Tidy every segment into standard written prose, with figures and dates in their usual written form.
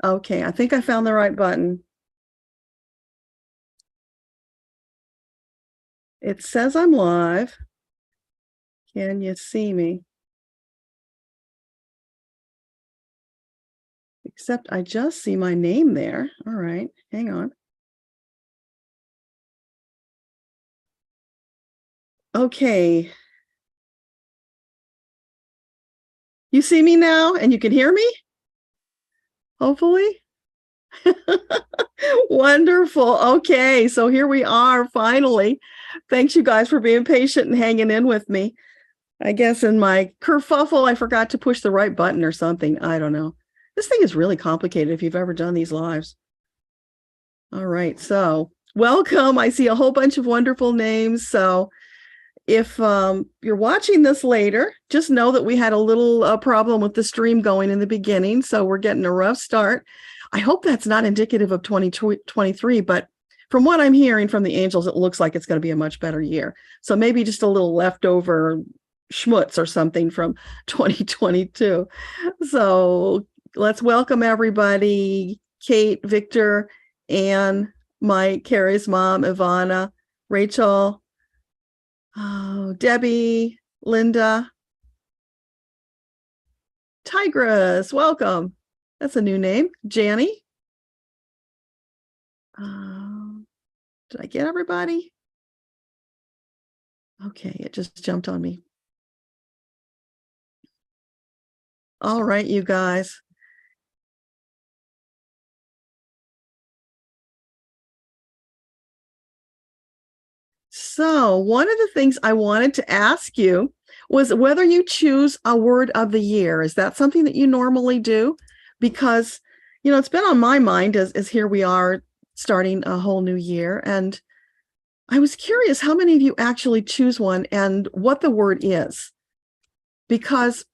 Okay, I think I found the right button. It says I'm live. Can you see me? Except I just see my name there. All right, hang on. Okay. You see me now and you can hear me? Hopefully. Wonderful. Okay, so here we are finally. Thanks you guys for being patient and hanging in with me. I guess in my kerfuffle, I forgot to push the right button or something. I don't know. This thing is really complicated if you've ever done these lives. All right, so welcome. I see a whole bunch of wonderful names. So if you're watching this later, just know that we had a little problem with the stream going in the beginning. So we're getting a rough start. I hope that's not indicative of 2023, but from what I'm hearing from the angels, it looks like it's going to be a much better year. So maybe just a little leftover schmutz or something from 2022. So let's welcome everybody. Kate, Victor, Anne, Mike, Carrie's mom, Ivana, Rachel, Debbie, Linda, Tigress, welcome. That's a new name. Janny. Did I get everybody? Okay, it just jumped on me. All right, you guys. So one of the things I wanted to ask you was whether you choose a word of the year. Is that something that you normally do? Because, you know, it's been on my mind as here we are starting a whole new year. And I was curious how many of you actually choose one and what the word is. Because,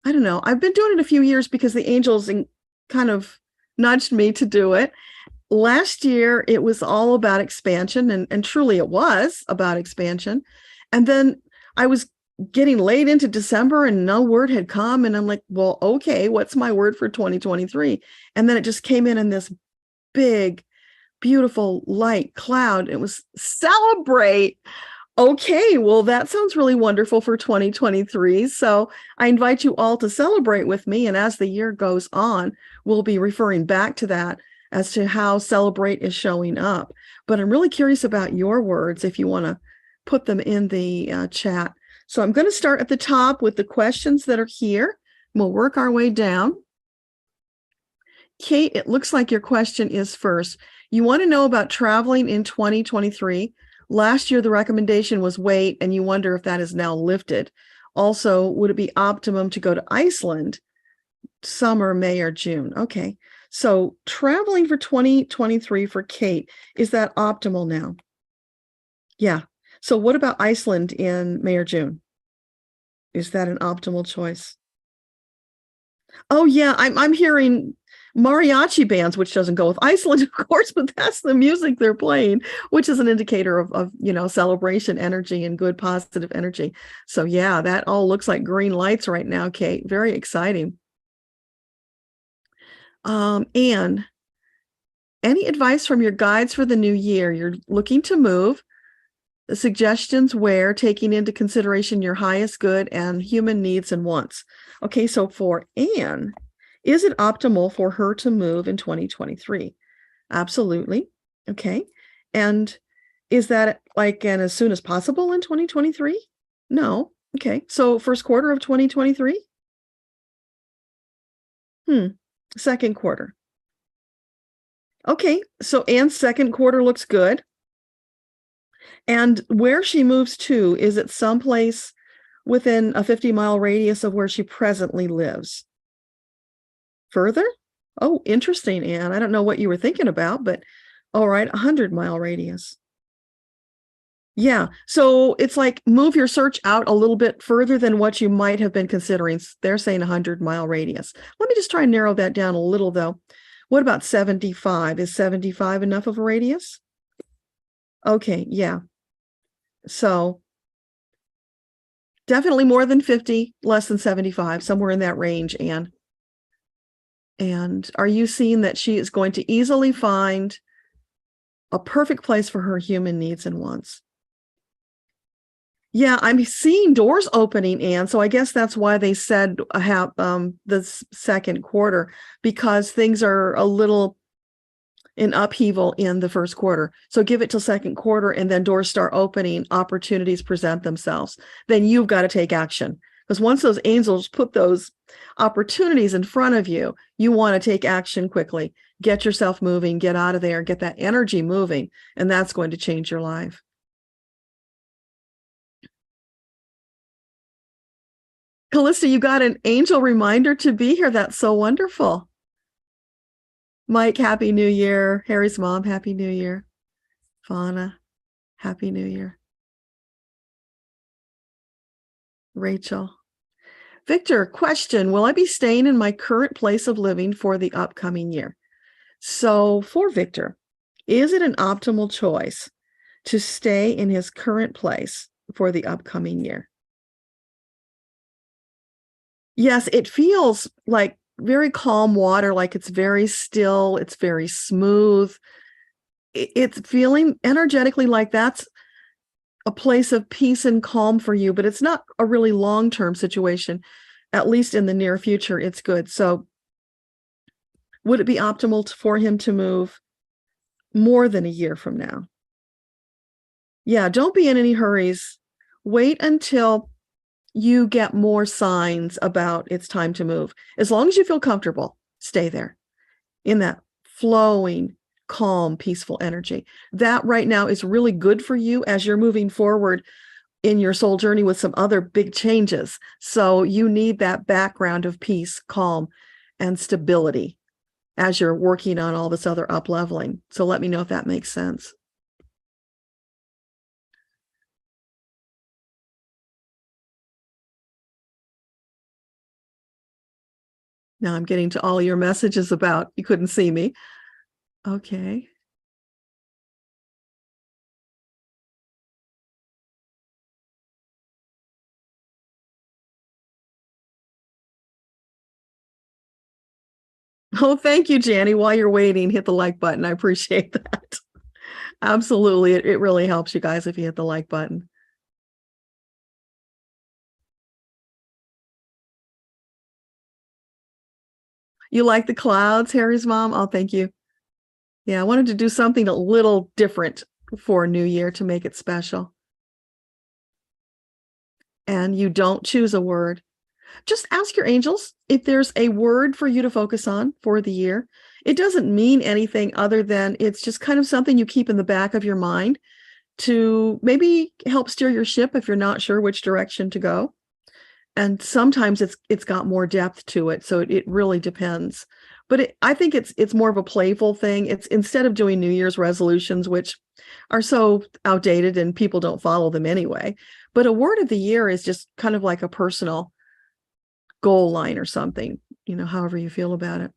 I don't know, I've been doing it a few years because the angels kind of nudged me to do it. Last year, it was all about expansion, and truly it was about expansion. And then I was getting late into December and no word had come. And I'm like, well, okay, what's my word for 2023? And then it just came in this big, beautiful light cloud. It was celebrate. Okay, well, that sounds really wonderful for 2023. So I invite you all to celebrate with me. And as the year goes on, we'll be referring back to that as to how celebrate is showing up. But I'm really curious about your words if you want to put them in the chat. So I'm going to start at the top with the questions that are here. We'll work our way down. Kate, it looks like your question is first. You want to know about traveling in 2023. Last year, the recommendation was wait, and you wonder if that is now lifted. Also, would it be optimum to go to Iceland, summer, May, or June? Okay. So traveling for 2023 for Kate, is that optimal now? Yeah. So what about Iceland in May or June? Is that an optimal choice? Oh yeah, I'm hearing mariachi bands, which doesn't go with Iceland, of course, but that's the music they're playing, which is an indicator of you know, celebration energy and good positive energy. So yeah, that all looks like green lights right now, Kate. Very exciting. Anne, any advice from your guides for the new year? You're looking to move. The suggestions where taking into consideration your highest good and human needs and wants. Okay, so for Anne, is it optimal for her to move in 2023? Absolutely. Okay. And is that like an as soon as possible in 2023? No. Okay. So first quarter of 2023? Second quarter. Okay. So Anne's second quarter looks good. And where she moves to, is it someplace within a 50-mile radius of where she presently lives? Further? Oh, interesting, Anne. I don't know what you were thinking about, but all right, 100-mile radius. Yeah, so it's like move your search out a little bit further than what you might have been considering. They're saying 100-mile radius. Let me just try and narrow that down a little, though. What about 75? Is 75 enough of a radius? Okay, yeah. So definitely more than 50, less than 75, somewhere in that range, Anne. And are you seeing that she is going to easily find a perfect place for her human needs and wants? Yeah, I'm seeing doors opening, Anne. So I guess that's why they said the second quarter, because things are a little in upheaval in the first quarter. So give it till second quarter, and then doors start opening, opportunities present themselves. Then you've got to take action, because once those angels put those opportunities in front of you, you want to take action quickly. Get yourself moving, get out of there, get that energy moving, and that's going to change your life. Callista, you got an angel reminder to be here. That's so wonderful. Mike, Happy New Year. Harry's mom, Happy New Year. Fauna, Happy New Year. Rachel. Victor, question, will I be staying in my current place of living for the upcoming year? So for Victor, is it an optimal choice to stay in his current place for the upcoming year? Yes, it feels like very calm water, like it's very still, it's very smooth. It's feeling energetically like that's a place of peace and calm for you, but it's not a really long-term situation. At least in the near future, it's good. So would it be optimal for him to move more than a year from now? Yeah, don't be in any hurries. Wait until you get more signs about it's time to move. As long as you feel comfortable, stay there in that flowing, calm, peaceful energy. That right now is really good for you as you're moving forward in your soul journey with some other big changes. So you need that background of peace, calm, and stability as you're working on all this other up leveling. So let me know if that makes sense. Now I'm getting to all your messages about you couldn't see me. Okay. Oh, thank you, Janny. While you're waiting, hit the like button. I appreciate that. Absolutely. It really helps you guys if you hit the like button. You like the clouds, Harry's mom? Oh, thank you. Yeah, I wanted to do something a little different for New Year to make it special. And you don't choose a word. Just ask your angels if there's a word for you to focus on for the year. It doesn't mean anything other than it's just kind of something you keep in the back of your mind to maybe help steer your ship if you're not sure which direction to go. And sometimes it's got more depth to it, so it really depends. But I think it's more of a playful thing. It's instead of doing New Year's resolutions, which are so outdated and people don't follow them anyway. But a word of the year is just kind of like a personal goal line or something, however you feel about it.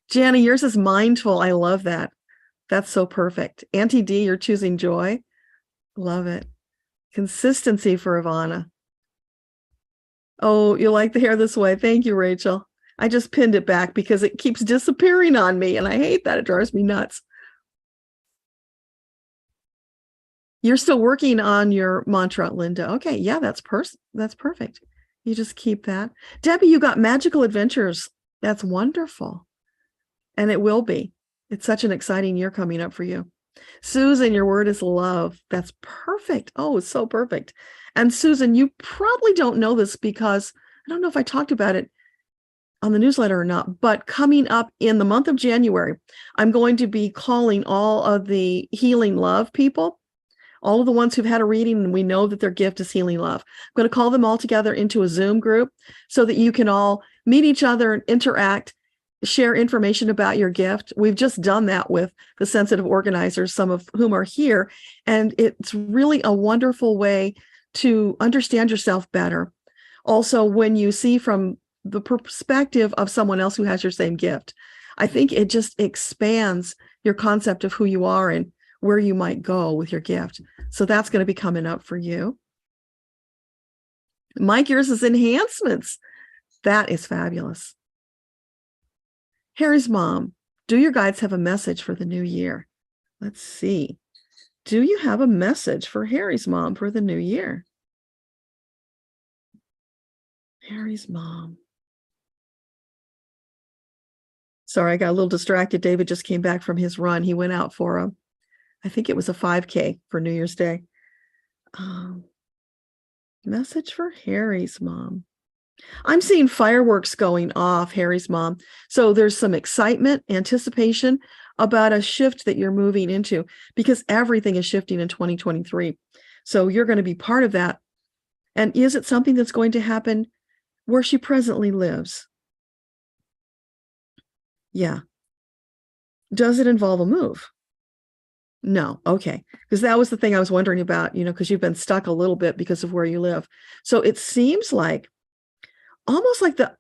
Jana, yours is mindful. I love that. That's so perfect. Auntie D, you're choosing joy. Love it. Consistency for Ivana. Oh, you like the hair this way. Thank you, Rachel. I just pinned it back because it keeps disappearing on me, and I hate that. It drives me nuts. You're still working on your mantra, Linda. Okay, yeah, that's perfect. You just keep that. Debbie, you got magical adventures. That's wonderful. And it will be. It's such an exciting year coming up for you. Susan, your word is love. That's perfect. Oh, it's so perfect. And Susan, you probably don't know this because I don't know if I talked about it on the newsletter or not, but coming up in the month of January, I'm going to be calling all of the healing love people, all of the ones who've had a reading and we know that their gift is healing love. I'm going to call them all together into a Zoom group so that you can all meet each other and interact, share information about your gift. We've just done that with the sensitive organizers, some of whom are here. And it's really a wonderful way to understand yourself better. Also, when you see from the perspective of someone else who has your same gift, I think it just expands your concept of who you are and where you might go with your gift. So that's going to be coming up for you. Mike, yours is enhancements. That is fabulous. Harry's mom, do your guides have a message for the new year? Let's see. Do you have a message for Harry's mom for the new year? Harry's mom. Sorry, I got a little distracted. David just came back from his run. He went out for I think it was a 5K for New Year's Day. Message for Harry's mom. I'm seeing fireworks going off, Harry's mom. So there's some excitement, anticipation about a shift that you're moving into, because everything is shifting in 2023. So you're going to be part of that. And is it something that's going to happen where she presently lives? Yeah. Does it involve a move? No. Okay. Because that was the thing I was wondering about, because you've been stuck a little bit because of where you live. So it seems like almost like the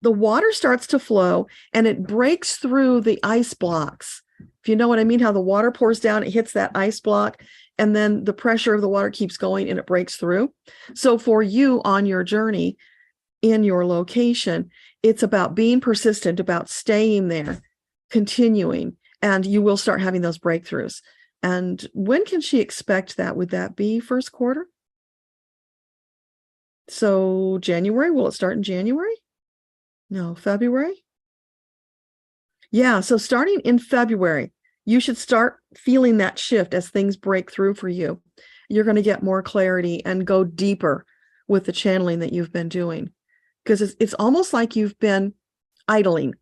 water starts to flow and it breaks through the ice blocks. If you know what I mean, how the water pours down, it hits that ice block, and then the pressure of the water keeps going and it breaks through. So for you on your journey in your location, it's about being persistent, about staying there, continuing, and you will start having those breakthroughs. And when can she expect that? Would that be first quarter? So January, will it start in January? No, February? Yeah, so starting in February, you should start feeling that shift as things break through for you. You're going to get more clarity and go deeper with the channeling that you've been doing, because it's almost like you've been idling,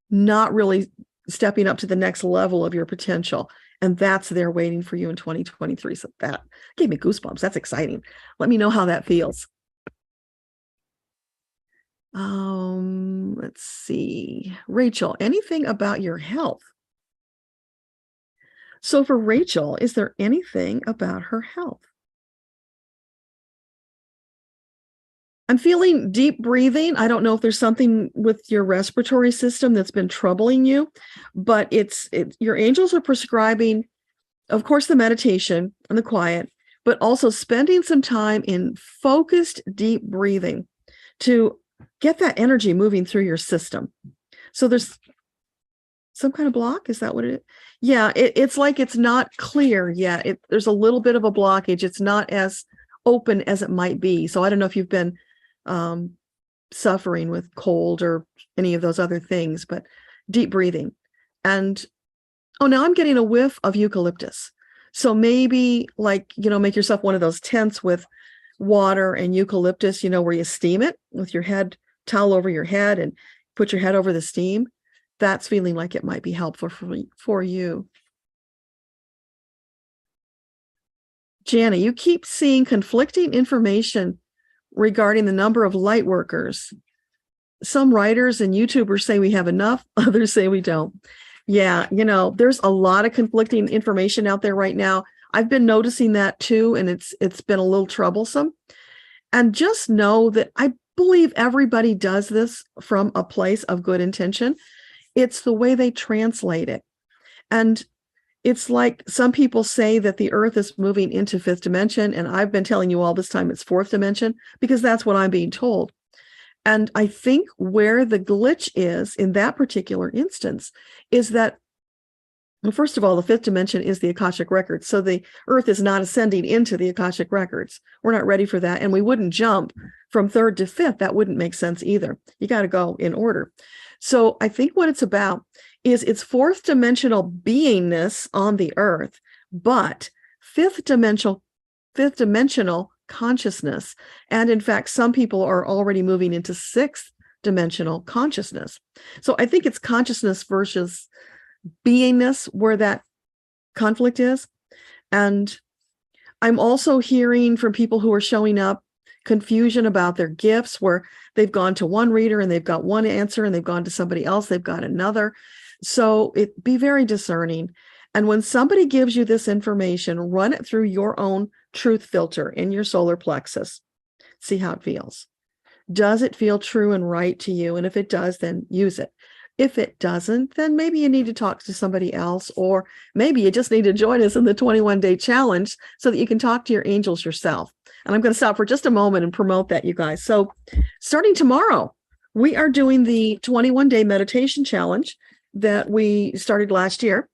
not really stepping up to the next level of your potential. And that's there waiting for you in 2023. So that gave me goosebumps. That's exciting. Let me know how that feels. Let's see. Rachel, anything about your health? So for Rachel, is there anything about her health? I'm feeling deep breathing. I don't know if there's something with your respiratory system that's been troubling you, but your angels are prescribing, of course, the meditation and the quiet, but also spending some time in focused, deep breathing to get that energy moving through your system. So there's some kind of block. Is that what it is? Yeah, it's like it's not clear yet. There's a little bit of a blockage. It's not as open as it might be. So I don't know if you've been suffering with cold or any of those other things, but deep breathing. And now I'm getting a whiff of eucalyptus. So maybe make yourself one of those tents with water and eucalyptus, where you steam it with your head towel over your head and put your head over the steam. That's feeling like it might be helpful for you. Jana, you keep seeing conflicting information regarding the number of light workers. Some writers and YouTubers say we have enough, others say we don't. Yeah, there's a lot of conflicting information out there right now. I've been noticing that too, and it's been a little troublesome. And just know that I believe everybody does this from a place of good intention. It's the way they translate it. And it's like some people say that the earth is moving into fifth dimension, and I've been telling you all this time it's fourth dimension, because that's what I'm being told. And I think where the glitch is in that particular instance is that, well, first of all, the fifth dimension is the Akashic records. So the earth is not ascending into the Akashic records. We're not ready for that. And we wouldn't jump from third to fifth. That wouldn't make sense either. You got to go in order. So I think what it's about is it's fourth dimensional beingness on the earth, but fifth dimensional consciousness. And in fact, some people are already moving into sixth dimensional consciousness. So I think it's consciousness versus beingness where that conflict is. And I'm also hearing from people who are showing up confusion about their gifts, where they've gone to one reader and they've got one answer, and they've gone to somebody else, they've got another. So be very discerning. And when somebody gives you this information, run it through your own truth filter in your solar plexus. See how it feels. Does it feel true and right to you? And if it does, then use it. If it doesn't, then maybe you need to talk to somebody else, or maybe you just need to join us in the 21-day challenge so that you can talk to your angels yourself. And I'm going to stop for just a moment and promote that, you guys. So starting tomorrow, We are doing the 21-day meditation challenge that we started last year.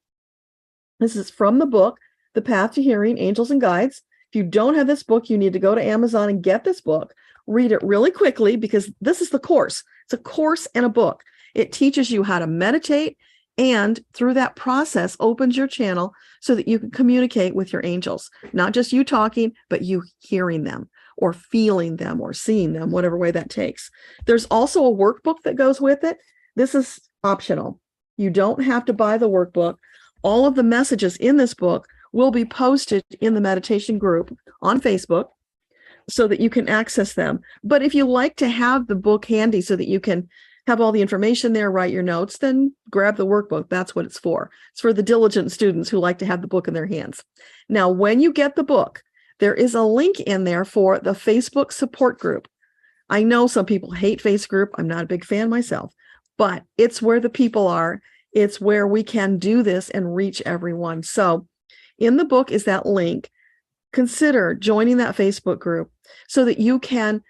This is from the book, The Path to Hearing, Angels and Guides. If you don't have this book, you need to go to Amazon and get this book. Read it really quickly because this is the course. It's a course and a book. It teaches you how to meditate, and through that process opens your channel so that you can communicate with your angels. Not just you talking, but you hearing them or feeling them or seeing them, whatever way that takes. There's also a workbook that goes with it. This is optional. You don't have to buy the workbook. All of the messages in this book will be posted in the meditation group on Facebook so that you can access them. But if you like to have the book handy so that you can have all the information there, write your notes, then grab the workbook. That's what it's for. It's for the diligent students who like to have the book in their hands. Now, when you get the book, there is a link in there for the Facebook support group. I know some people hate Facebook group. I'm not a big fan myself, but it's where the people are. It's where we can do this and reach everyone. So in the book is that link. Consider joining that Facebook group so that you can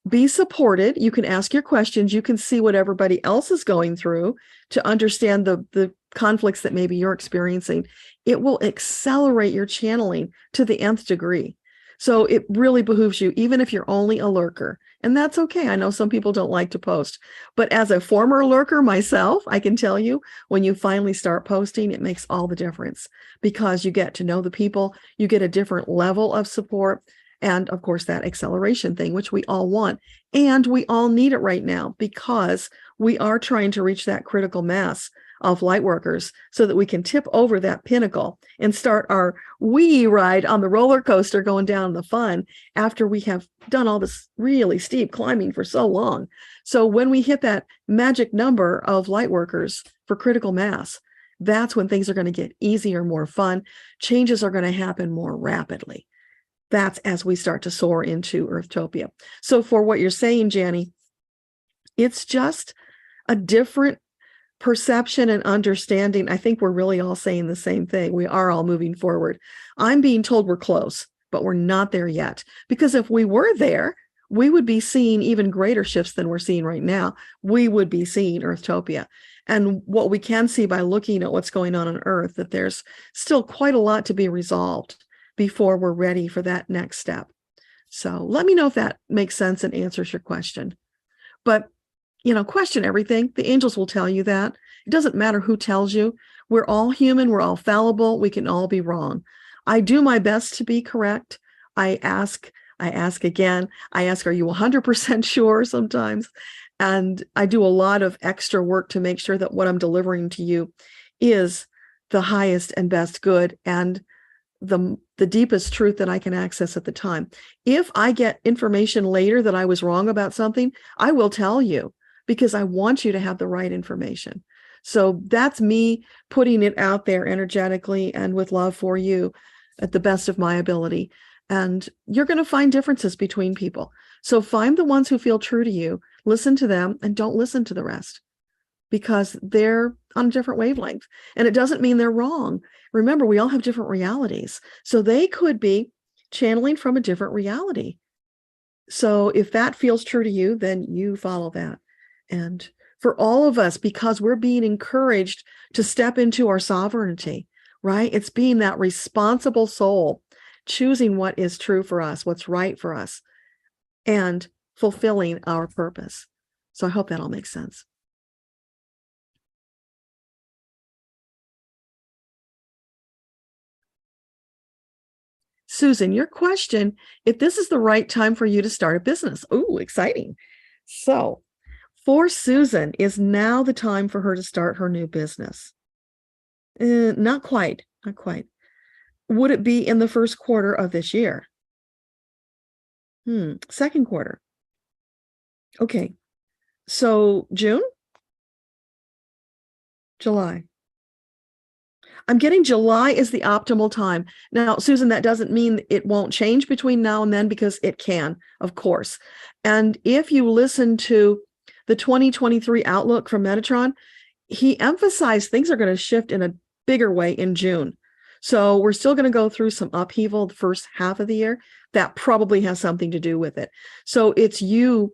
be supported. You can ask your questions. You can see what everybody else is going through to understand the conflicts that maybe you're experiencing. It will accelerate your channeling to the nth degree. So it really behooves you, even if you're only a lurker. And that's okay. I know some people don't like to post, but as a former lurker myself, I can tell you, when you finally start posting, it makes all the difference because you get to know the people, you get a different level of support, and of course, that acceleration thing, which we all want. And we all need it right now because we are trying to reach that critical mass of light workers so that we can tip over that pinnacle and start our wee ride on the roller coaster going down the fun after we have done all this really steep climbing for so long. So when we hit that magic number of light workers for critical mass, that's when things are going to get easier, more fun. Changes are going to happen more rapidly. That's as we start to soar into Earthtopia. So for what you're saying, Janny, it's just a different perception and understanding. I think we're really all saying the same thing. We are all moving forward. I'm being told we're close, but we're not there yet. Because if we were there, we would be seeing even greater shifts than we're seeing right now. We would be seeing Earthtopia. And what we can see by looking at what's going on Earth, that there's still quite a lot to be resolved before we're ready for that next step. So let me know if that makes sense and answers your question. But question everything. The angels will tell you that. It doesn't matter who tells you. We're all human. We're all fallible. We can all be wrong. I do my best to be correct. I ask again. I ask, are you 100% sure sometimes? And I do a lot of extra work to make sure that what I'm delivering to you is the highest and best good and the deepest truth that I can access at the time. If I get information later that I was wrong about something, I will tell you, because I want you to have the right information. So that's me putting it out there energetically and with love for you at the best of my ability. And you're going to find differences between people. So find the ones who feel true to you, listen to them, and don't listen to the rest because they're on a different wavelength. And it doesn't mean they're wrong. Remember, we all have different realities. So they could be channeling from a different reality. So if that feels true to you, then you follow that. And for all of us, because we're being encouraged to step into our sovereignty, right? It's being that responsible soul, choosing what is true for us, what's right for us, and fulfilling our purpose. So I hope that all makes sense. Susan, your question, if this is the right time for you to start a business. Ooh, exciting. So for Susan, is now the time for her to start her new business? Not quite. Would it be in the first quarter of this year? Second quarter. Okay. So June? July. I'm getting July is the optimal time. Now, Susan, that doesn't mean it won't change between now and then, because it can, of course. And if you listen to the 2023 outlook from Metatron, he emphasized things are going to shift in a bigger way in June. So we're still going to go through some upheaval the first half of the year. That probably has something to do with it. So it's you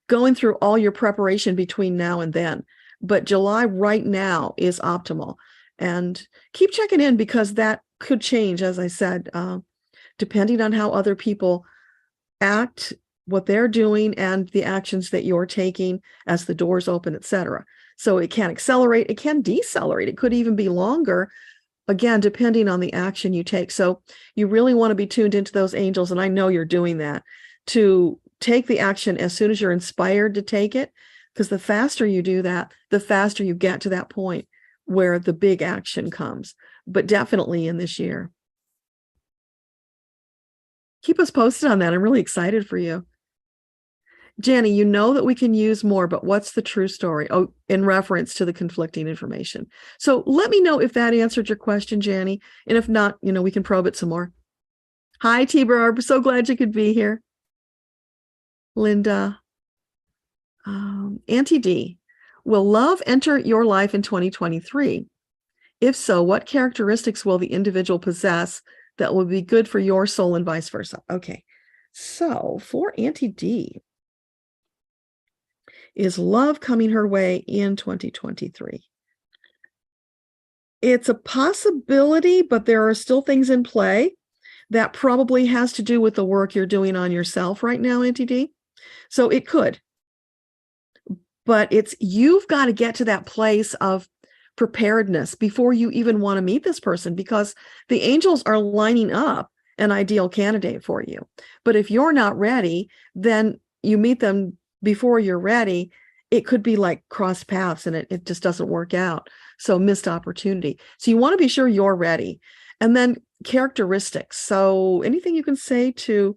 going through all your preparation between now and then. But July right now is optimal. And keep checking in, because that could change, as I said, depending on how other people act, what they're doing, and the actions that you're taking as the doors open, etc. So it can accelerate, it can decelerate, it could even be longer, again, depending on the action you take. So you really want to be tuned into those angels, and I know you're doing that, to take the action as soon as you're inspired to take it, because the faster you do that, the faster you get to that point where the big action comes. But definitely in this year. Keep us posted on that. I'm really excited for you. Janny, you know that we can use more, but what's the true story? Oh, in reference to the conflicting information. So let me know if that answered your question, Janny. And if not, we can probe it some more. Hi, Debbra. I'm so glad you could be here. Linda. Auntie D, will love enter your life in 2023? If so, what characteristics will the individual possess that will be good for your soul and vice versa? Okay, so for Auntie D, is love coming her way in 2023? It's a possibility, but there are still things in play that probably has to do with the work you're doing on yourself right now, Auntie D. So it could. But you've got to get to that place of preparedness before you even want to meet this person, because the angels are lining up an ideal candidate for you. But if you're not ready, then you meet them before you're ready. It could be like crossed paths, and it just doesn't work out. So missed opportunity. So you want to be sure you're ready. And then characteristics. So anything you can say to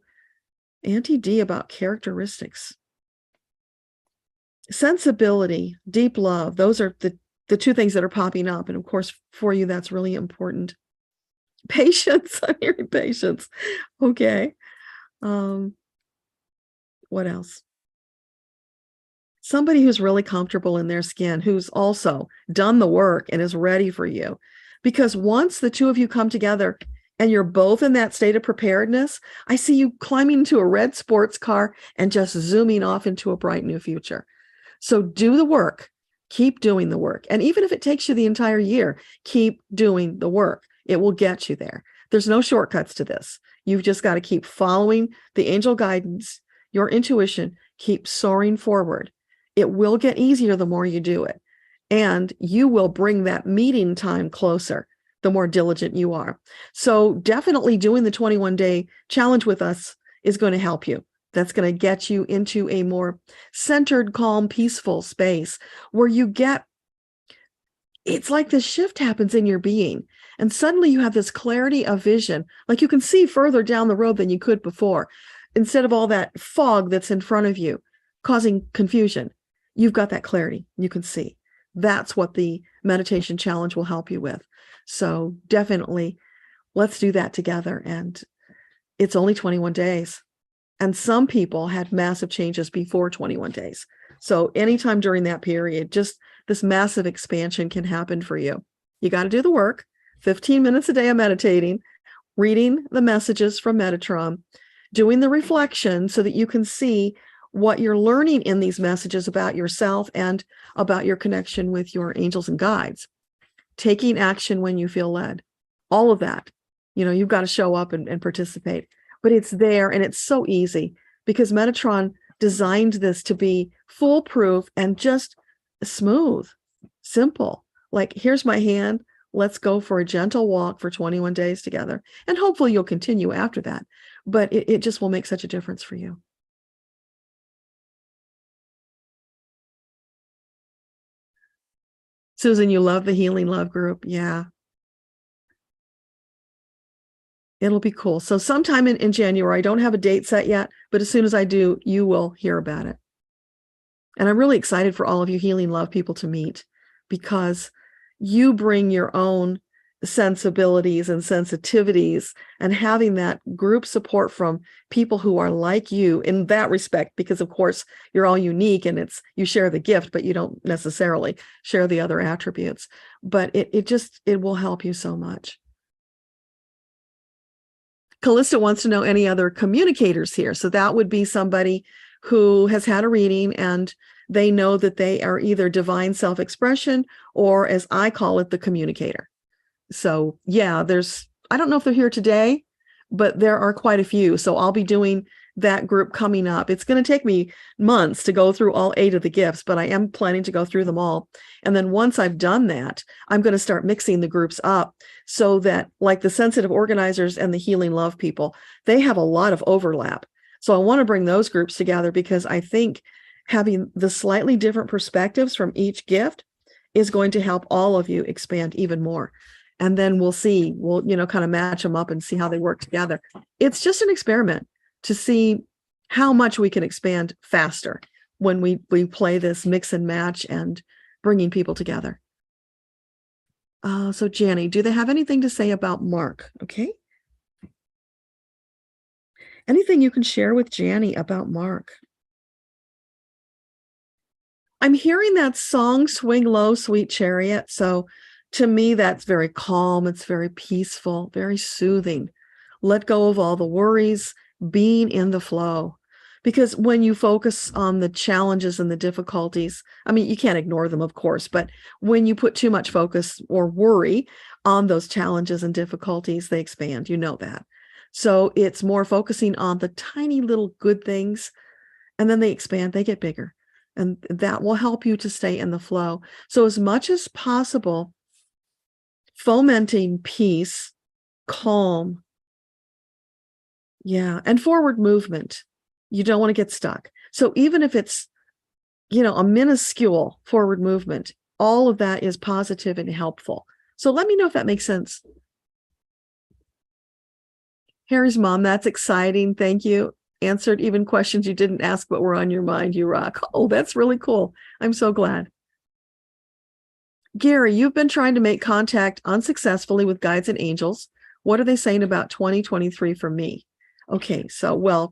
Auntie D about characteristics? Sensibility, deep love, those are the two things that are popping up. And of course, for you, that's really important. Patience, I'm hearing patience. Okay. What else? Somebody who's really comfortable in their skin, who's also done the work and is ready for you. Because once the two of you come together and you're both in that state of preparedness, I see you climbing into a red sports car and just zooming off into a bright new future. So do the work, keep doing the work. And even if it takes you the entire year, keep doing the work. It will get you there. There's no shortcuts to this. You've just got to keep following the angel guidance, your intuition, keep soaring forward. It will get easier the more you do it. And you will bring that meeting time closer the more diligent you are. So definitely doing the 21-day challenge with us is going to help you. That's going to get you into a more centered, calm, peaceful space where it's like this shift happens in your being. And suddenly you have this clarity of vision, like you can see further down the road than you could before. Instead of all that fog that's in front of you causing confusion, you've got that clarity. You can see. That's what the meditation challenge will help you with. So definitely let's do that together. And it's only 21 days. And some people had massive changes before 21 days. So anytime during that period, just this massive expansion can happen for you. You got to do the work, 15 minutes a day of meditating, reading the messages from Metatron, doing the reflection so that you can see what you're learning in these messages about yourself and about your connection with your angels and guides, taking action when you feel led, all of that. You've got to show up and participate. But it's there, and it's so easy because Metatron designed this to be foolproof and just smooth, simple. Like, here's my hand. Let's go for a gentle walk for 21 days together. And hopefully you'll continue after that. But it just will make such a difference for you. Susan, you love the Healing Love group. Yeah. It'll be cool. So sometime in January, I don't have a date set yet, but as soon as I do, you will hear about it. And I'm really excited for all of you Healing Love people to meet, because you bring your own sensibilities and sensitivities, and having that group support from people who are like you in that respect, because of course you're all unique and you share the gift, but you don't necessarily share the other attributes. But it will help you so much. Callista wants to know any other communicators here. So that would be somebody who has had a reading and they know that they are either divine self-expression or, as I call it, the communicator. So yeah, I don't know if they're here today, but there are quite a few. So I'll be doing that group coming up. It's going to take me months to go through all 8 of the gifts, but I am planning to go through them all. And then once I've done that, I'm going to start mixing the groups up so that, like the sensitive organizers and the healing love people, they have a lot of overlap. So I want to bring those groups together because I think having the slightly different perspectives from each gift is going to help all of you expand even more. And then we'll kind of match them up and see how they work together. It's just an experiment to see how much we can expand faster when we play this mix and match and bringing people together. So Janny, do they have anything to say about Mark? Okay. Anything you can share with Janny about Mark? I'm hearing that song, Swing Low, Sweet Chariot. So to me, that's very calm. It's very peaceful, very soothing. Let go of all the worries, being in the flow. Because when you focus on the challenges and the difficulties, I mean, you can't ignore them, of course, but when you put too much focus or worry on those challenges and difficulties, they expand. You know that. So it's more focusing on the tiny little good things, and then they expand, they get bigger. And that will help you to stay in the flow. So as much as possible, fomenting peace, calm, and forward movement. You don't want to get stuck. So even if it's, a minuscule forward movement, all of that is positive and helpful. So let me know if that makes sense. Harry's mom, that's exciting. Thank you. Answered even questions you didn't ask but were on your mind. You rock. Oh, that's really cool. I'm so glad. Gary, you've been trying to make contact unsuccessfully with guides and angels. What are they saying about 2023 for me? Okay, so,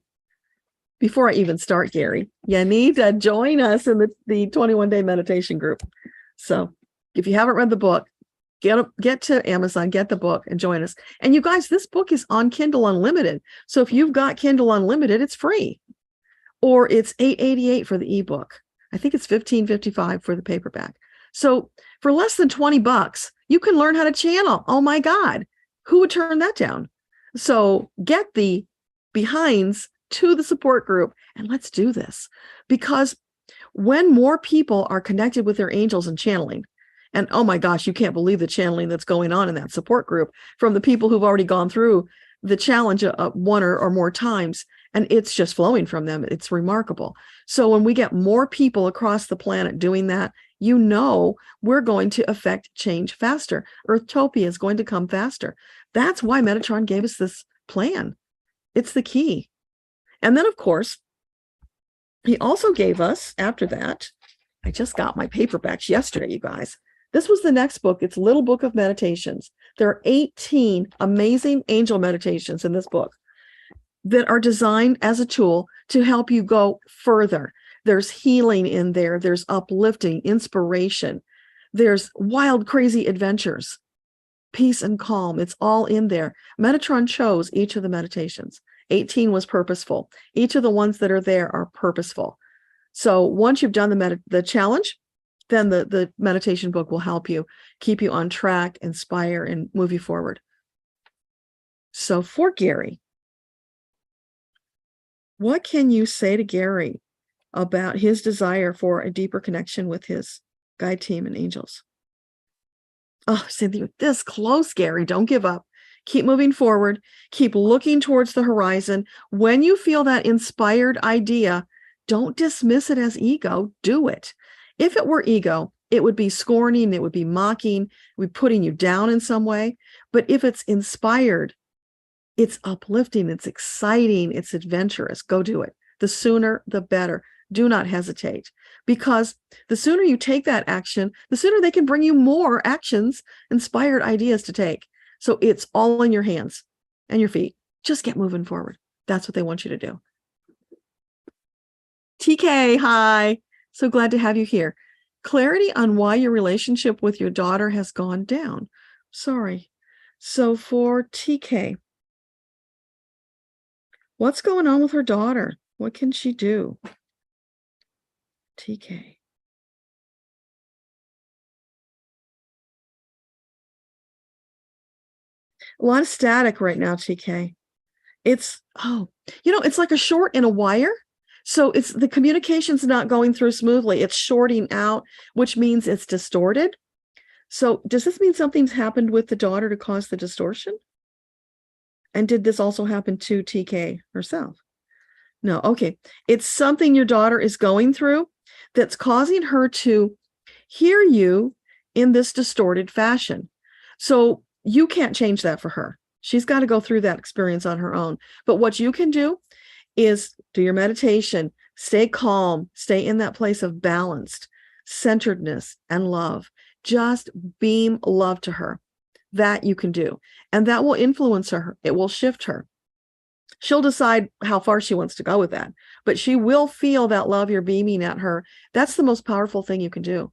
before I even start, Gary, you need to join us in the 21-day meditation group. So if you haven't read the book, get to Amazon, get the book and join us. And you guys, this book is on Kindle Unlimited. So if you've got Kindle Unlimited, it's free. Or it's $8.88 for the ebook. I think it's $15.55 for the paperback. So for less than $20, you can learn how to channel. Oh my God, who would turn that down? So get the behinds to the support group and let's do this. Because when more people are connected with their angels and channeling, and oh my gosh, you can't believe the channeling that's going on in that support group from the people who've already gone through the challenge one or more times, and it's just flowing from them. It's remarkable. So when we get more people across the planet doing that, we're going to affect change faster. Earthtopia is going to come faster. That's why Metatron gave us this plan. It's the key. And then, of course, he also gave us, after that, I just got my paperbacks yesterday, you guys. This was the next book. It's Little Book of Meditations. There are 18 amazing angel meditations in this book that are designed as a tool to help you go further. There's healing in there. There's uplifting, inspiration. There's wild, crazy adventures, peace and calm. It's all in there. Metatron chose each of the meditations. 18 was purposeful. Each of the ones that are there are purposeful. So once you've done the challenge, then the meditation book will help you, keep you on track, inspire, and move you forward. So for Gary, what can you say to Gary about his desire for a deeper connection with his guide team and angels? Oh, Cynthia, this close, Gary. Don't give up. Keep moving forward. Keep looking towards the horizon. When you feel that inspired idea, don't dismiss it as ego. Do it. If it were ego, it would be scorning, it would be mocking, it would be putting you down in some way. But if it's inspired, it's uplifting, it's exciting, it's adventurous. Go do it. The sooner, the better. Do not hesitate, because the sooner you take that action, the sooner they can bring you more actions, inspired ideas to take. So it's all in your hands and your feet. Just get moving forward. That's what they want you to do. TK, hi. So glad to have you here. Clarity on why your relationship with your daughter has gone down. Sorry. So for TK, what's going on with her daughter? What can she do? TK. A lot of static right now, TK. It's, it's like a short in a wire. So it's the communication's not going through smoothly. It's shorting out, which means it's distorted. So does this mean something's happened with the daughter to cause the distortion? And did this also happen to TK herself? No. Okay. It's something your daughter is going through that's causing her to hear you in this distorted fashion. So you can't change that for her. She's got to go through that experience on her own. But what you can do is do your meditation, stay calm, stay in that place of balanced centeredness and love. Just beam love to her. That you can do. And that will influence her. It will shift her. She'll decide how far she wants to go with that. But she will feel that love you're beaming at her. That's the most powerful thing you can do.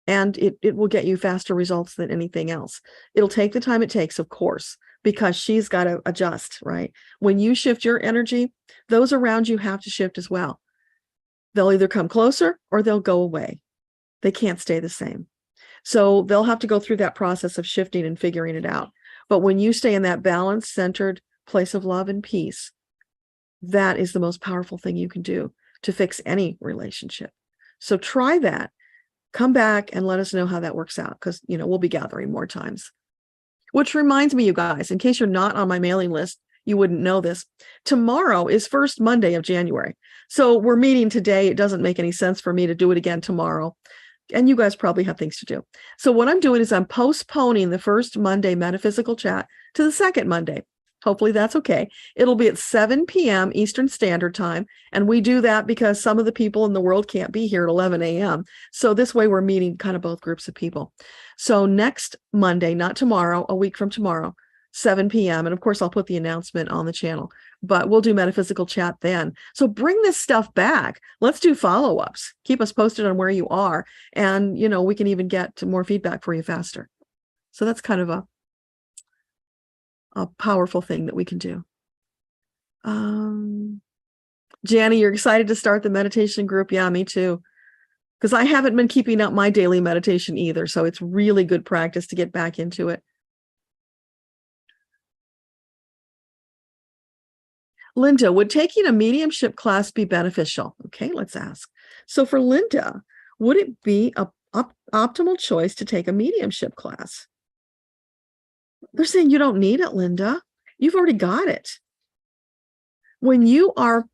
And it will get you faster results than anything else. It'll take the time it takes, of course, because she's got to adjust, right? When you shift your energy, those around you have to shift as well. They'll either come closer or they'll go away. They can't stay the same. So they'll have to go through that process of shifting and figuring it out. But when you stay in that balanced, centered place of love and peace, that is the most powerful thing you can do to fix any relationship. So try that. Come back and let us know how that works out, because, we'll be gathering more times. Which reminds me, you guys, in case you're not on my mailing list, you wouldn't know this. Tomorrow is first Monday of January. So we're meeting today. It doesn't make any sense for me to do it again tomorrow. And you guys probably have things to do. So what I'm doing is I'm postponing the first Monday metaphysical chat to the second Monday. Hopefully that's okay. It'll be at 7 p.m. Eastern Standard Time. And we do that because some of the people in the world can't be here at 11 a.m. So this way we're meeting kind of both groups of people. So next Monday, not tomorrow, a week from tomorrow, 7 p.m. And of course, I'll put the announcement on the channel, but we'll do metaphysical chat then. So bring this stuff back. Let's do follow-ups. Keep us posted on where you are. And, we can even get more feedback for you faster. So that's kind of a powerful thing that we can do. Janny, you're excited to start the meditation group? Yeah, me too. Because I haven't been keeping up my daily meditation either. So it's really good practice to get back into it. Linda, would taking a mediumship class be beneficial? Okay, let's ask. So for Linda, would it be an optimal choice to take a mediumship class? They're saying you don't need it, Linda. You've already got it. When you are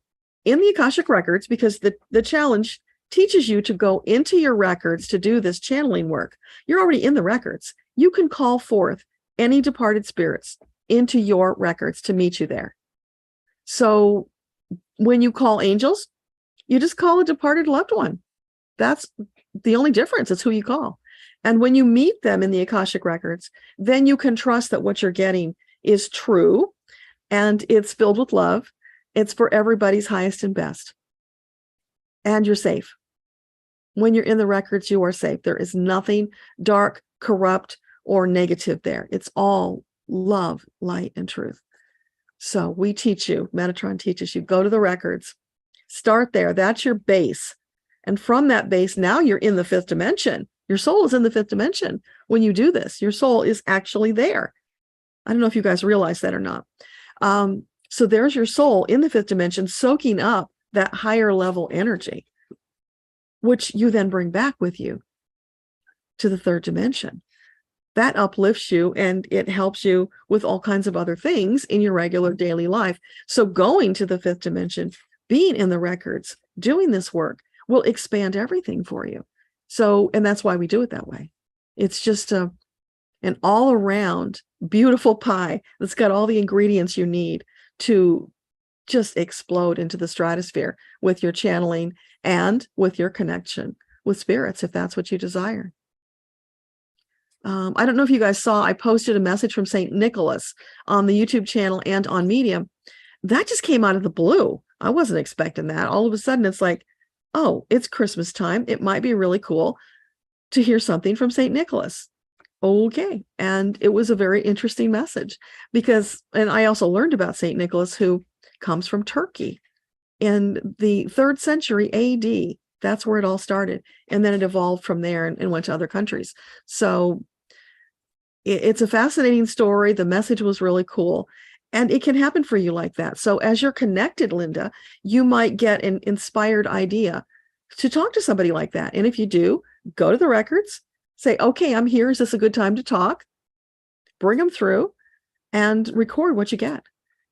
in the Akashic records, because the challenge teaches you to go into your records to do this channeling work, you're already in the records. You can call forth any departed spirits into your records to meet you there. So when you call angels, you just call a departed loved one. That's the only difference. It's who you call. And when you meet them in the Akashic records, then you can trust that what you're getting is true and it's filled with love. It's for everybody's highest and best. And you're safe. When you're in the records, you are safe. There is nothing dark, corrupt, or negative there. It's all love, light, and truth. So we teach you, Metatron teaches you, go to the records, start there. That's your base. And from that base, now you're in the fifth dimension. Your soul is in the fifth dimension. When you do this, your soul is actually there. I don't know if you guys realize that or not. So there's your soul in the fifth dimension, soaking up that higher level energy, which you then bring back with you to the third dimension. That uplifts you and it helps you with all kinds of other things in your regular daily life. So going to the fifth dimension, being in the records, doing this work will expand everything for you. So, and that's why we do it that way. It's just an all around beautiful pie that's got all the ingredients you need to just explode into the stratosphere with your channeling and with your connection with spirits, if that's what you desire. I don't know if you guys saw, I posted a message from St. Nicholas on the YouTube channel and on Medium. That just came out of the blue. I wasn't expecting that. All of a sudden, it's like, oh, it's Christmas time. It might be really cool to hear something from St. Nicholas. Okay. And it was a very interesting message because, and I also learned about St. Nicholas, who comes from Turkey in the 3rd century AD, That's where it all started. And then it evolved from there and went to other countries. So it's a fascinating story. The message was really cool. And it can happen for you like that. So as you're connected, Linda, you might get an inspired idea to talk to somebody like that. And if you do, go to the records, say, okay, I'm here. Is this a good time to talk? Bring them through and record what you get.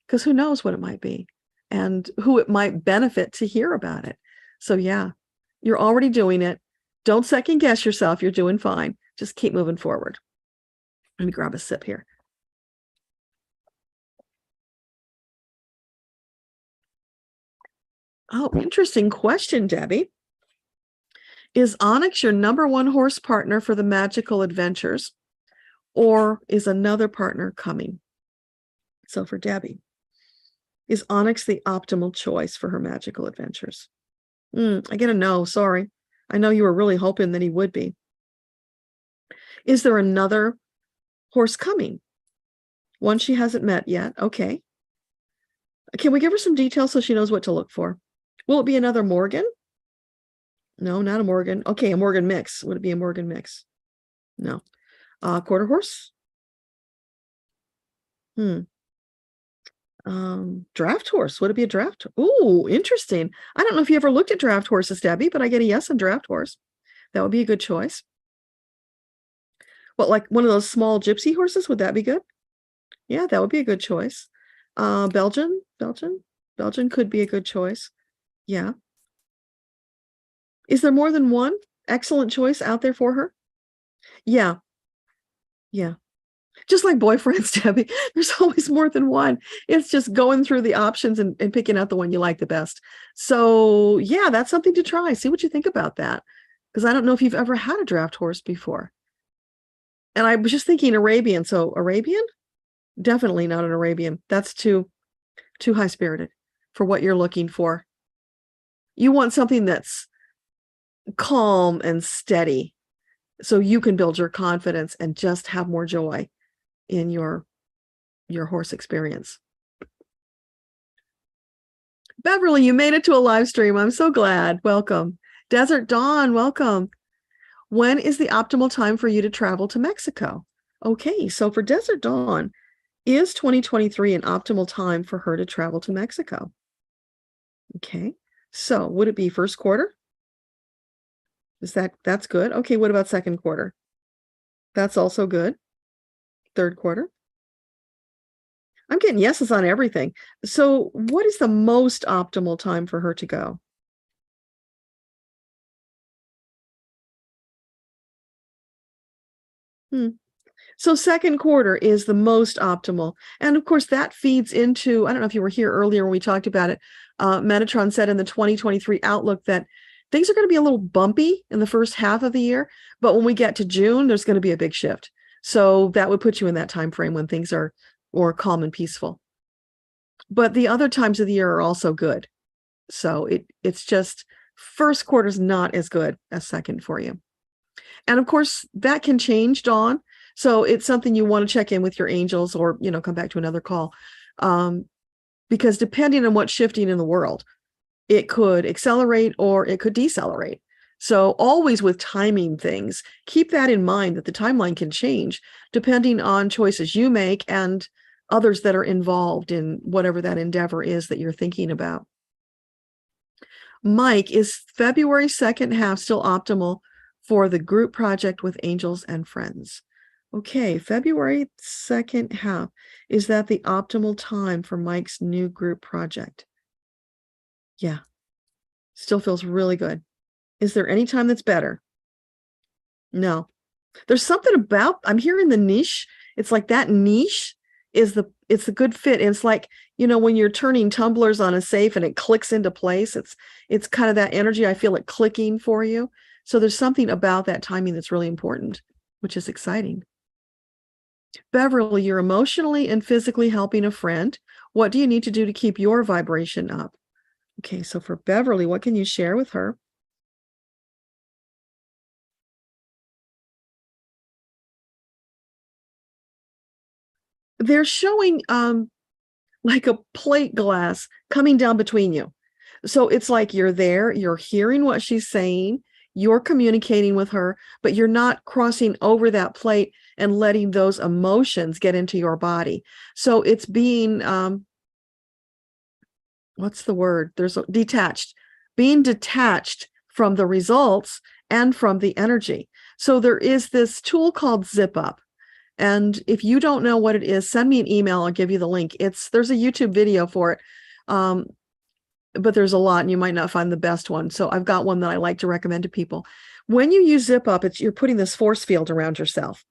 Because who knows what it might be and who it might benefit to hear about it. So yeah, you're already doing it. Don't second guess yourself. You're doing fine. Just keep moving forward. Let me grab a sip here. Oh, interesting question, Debbie. Is Onyx your number one horse partner for the magical adventures, or is another partner coming? So for Debbie, is Onyx the optimal choice for her magical adventures? I get a no, sorry. I know you were really hoping that he would be. Is there another horse coming? One she hasn't met yet. Okay. Can we give her some details so she knows what to look for? Will it be another Morgan? No, not a Morgan. Okay, a Morgan mix. Would it be a Morgan mix? No. Quarter horse? Draft horse. Would it be a draft? Ooh, interesting. I don't know if you ever looked at draft horses, Debbie, but I get a yes on draft horse. That would be a good choice. What, like one of those small gypsy horses? Would that be good? Yeah, that would be a good choice. Belgian could be a good choice. Yeah. Is there more than one excellent choice out there for her? Yeah. Yeah. Just like boyfriends, Debbie, there's always more than one. It's just going through the options and picking out the one you like the best. So yeah, that's something to try. See what you think about that. Because I don't know if you've ever had a draft horse before. And I was just thinking Arabian. So Arabian? Definitely not an Arabian. That's too high-spirited for what you're looking for. You want something that's calm and steady so you can build your confidence and just have more joy in your horse experience. Beverly, you made it to a live stream. I'm so glad. Welcome. Desert Dawn, welcome. When is the optimal time for you to travel to Mexico? Okay, so for Desert Dawn, is 2023 an optimal time for her to travel to Mexico? Okay, so would it be first quarter? That's good? Okay, what about second quarter? That's also good. Third quarter? I'm getting yeses on everything. So what is the most optimal time for her to go? So second quarter is the most optimal. And of course, that feeds into, I don't know if you were here earlier when we talked about it, Metatron said in the 2023 Outlook that things are going to be a little bumpy in the first half of the year, but when we get to June, there's going to be a big shift. So that would put you in that time frame when things are more calm and peaceful. But the other times of the year are also good. So it's just first quarter is not as good as second for you. And of course, that can change, Dawn. So it's something you want to check in with your angels or, come back to another call. Because depending on what's shifting in the world, it could accelerate or it could decelerate. So always with timing things, keep that in mind that the timeline can change depending on choices you make and others that are involved in whatever that endeavor is that you're thinking about. Mike, is February second half still optimal for the group project with angels and friends? Okay, February second half. Is that the optimal time for Mike's new group project? Yeah, still feels really good. Is there any time that's better? No. There's something about, I'm hearing the niche. It's like that niche it's a good fit. It's like, when you're turning tumblers on a safe and it clicks into place, it's kind of that energy. I feel it clicking for you. So there's something about that timing that's really important, which is exciting. Beverly, you're emotionally and physically helping a friend. What do you need to do to keep your vibration up? Okay, so for Beverly, what can you share with her? They're showing like a plate glass coming down between you. So it's like you're there, you're hearing what she's saying, you're communicating with her, but you're not crossing over that plate and letting those emotions get into your body. So it's being, what's the word? There's detached, being detached from the results and from the energy. So there is this tool called Zip Up. And if you don't know what it is, send me an email. I'll give you the link. There's a YouTube video for it. But there's a lot and you might not find the best one. So I've got one that I like to recommend to people. When you use Zip Up, you're putting this force field around yourself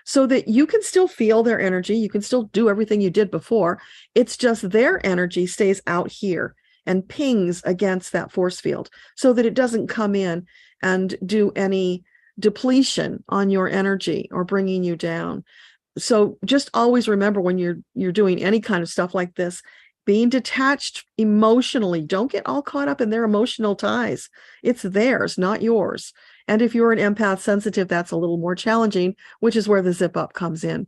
so that you can still feel their energy. You can still do everything you did before. It's just their energy stays out here and pings against that force field so that it doesn't come in and do any depletion on your energy or bringing you down. So just always remember when you're doing any kind of stuff like this, being detached emotionally. Don't get all caught up in their emotional ties. It's theirs, not yours. And if you're an empath sensitive, that's a little more challenging, which is where the Zip Up comes in.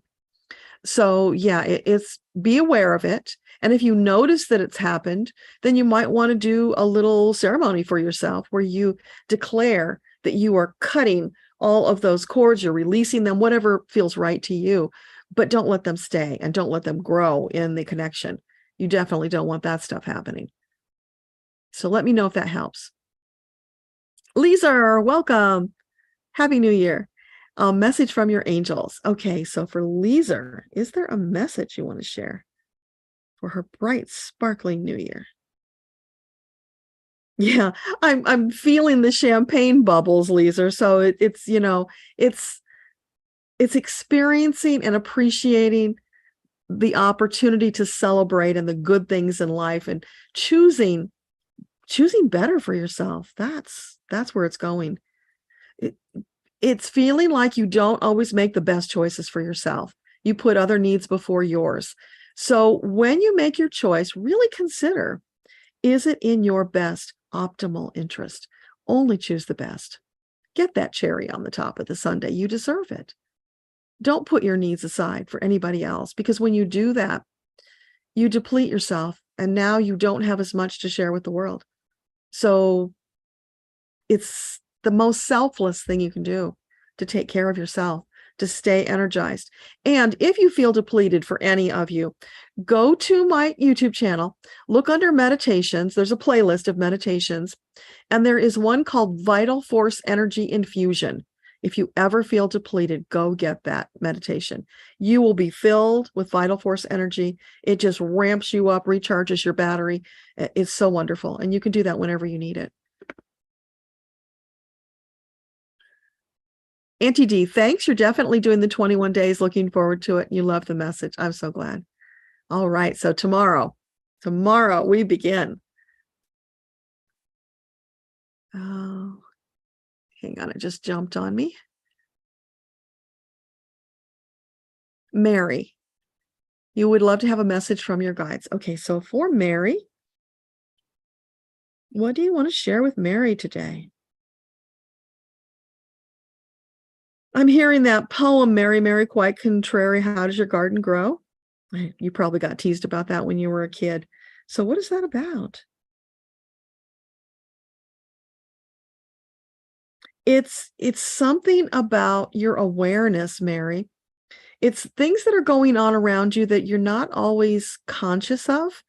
So yeah, it's be aware of it. And if you notice that it's happened, then you might want to do a little ceremony for yourself where you declare that you are cutting all of those cords, you're releasing them, whatever feels right to you, but don't let them stay and don't let them grow in the connection. You definitely don't want that stuff happening. So let me know if that helps. Lisa, welcome. Happy New Year. A message from your angels. Okay, so for Lisa, is there a message you want to share for her bright, sparkling New Year? Yeah, I'm feeling the champagne bubbles, Lisa. So it's experiencing and appreciating the opportunity to celebrate and the good things in life and choosing better for yourself. That's where it's going. It's feeling like you don't always make the best choices for yourself. You put other needs before yours. So when you make your choice, really consider, is it in your best optimal interest? Only choose the best. Get that cherry on the top of the sundae. You deserve it. Don't put your needs aside for anybody else, because when you do that, you deplete yourself and now you don't have as much to share with the world. So it's the most selfless thing you can do to take care of yourself, to stay energized. And if you feel depleted, for any of you, go to my YouTube channel, look under meditations. There's a playlist of meditations, and there is one called Vital Force Energy Infusion. If you ever feel depleted, go get that meditation. You will be filled with vital force energy. It just ramps you up, recharges your battery. It's so wonderful. And you can do that whenever you need it. Auntie D, thanks. You're definitely doing the 21 days. Looking forward to it. You love the message. I'm so glad. All right. So tomorrow we begin. Oh, hang on. It just jumped on me. Mary, you would love to have a message from your guides. Okay. So for Mary, what do you want to share with Mary today? I'm hearing that poem, Mary, Mary, quite contrary. How does your garden grow? You probably got teased about that when you were a kid. So what is that about? It's something about your awareness, Mary. It's things that are going on around you that you're not always conscious of.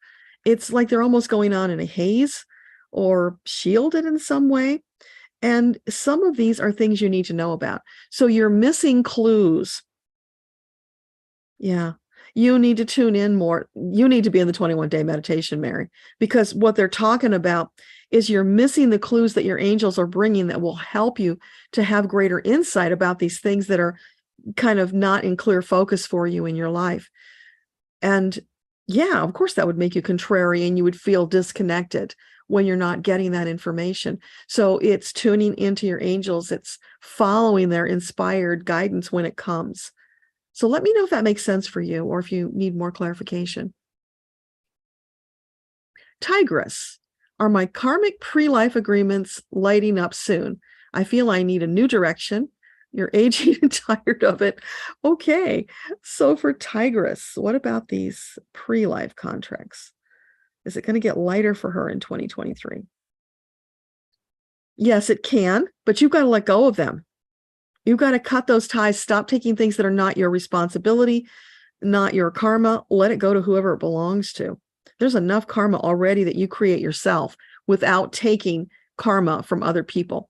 It's like they're almost going on in a haze or shielded in some way. And some of these are things you need to know about. So you're missing clues. Yeah. You need to tune in more. You need to be in the 21-day meditation, Mary, because what they're talking about is you're missing the clues that your angels are bringing that will help you to have greater insight about these things that are kind of not in clear focus for you in your life. And yeah, of course, that would make you contrary and you would feel disconnected when you're not getting that information. So it's tuning into your angels. It's following their inspired guidance when it comes. So let me know if that makes sense for you or if you need more clarification. Tigress, are my karmic pre-life agreements lighting up soon? I feel I need a new direction. You're aging and tired of it. Okay. So for Tigress, what about these pre-life contracts? Is it going to get lighter for her in 2023? Yes, it can, but you've got to let go of them. You've got to cut those ties. Stop taking things that are not your responsibility, not your karma. Let it go to whoever it belongs to. There's enough karma already that you create yourself without taking karma from other people.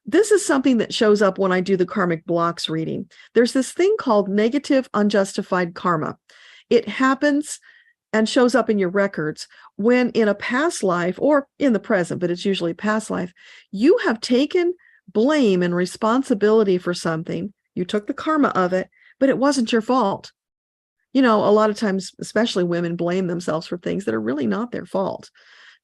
This is something that shows up when I do the karmic blocks reading. There's this thing called negative unjustified karma. It happens and shows up in your records when in a past life or in the present, but it's usually past life, you have taken blame and responsibility for something. You took the karma of it, but it wasn't your fault. You know, a lot of times, especially women, blame themselves for things that are really not their fault.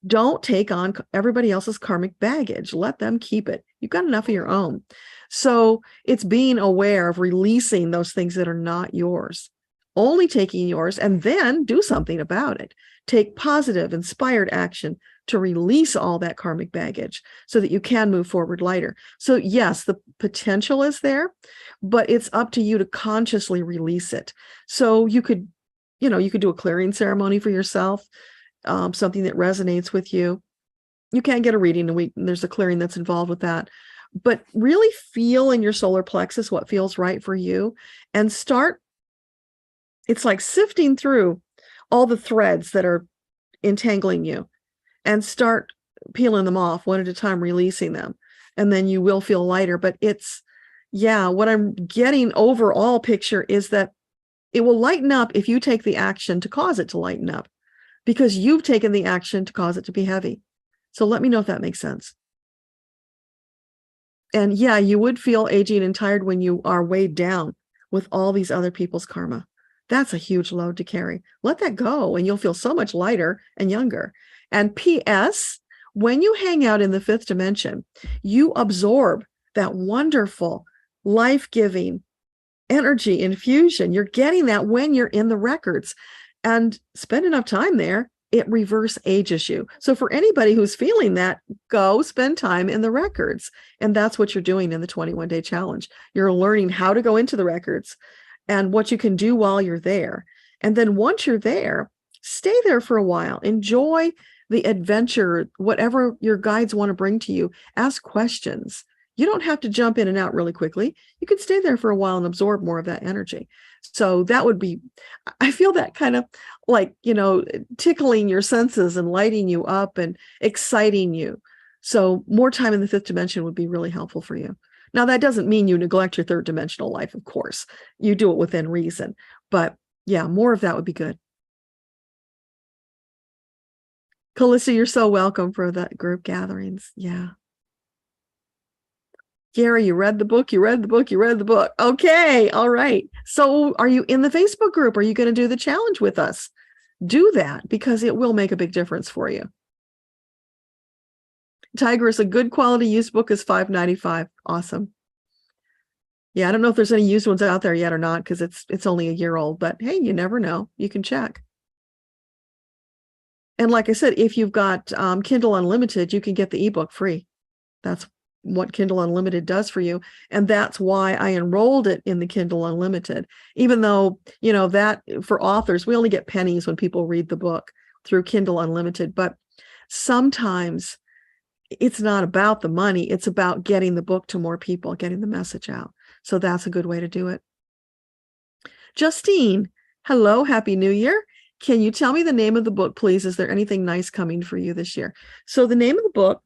Don't take on everybody else's karmic baggage. Let them keep it. You've got enough of your own. So it's being aware of releasing those things that are not yours, only taking yours, and then do something about it. Take positive, inspired action to release all that karmic baggage so that you can move forward lighter. So yes, the potential is there, but it's up to you to consciously release it. So you could do a clearing ceremony for yourself, something that resonates with you. You can't get a reading a week, and there's a clearing that's involved with that. But really feel in your solar plexus what feels right for you, and start. It's like sifting through all the threads that are entangling you and start peeling them off one at a time, releasing them. And then you will feel lighter. But what I'm getting overall picture is that it will lighten up if you take the action to cause it to lighten up, because you've taken the action to cause it to be heavy. So let me know if that makes sense. And yeah, you would feel aging and tired when you are weighed down with all these other people's karma. That's a huge load to carry. Let that go and you'll feel so much lighter and younger. And P.S., when you hang out in the fifth dimension, you absorb that wonderful, life-giving energy infusion. You're getting that when you're in the records, and spend enough time there, it reverse ages you. So for anybody who's feeling that, go spend time in the records. And that's what you're doing in the 21-day challenge. You're learning how to go into the records and what you can do while you're there. And then once you're there, stay there for a while. Enjoy the adventure, whatever your guides want to bring to you. Ask questions. You don't have to jump in and out really quickly. You could stay there for a while and absorb more of that energy. So that would be, I feel that kind of like, tickling your senses and lighting you up and exciting you. So more time in the fifth dimension would be really helpful for you. Now, that doesn't mean you neglect your third dimensional life, of course. You do it within reason. But yeah, more of that would be good. Calissa, you're so welcome for that group gatherings. Yeah. Gary, you read the book, you read the book, you read the book. Okay, all right. So are you in the Facebook group? Are you going to do the challenge with us? Do that, because it will make a big difference for you. Tigress, a good quality used book is $5.95. Awesome. Yeah, I don't know if there's any used ones out there yet or not, because it's only a year old, but hey, you never know. You can check. And like I said, if you've got Kindle Unlimited, you can get the ebook free. That's what Kindle Unlimited does for you. And that's why I enrolled it in the Kindle Unlimited, even though, that for authors, we only get pennies when people read the book through Kindle Unlimited. But sometimes it's not about the money. It's about getting the book to more people, getting the message out. So that's a good way to do it. Justine, hello, Happy New Year. Can you tell me the name of the book, please? Is there anything nice coming for you this year? So the name of the book,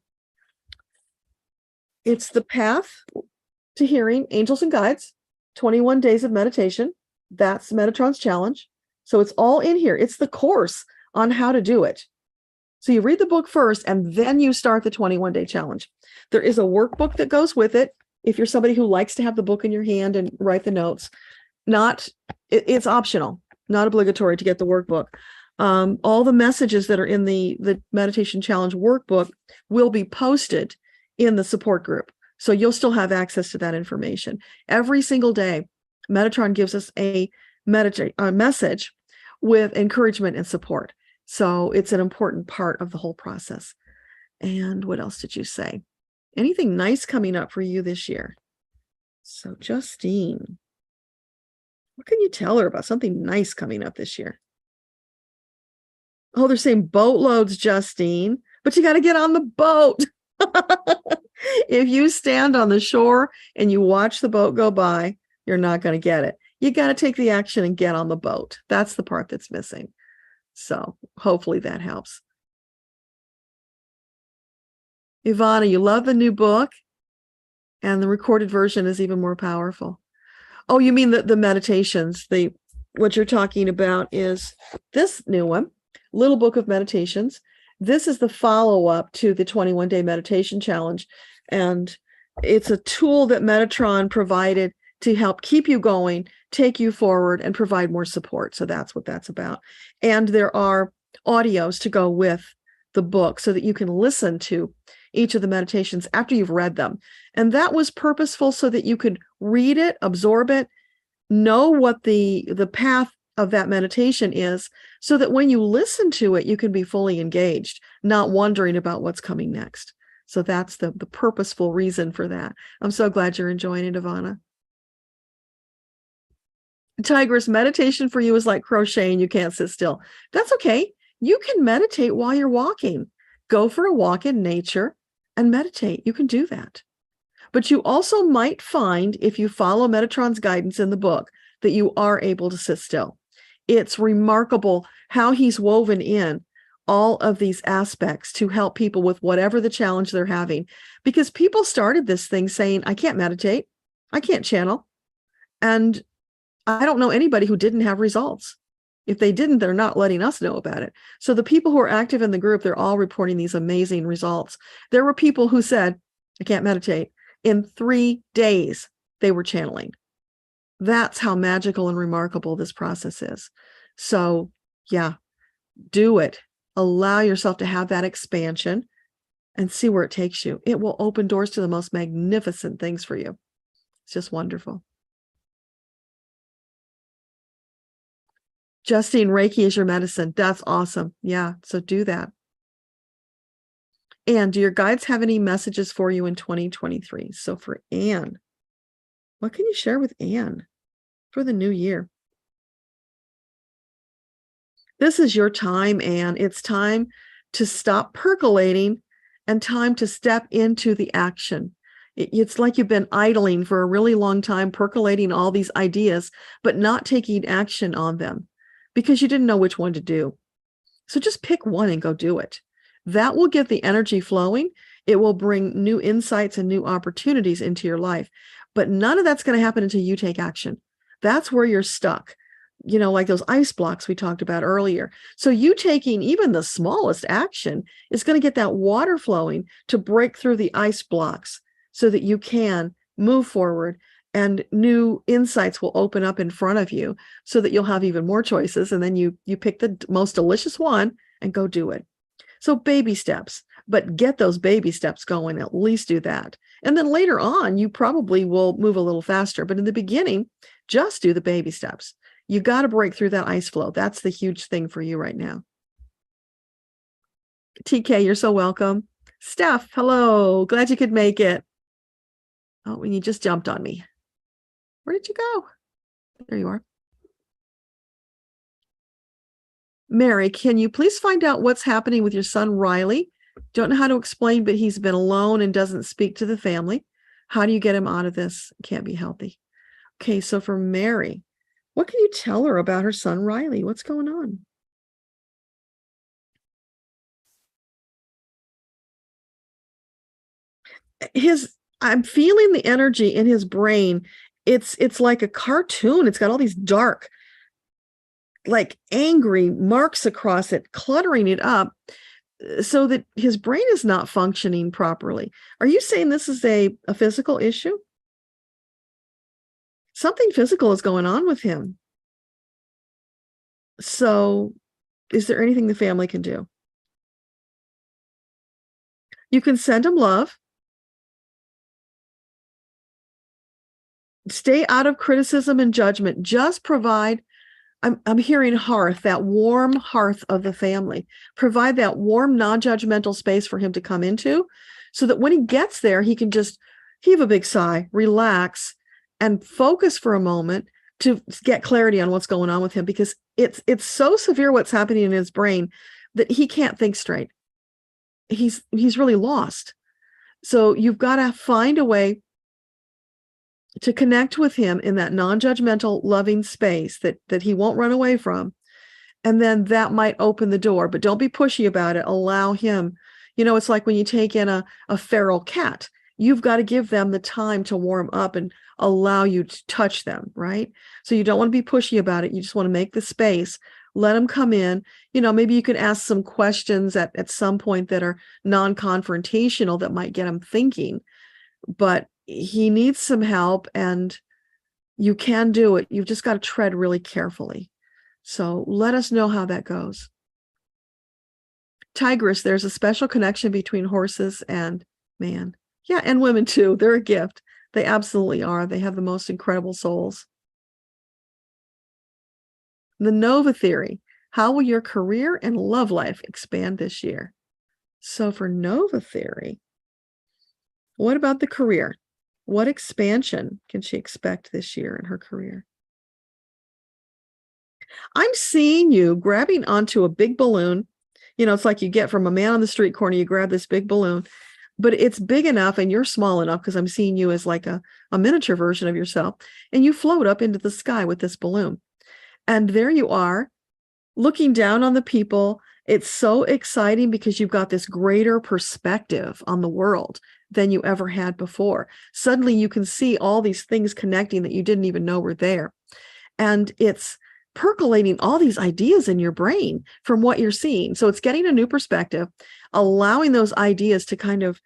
it's The Path to Hearing Angels and Guides, 21 Days of Meditation. That's Metatron's challenge. So it's all in here. It's the course on how to do it. So you read the book first, and then you start the 21-day challenge. There is a workbook that goes with it. If you're somebody who likes to have the book in your hand and write the notes, it's optional, not obligatory to get the workbook. All the messages that are in the meditation challenge workbook will be posted in the support group. So you'll still have access to that information. Every single day, Metatron gives us a message with encouragement and support. So it's an important part of the whole process. And what else did you say? Anything nice coming up for you this year? So Justine, what can you tell her about something nice coming up this year? Oh, they're saying boatloads, Justine, but you got to get on the boat. If you stand on the shore and you watch the boat go by, you're not going to get it. You got to take the action and get on the boat. That's the part that's missing. So hopefully that helps. Ivana, you love the new book, and the recorded version is even more powerful. Oh, you mean the meditations? What you're talking about is this new one, Little Book of Meditations. This is the follow-up to the 21-day meditation challenge. And it's a tool that Metatron provided to help keep you going, take you forward, and provide more support. So that's what that's about. And there are audios to go with the book so that you can listen to each of the meditations after you've read them. And that was purposeful so that you could read it, absorb it, know what the path of that meditation is, so that when you listen to it, you can be fully engaged, not wondering about what's coming next. So that's the purposeful reason for that. I'm so glad you're enjoying it, Ivana. Tigress, meditation for you is like crocheting. You can't sit still. That's okay. You can meditate while you're walking. Go for a walk in nature and meditate. You can do that. But you also might find, if you follow Metatron's guidance in the book, that you are able to sit still. It's remarkable how he's woven in all of these aspects to help people with whatever the challenge they're having. Because people started this thing saying, I can't meditate, I can't channel. And I don't know anybody who didn't have results. If they didn't, they're not letting us know about it. So the people who are active in the group, they're all reporting these amazing results. There were people who said, I can't meditate. In 3 days, they were channeling. That's how magical and remarkable this process is. So yeah, do it. Allow yourself to have that expansion and see where it takes you. It will open doors to the most magnificent things for you. It's just wonderful. Justine, Reiki is your medicine. That's awesome. Yeah, so do that. Anne, do your guides have any messages for you in 2023? So for Anne, what can you share with Anne for the new year? This is your time, Anne. It's time to stop percolating and time to step into the action. It's like you've been idling for a really long time, percolating all these ideas, but not taking action on them because you didn't know which one to do. So just pick one and go do it. That will get the energy flowing. It will bring new insights and new opportunities into your life. But none of that's going to happen until you take action. That's where you're stuck. You know, like those ice blocks we talked about earlier. So you taking even the smallest action is going to get that water flowing to break through the ice blocks so that you can move forward and new insights will open up in front of you so that you'll have even more choices. And then you pick the most delicious one and go do it. So baby steps, but get those baby steps going, at least do that. And then later on, you probably will move a little faster. But in the beginning, just do the baby steps. You got to break through that ice flow. That's the huge thing for you right now. TK, you're so welcome. Steph, hello. Glad you could make it. Oh, and you just jumped on me. Where did you go? There you are. Mary, can you please find out what's happening with your son, Riley? Don't know how to explain, but he's been alone and doesn't speak to the family. How do you get him out of this? Can't be healthy. Okay, so for Mary, what can you tell her about her son, Riley? What's going on? I'm feeling the energy in his brain. It's like a cartoon. It's got all these dark, like angry marks across it, cluttering it up so that his brain is not functioning properly. Are you saying this is a physical issue? Something physical is going on with him. So is there anything the family can do? You can send him love. Stay out of criticism and judgment. Just provide, I'm hearing hearth, that warm hearth of the family. Provide that warm, non-judgmental space for him to come into so that when he gets there, he can just heave a big sigh, relax, and focus for a moment to get clarity on what's going on with him, because it's so severe what's happening in his brain that he can't think straight. He's really lost. So you've got to find a way to connect with him in that non-judgmental, loving space that he won't run away from. And then that might open the door, but don't be pushy about it. Allow him. It's like when you take in a feral cat, you've got to give them the time to warm up and allow you to touch them, right? So you don't want to be pushy about it. You just want to make the space, let them come in. Maybe you could ask some questions at some point that are non-confrontational that might get him thinking, but he needs some help and you can do it. You've just got to tread really carefully. So let us know how that goes. Tigress, there's a special connection between horses and man. Yeah, and women too. They're a gift. They absolutely are. They have the most incredible souls. The Nova Theory. How will your career and love life expand this year? So for Nova Theory, what about the career? What expansion can she expect this year in her career? I'm seeing you grabbing onto a big balloon. It's like you get from a man on the street corner, you grab this big balloon, but it's big enough and you're small enough because I'm seeing you as like a miniature version of yourself, and you float up into the sky with this balloon. And there you are looking down on the people. It's so exciting because you've got this greater perspective on the world than you ever had before. Suddenly you can see all these things connecting that you didn't even know were there. And it's percolating all these ideas in your brain from what you're seeing. So it's getting a new perspective, allowing those ideas to kind of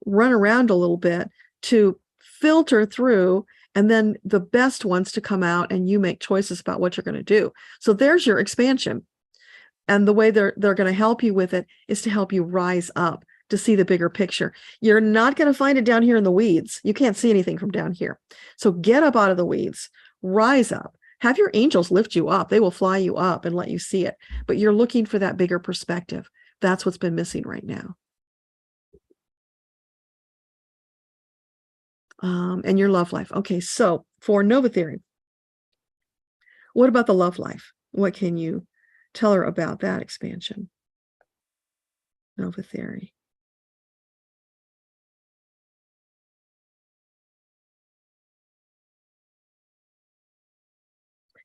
run around a little bit, to filter through, and then the best ones to come out, and you make choices about what you're going to do. So there's your expansion. And the way they're going to help you with it is to help you rise up, to see the bigger picture. You're not going to find it down here in the weeds. You can't see anything from down here. So get up out of the weeds, rise up. Have your angels lift you up. They will fly you up and let you see it. But you're looking for that bigger perspective. That's what's been missing right now. And your love life. Okay, so for Nova Theory, what about the love life? What can you tell her about that expansion? Nova Theory.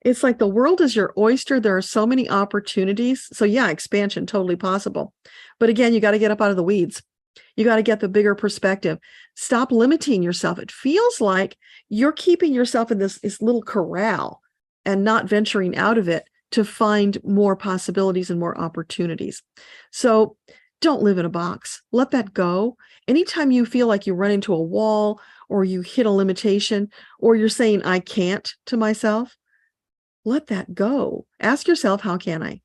It's like the world is your oyster. There are so many opportunities. So yeah, expansion, totally possible. But again, you got to get up out of the weeds. You got to get the bigger perspective. Stop limiting yourself. It feels like you're keeping yourself in this little corral and not venturing out of it to find more possibilities and more opportunities. So don't live in a box. Let that go. Anytime you feel like you run into a wall or you hit a limitation or you're saying, I can't to myself, let that go. Ask yourself, how can I?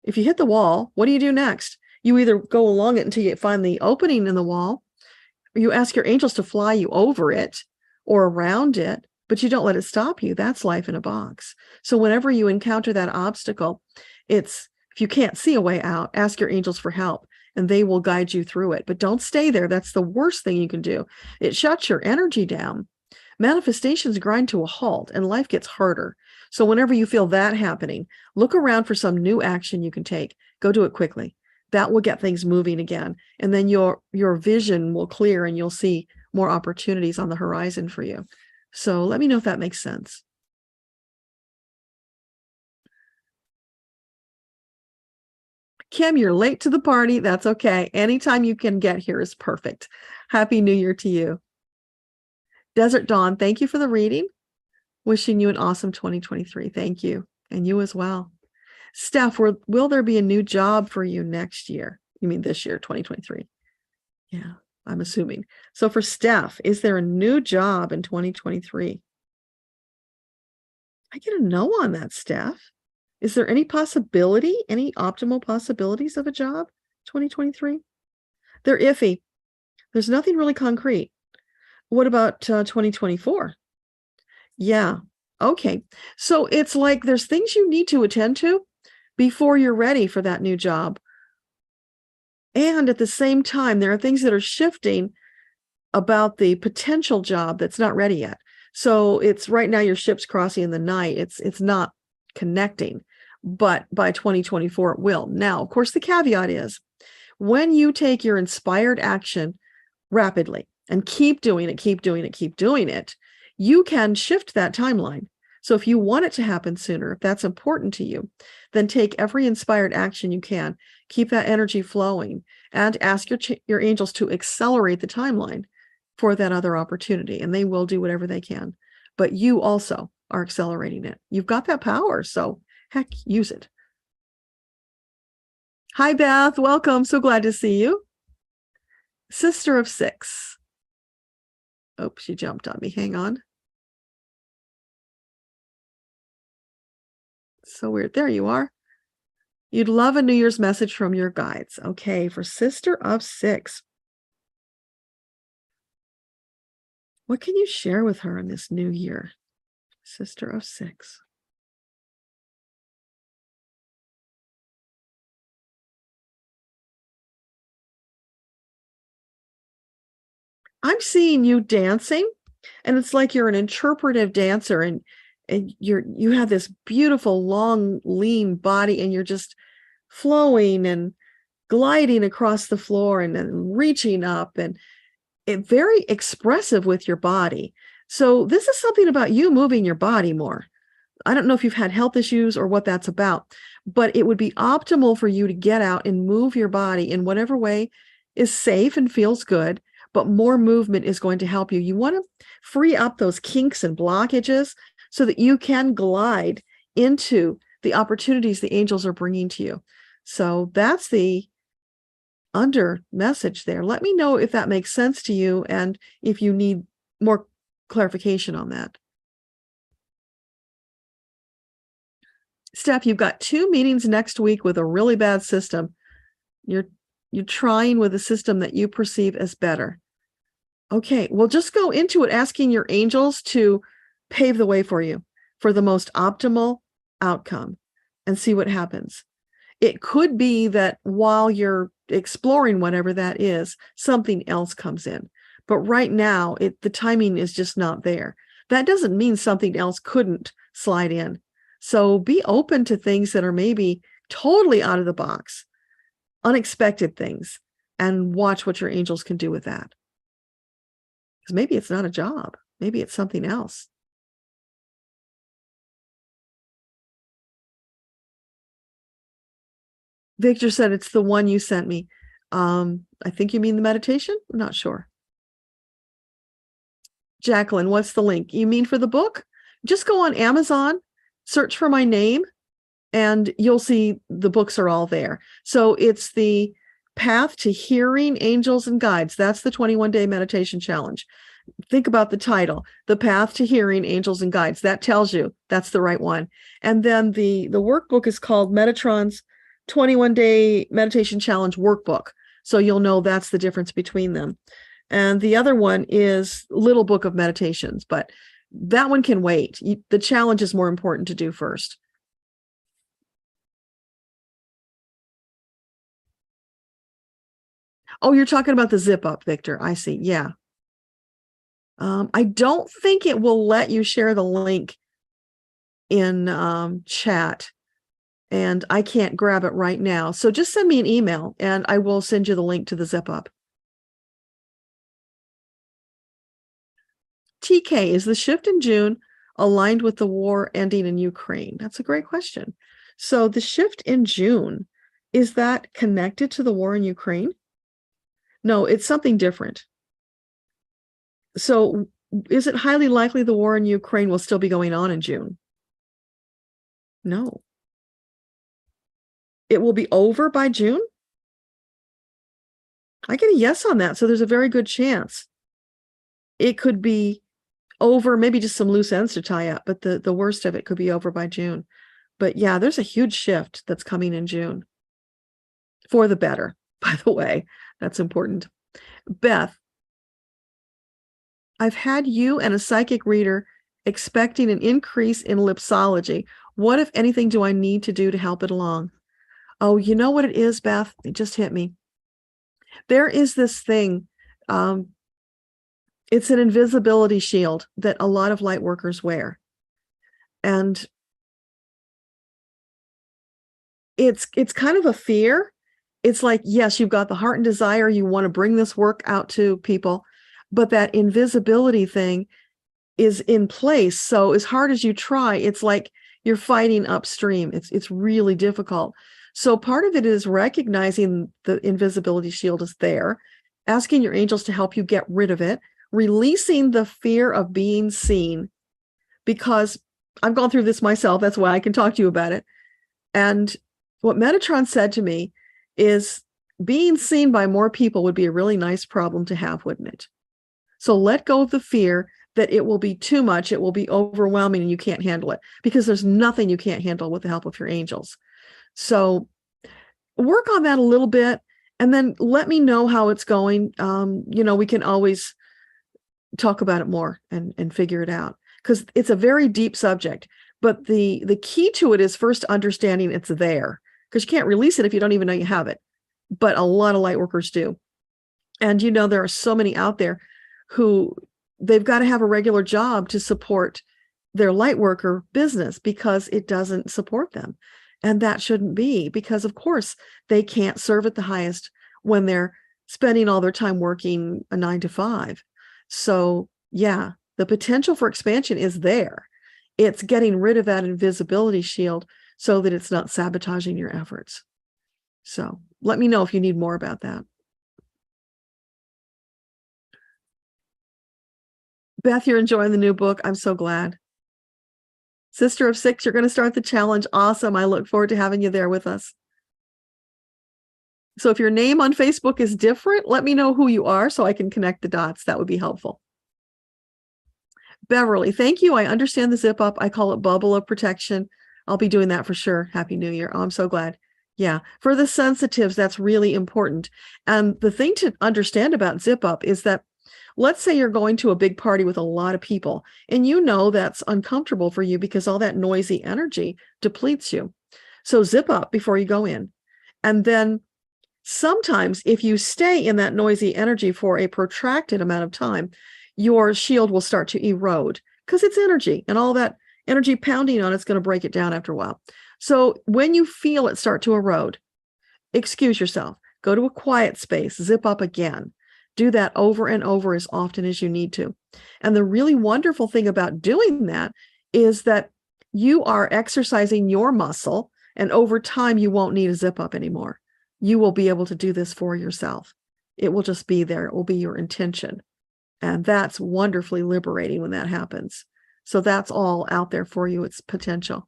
If you hit the wall, what do you do next? You either go along it until you find the opening in the wall, or you ask your angels to fly you over it or around it, but you don't let it stop you. That's life in a box. So whenever you encounter that obstacle, if you can't see a way out, ask your angels for help and they will guide you through it. But don't stay there. That's the worst thing you can do. It shuts your energy down. Manifestations grind to a halt and life gets harder. So whenever you feel that happening, look around for some new action you can take. Go do it quickly. That will get things moving again. And then your vision will clear and you'll see more opportunities on the horizon for you. So let me know if that makes sense. Kim, you're late to the party. That's okay. Anytime you can get here is perfect. Happy New Year to you. Desert Dawn, thank you for the reading. Wishing you an awesome 2023. Thank you. And you as well. Steph, will there be a new job for you next year? You mean this year, 2023? Yeah, I'm assuming. So for Steph, is there a new job in 2023? I get a no on that, Steph. Is there any possibility, any optimal possibilities of a job 2023? They're iffy. There's nothing really concrete. What about 2024? Yeah. Okay. So it's like there's things you need to attend to before you're ready for that new job. And at the same time, there are things that are shifting about the potential job that's not ready yet. So it's right now your ship's crossing in the night. It's not connecting, but by 2024 it will. Now, of course, the caveat is when you take your inspired action rapidly and keep doing it, you can shift that timeline. So if you want it to happen sooner, if that's important to you, then take every inspired action you can, keep that energy flowing, and ask your angels to accelerate the timeline for that other opportunity. And they will do whatever they can. But you also are accelerating it. You've got that power. So heck, use it. Hi, Beth. Welcome. So glad to see you. Sister of 6. Oh, she jumped on me. Hang on. So weird. There you are. You'd love a New Year's message from your guides. Okay, for Sister of 6. What can you share with her in this new year? Sister of 6. I'm seeing you dancing, and it's like you're an interpretive dancer, and you have this beautiful, long, lean body, and you're just flowing and gliding across the floor and then reaching up, and very expressive with your body. So this is something about you moving your body more. I don't know if you've had health issues or what that's about, but it would be optimal for you to get out and move your body in whatever way is safe and feels good, but more movement is going to help you. You want to free up those kinks and blockages so that you can glide into the opportunities the angels are bringing to you. So that's the under message there. Let me know if that makes sense to you and if you need more clarification on that. Steph, you've got 2 meetings next week with a really bad system. You're trying with a system that you perceive as better. Okay, well, just go into it asking your angels to pave the way for you for the most optimal outcome and see what happens. It could be that while you're exploring whatever that is, something else comes in. But right now, the timing is just not there. That doesn't mean something else couldn't slide in. So be open to things that are maybe totally out of the box, unexpected things, and watch what your angels can do with that. Because maybe it's not a job. Maybe it's something else. Victor said it's the one you sent me. I think you mean the meditation? I'm not sure. Jacqueline, what's the link? You mean for the book? Just go on Amazon, search for my name, and you'll see the books are all there. So it's the Path to Hearing Angels and Guides. That's the 21-day meditation challenge. Think about the title, The Path to Hearing Angels and Guides. That tells you that's the right one. And then the workbook is called Metatron's 21-day meditation challenge workbook. So you'll know that's the difference between them. And the other one is Little Book of Meditations, but that one can wait. The challenge is more important to do first. Oh, you're talking about the zip up, Victor. I see. Yeah. I don't think it will let you share the link in chat, and I can't grab it right now. So just send me an email and I will send you the link to the zip up. TK, is the shift in June aligned with the war ending in Ukraine? That's a great question. So the shift in June, is that connected to the war in Ukraine? No, it's something different. So is it highly likely the war in Ukraine will still be going on in June? No. It will be over by June? I get a yes on that. So there's a very good chance. It could be over, maybe just some loose ends to tie up, but the worst of it could be over by June. But yeah, there's a huge shift that's coming in June. For the better, by the way. That's important. Beth, I've had you and a psychic reader expecting an increase in lipsology. What, if anything, do I need to do to help it along? Oh, you know what it is, Beth? It just hit me. There is this thing. It's an invisibility shield that a lot of light workers wear. And it's kind of a fear. It's like, yes, you've got the heart and desire. You want to bring this work out to people, but that invisibility thing is in place. So as hard as you try, it's like you're fighting upstream. It's really difficult. So part of it is recognizing the invisibility shield is there, asking your angels to help you get rid of it, releasing the fear of being seen, because I've gone through this myself. That's why I can talk to you about it. And what Metatron said to me is being seen by more people would be a really nice problem to have, wouldn't it? So let go of the fear that it will be too much, it will be overwhelming and you can't handle it, because there's nothing you can't handle with the help of your angels. So work on that a little bit and then let me know how it's going. We can always talk about it more and figure it out, because it's a very deep subject. But the key to it is first understanding it's there, because you can't release it if you don't even know you have it. But a lot of light workers do. And there are so many out there who they've got to have a regular job to support their light worker business because it doesn't support them. And that shouldn't be, because of course they can't serve at the highest when they're spending all their time working a 9 to 5. So yeah, the potential for expansion is there. It's getting rid of that invisibility shield so that it's not sabotaging your efforts. So let me know if you need more about that. Beth, you're enjoying the new book. I'm so glad. Sister of 6, you're going to start the challenge. Awesome. I look forward to having you there with us. So if your name on Facebook is different, let me know who you are so I can connect the dots. That would be helpful. Beverly, thank you. I understand the zip up. I call it bubble of protection. I'll be doing that for sure. Happy New Year. Oh, I'm so glad. Yeah. For the sensitives, that's really important. And the thing to understand about zip up is that, let's say you're going to a big party with a lot of people, and that's uncomfortable for you because all that noisy energy depletes you. So zip up before you go in. And then sometimes if you stay in that noisy energy for a protracted amount of time, your shield will start to erode because it's energy, and all that energy pounding on it's going to break it down after a while. So when you feel it start to erode, excuse yourself, go to a quiet space, zip up again. Do that over and over as often as you need to. And the really wonderful thing about doing that is that you are exercising your muscle, and over time, you won't need a zip up anymore. You will be able to do this for yourself. It will just be there. It will be your intention. And that's wonderfully liberating when that happens. So that's all out there for you. It's potential.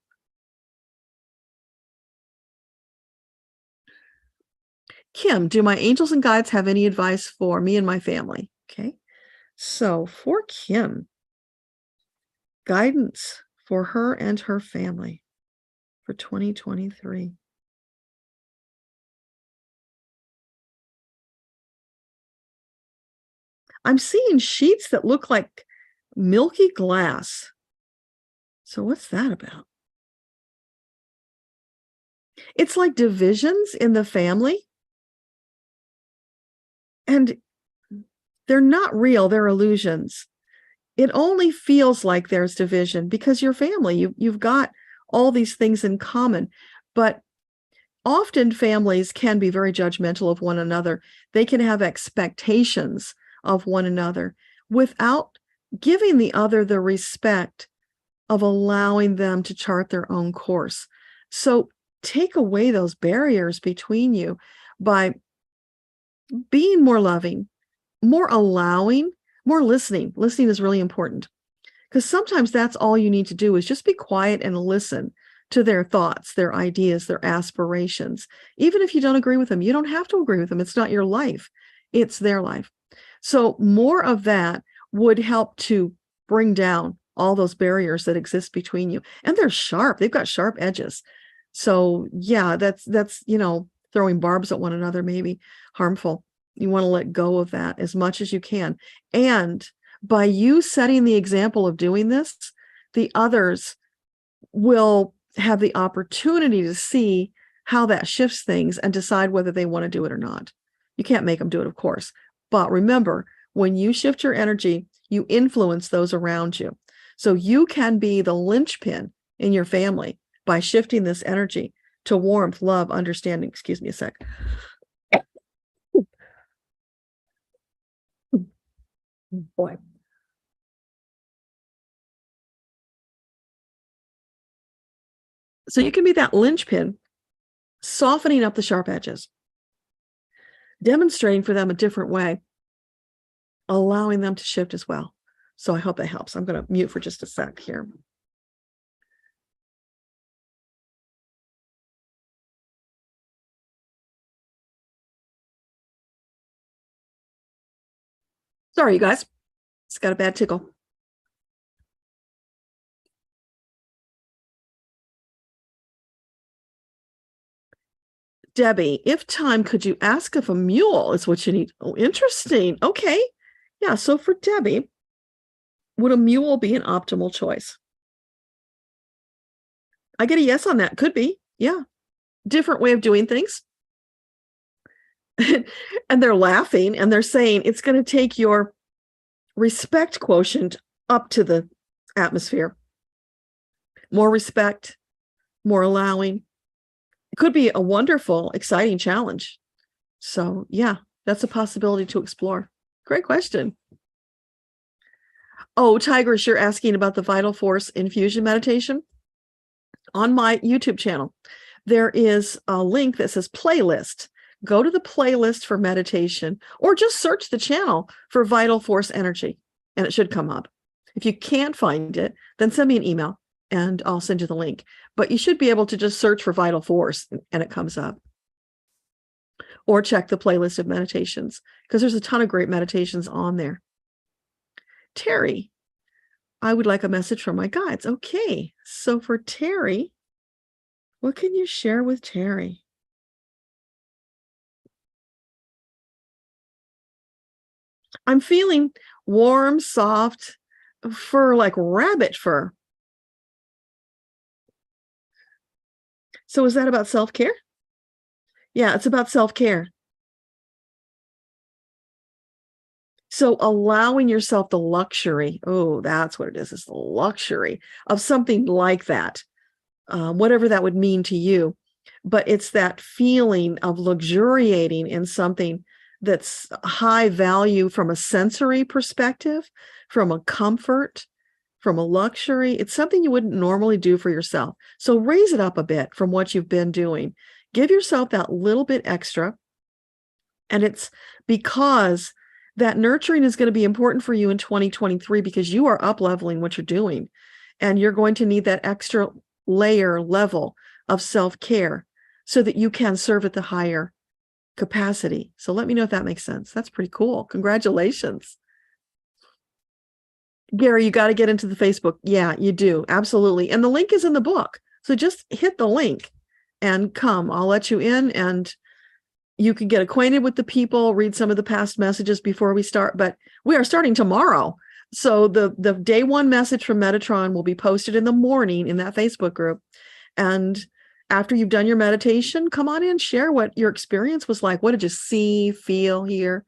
Kim, do my angels and guides have any advice for me and my family? Okay. So for Kim, guidance for her and her family for 2023. I'm seeing sheets that look like milky glass. So what's that about? It's like divisions in the family. And they're not real, they're illusions. It only feels like there's division because you're family. You've got all these things in common. But often families can be very judgmental of one another. They can have expectations of one another without giving the other the respect of allowing them to chart their own course. So take away those barriers between you by being more loving, more allowing, more listening. Listening is really important, because sometimes that's all you need to do is just be quiet and listen to their thoughts, their ideas, their aspirations. Even if you don't agree with them, you don't have to agree with them. It's not your life. It's their life. So more of that would help to bring down all those barriers that exist between you. And they're sharp. They've got sharp edges. So yeah, that's throwing barbs at one another may be harmful. You want to let go of that as much as you can. And by you setting the example of doing this, the others will have the opportunity to see how that shifts things and decide whether they want to do it or not. You can't make them do it, of course. But remember, when you shift your energy, you influence those around you. So you can be the linchpin in your family by shifting this energy to warmth, love, understanding. Excuse me a sec. Boy. So you can be that linchpin, softening up the sharp edges, demonstrating for them a different way, allowing them to shift as well. So I hope that helps. I'm going to mute for just a sec here. Sorry, you guys. It's got a bad tickle. Debbie, if time, could you ask if a mule is what you need? Oh, interesting. Okay. Yeah. So for Debbie, would a mule be an optimal choice? I get a yes on that. Could be. Yeah. Different way of doing things. And they're laughing and they're saying it's going to take your respect quotient up to the atmosphere. More respect, more allowing. It could be a wonderful, exciting challenge. So yeah, that's a possibility to explore. Great question. Oh, Tigress, you're asking about the vital force infusion meditation. On my YouTube channel, there is a link that says playlist. Go to the playlist for meditation, or just search the channel for vital force energy, and it should come up. If you can't find it, then send me an email and I'll send you the link. But you should be able to just search for vital force and it comes up. Or check the playlist of meditations, because there's a ton of great meditations on there. Terry, I would like a message from my guides. Okay, so for Terry, what can you share with Terry? I'm feeling warm, soft fur, like rabbit fur. So is that about self-care? Yeah, it's about self-care. So allowing yourself the luxury, oh, that's what it is. It's the luxury of something like that, whatever that would mean to you. But it's that feeling of luxuriating in something that's high value from a sensory perspective, from a comfort, from a luxury. It's something you wouldn't normally do for yourself. So raise it up a bit from what you've been doing. Give yourself that little bit extra. And it's because that nurturing is going to be important for you in 2023, because you are up-leveling what you're doing. And you're going to need that extra level of self-care so that you can serve at the higher capacity. So let me know if that makes sense. That's pretty cool. Congratulations. Gary, you got to get into the Facebook. Yeah, you do. Absolutely. And the link is in the book. So just hit the link and come. I'll let you in and you can get acquainted with the people, read some of the past messages before we start. But we are starting tomorrow. So the day one message from Metatron will be posted in the morning in that Facebook group. And after you've done your meditation, come on in, share what your experience was like. What did you see, feel, hear?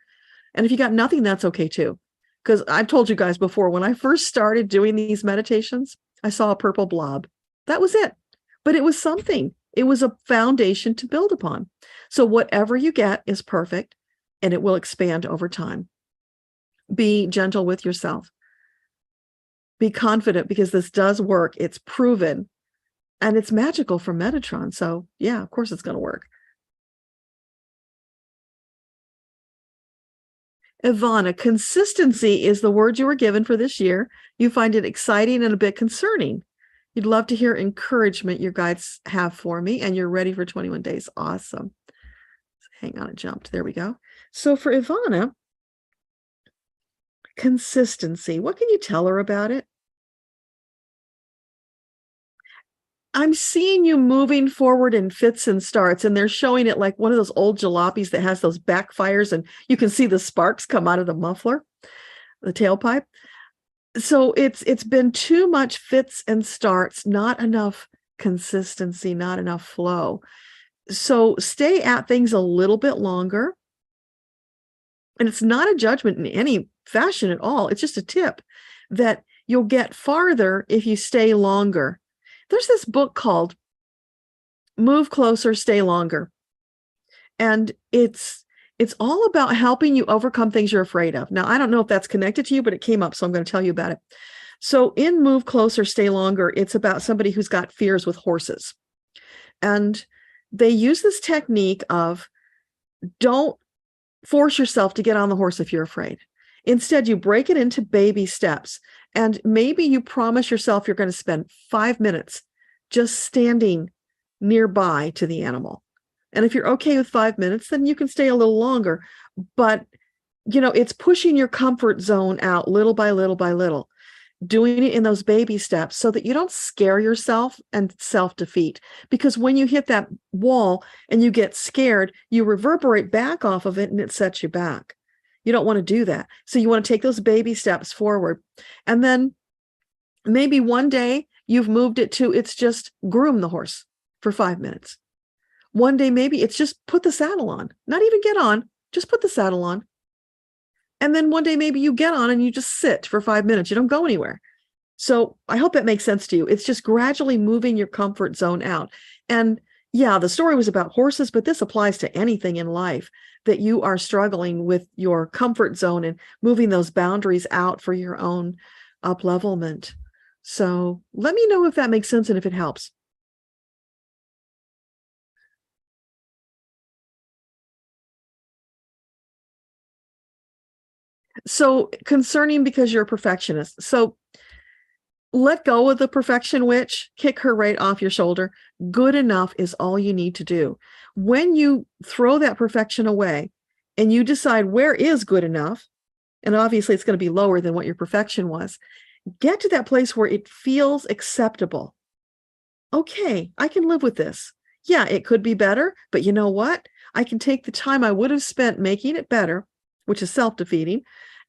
And if you got nothing, that's okay too. Because I've told you guys before, when I first started doing these meditations, I saw a purple blob. That was it. But it was something. It was a foundation to build upon. So whatever you get is perfect, and it will expand over time. Be gentle with yourself. Be confident, because this does work. It's proven. And it's magical for Metatron. So yeah, of course it's going to work. Ivana, consistency is the word you were given for this year. You find it exciting and a bit concerning. You'd love to hear encouragement your guides have for me, and you're ready for 21 days. Awesome. Hang on, it jumped. There we go. So for Ivana, consistency. What can you tell her about it? I'm seeing you moving forward in fits and starts, and they're showing it like one of those old jalopies that has those backfires, and you can see the sparks come out of the muffler, the tailpipe. So it's been too much fits and starts, not enough consistency, not enough flow. So stay at things a little bit longer. And it's not a judgment in any fashion at all. It's just a tip that you'll get farther if you stay longer. There's this book called move closer, stay longer. And it's all about helping you overcome things you're afraid of. Now, I don't know if that's connected to you, but it came up, so I'm going to tell you about it. So in Move Closer, Stay Longer, it's about somebody who's got fears with horses. And they use this technique of don't force yourself to get on the horse if you're afraid. Instead, you break it into baby steps. And maybe you promise yourself you're going to spend 5 minutes just standing nearby to the animal. And if you're okay with 5 minutes, then you can stay a little longer. But, it's pushing your comfort zone out little by little by little, doing it in those baby steps so that you don't scare yourself and self-defeat. Because when you hit that wall and you get scared, you reverberate back off of it and it sets you back. You don't want to do that. So you want to take those baby steps forward. And then maybe one day you've moved it to it's just groom the horse for 5 minutes. One day maybe it's just put the saddle on, not even get on, just put the saddle on. And then one day maybe you get on and you just sit for 5 minutes. You don't go anywhere. So I hope that makes sense to you. It's just gradually moving your comfort zone out. And yeah, the story was about horses, but this applies to anything in life that you are struggling with your comfort zone and moving those boundaries out for your own up-levelment. So let me know if that makes sense and if it helps. So concerning because you're a perfectionist. So let go of the perfection witch, kick her right off your shoulder. Good enough is all you need to do. When you throw that perfection away and you decide where is good enough, and obviously it's going to be lower than what your perfection was, get to that place where it feels acceptable. Okay, I can live with this. Yeah, it could be better, but you know what? I can take the time I would have spent making it better, which is self-defeating,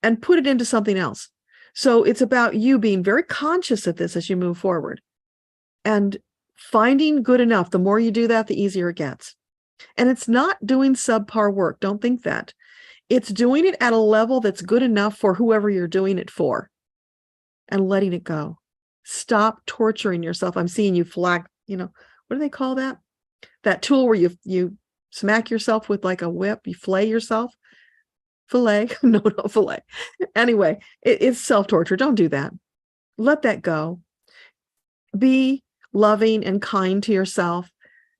and put it into something else. So it's about you being very conscious of this as you move forward and finding good enough. The more you do that, the easier it gets. And it's not doing subpar work. Don't think that. It's doing it at a level that's good enough for whoever you're doing it for and letting it go. Stop torturing yourself. I'm seeing you flag, what do they call that? That tool where you smack yourself with like a whip, you flay yourself. Fillet. No, fillet. Anyway, it's self-torture. Don't do that. Let that go. Be loving and kind to yourself.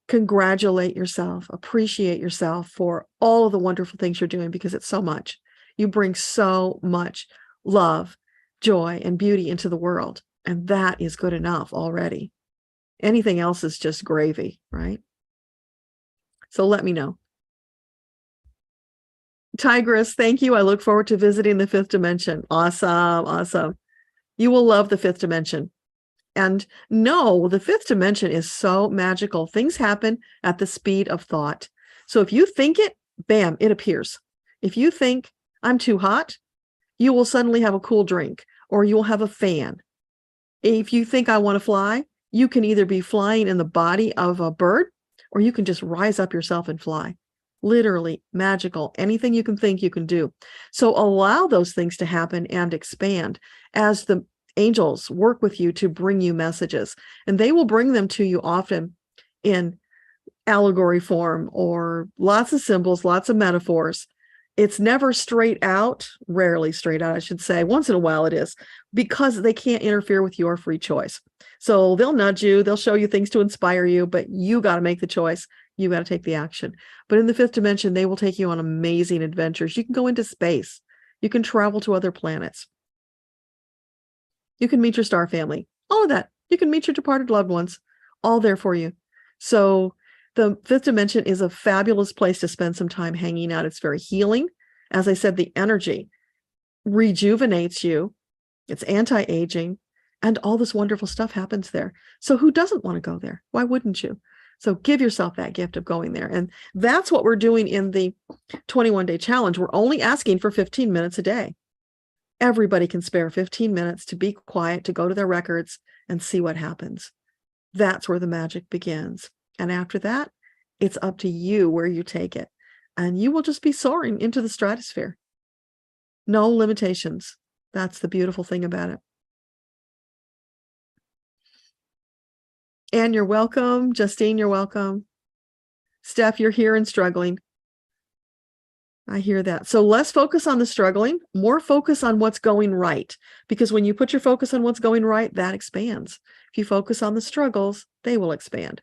Congratulate yourself. Appreciate yourself for all of the wonderful things you're doing because it's so much. You bring so much love, joy, and beauty into the world. And that is good enough already. Anything else is just gravy, right? So let me know. Tigress, thank you. I look forward to visiting the fifth dimension. Awesome. You will love the fifth dimension. And no, the fifth dimension is so magical. Things happen at the speed of thought. So if you think it, bam, it appears. If you think I'm too hot, you will suddenly have a cool drink or you will have a fan. If you think I want to fly, you can either be flying in the body of a bird or you can just rise up yourself and fly. Literally magical. Anything you can think, you can do. So allow those things to happen and expand as the angels work with you to bring you messages. And they will bring them to you often in allegory form or lots of symbols, lots of metaphors. It's never straight out, rarely straight out, I should say. Once in a while it is, because they can't interfere with your free choice. So they'll nudge you, they'll show you things to inspire you, but you got to make the choice. You got to take the action. But in the fifth dimension, they will take you on amazing adventures. You can go into space. You can travel to other planets. You can meet your star family. All of that. You can meet your departed loved ones. All there for you. So the fifth dimension is a fabulous place to spend some time hanging out. It's very healing. As I said, the energy rejuvenates you. It's anti-aging. And all this wonderful stuff happens there. So who doesn't want to go there? Why wouldn't you? So give yourself that gift of going there. And that's what we're doing in the 21-day challenge. We're only asking for 15 minutes a day. Everybody can spare 15 minutes to be quiet, to go to their records and see what happens. That's where the magic begins. And after that, it's up to you where you take it. And you will just be soaring into the stratosphere. No limitations. That's the beautiful thing about it. Anne, you're welcome. Justine, you're welcome. Steph, you're here and struggling. I hear that. So less focus on the struggling, more focus on what's going right. Because when you put your focus on what's going right, that expands. If you focus on the struggles, they will expand.